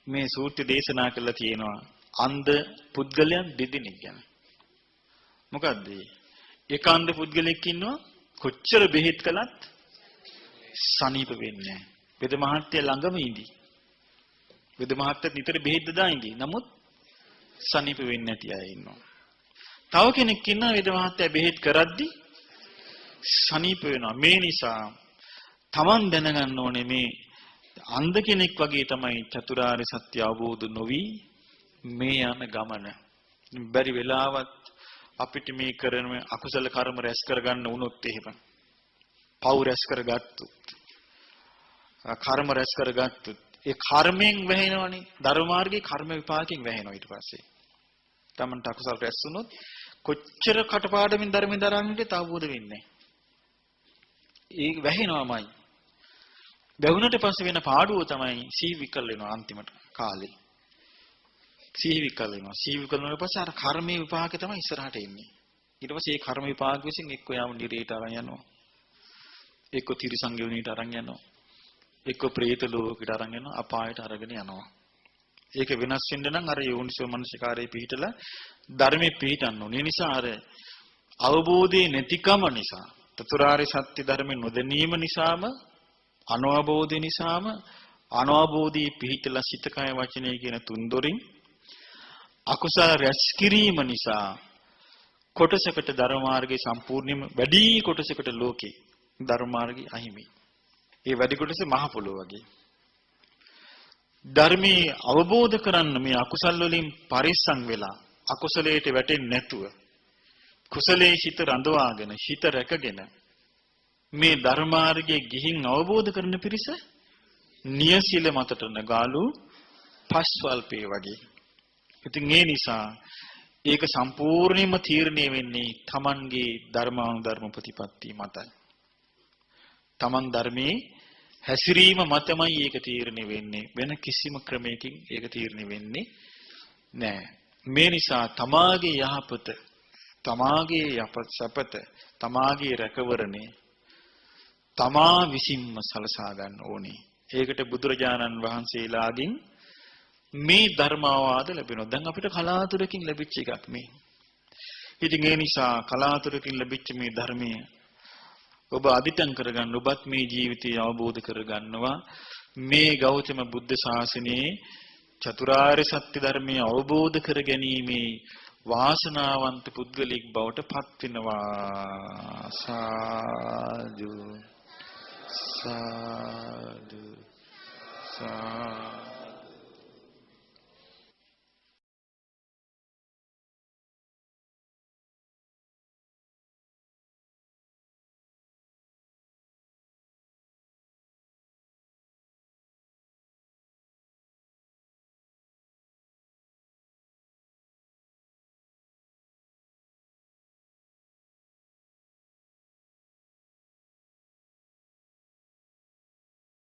A: මේ සූත්‍ර දේශනා කළා තියෙනවා අන්ධ පුද්ගලයන් දෙදෙනෙක් ගැන. මොකද්ද? එක අන්ධ පුද්ගලෙක් ඉන්නවා කොච්චර බෙහෙත් කළත් සනීප වෙන්නේ නැහැ. වෙද මහත්තයා ළඟම ඉඳි. වෙද මහත්තයා නිතර බෙහෙත් දදා ඉඳි. නමුත් සනීප වෙන්නේ නැති අය ඉන්නවා. තව කෙනෙක් ඉන්නවා වෙද මහත්තයා බෙහෙත් කරද්දි සනීප වෙනවා. මේ නිසා Taman දැනගන්න ඕනේ මේ අන්ධ කෙනෙක් වගේ තමයි චතුරාර්ය සත්‍ය අවබෝධ නොවි මේ යන ගමන. බැරි වෙලාවත් අපිට මේ කරන අකුසල කර්ම රැස් කරගන්න වුණොත් එහෙම පව් රැස් කරගත්තොත් කර්ම රැස් කරගත්තොත් ඒ කර්මයෙන් වැහෙනවනේ ධර්ම මාර්ගයේ කර්ම විපාකයෙන් වැහෙනවා ඊට පස්සේ. Tamanට අකුසල රැස් වුණොත් කොච්චර කටපාඩමින් ධර්මෙන් දරන්නට අවබෝධ වෙන්නේ නැහැ. ඒ වැහෙනවමයි. වැහුණට පස්සේ වෙන පාඩුව තමයි සීහ විකල් වෙනවා අන්තිමට කාලේ. සීහ විකල් වෙනවා. සීහ විකල් වුණාට පස්සේ අර කර්මයේ විපාකේ තමයි ඉස්සරහට එන්නේ. ඊට පස්සේ ඒ කර්ම විපාක විසින් එක්ක යාම නිරේට අරන් යනවා. එක්ක තිරිසන් ගෙවණීට අරන් යනවා. එක්ක പ്രേත ලෝකෙට අරන් යනවා. අපායට අරගෙන යනවා. ඒක වෙනස් වෙන්න නම් අර යෝනිසෝ මනසිකාරයේ පිහිටලා ධර්මයේ පිහිටන්න ඕනේ. ඒ නිසා අර අවබෝධයේ නැතිකම නිසා චතුරාර්ය සත්‍ය ධර්මයේ නොදැනීම නිසාම අනවබෝධය නිසාම අනවබෝධී පිහිටලා සිත කය වචනය කියන තුන්දොරින් අකුසල රැස් කිරීම නිසා කොටසකට ධර්ම මාර්ගයේ සම්පූර්ණයෙන්ම වැඩි කොටසකට ලෝකේ ධර්ම මාර්ගය අහිමි. ඒ වැඩි කොටස මහ පොළොව වගේ. ධර්මී අවබෝධ කරන්න මේ අකුසල් වලින් පරිස්සම් වෙලා අකුසලයට වැටෙන්නේ නැතුව කුසලයේ හිත රඳවාගෙන හිත රැකගෙන මේ ධර්මාර්ගයේ ගිහින් අවබෝධ කරන පිරිස නියසිල මතට නගාලු පස්වල්පේ වගේ. ඉතින් ඒ නිසා ඒක සම්පූර්ණයෙන්ම තීරණය වෙන්නේ Tamanගේ ධර්මානුධර්ම ප්‍රතිපත්ති මතයි. Taman ධර්මයේ හැසිරීම මතමයි ඒක තීරණය වෙන්නේ. වෙන කිසිම ක්‍රමයකින් ඒක තීරණය වෙන්නේ නැහැ. මේ නිසා තමාගේ යහපත, තමාගේ සපත, තමාගේ රැකවරණේ තමා විසින්ම සලසා ගන්න ඕනේ. ඒකට බුදුරජාණන් වහන්සේලාගෙන් මේ ධර්මාවාද ලැබෙනවා. දැන් අපිට කලාතුරකින් ලැබිච්ච එකක් මේ. ඉතින් ඒ නිසා කලාතුරකින් ලැබිච්ච මේ ධර්මය ඔබ අදිටන් කරගන්න, ඔබත් මේ ජීවිතය අවබෝධ කරගන්නවා. මේ ගෞතම බුද්ධ ශාසනයේ චතුරාර්ය සත්‍ය ධර්මය අවබෝධ කර ගැනීමේ වාසනාවන්ත පුද්ගලෙක් බවට පත් වෙනවා. සාදු සාදු සාදු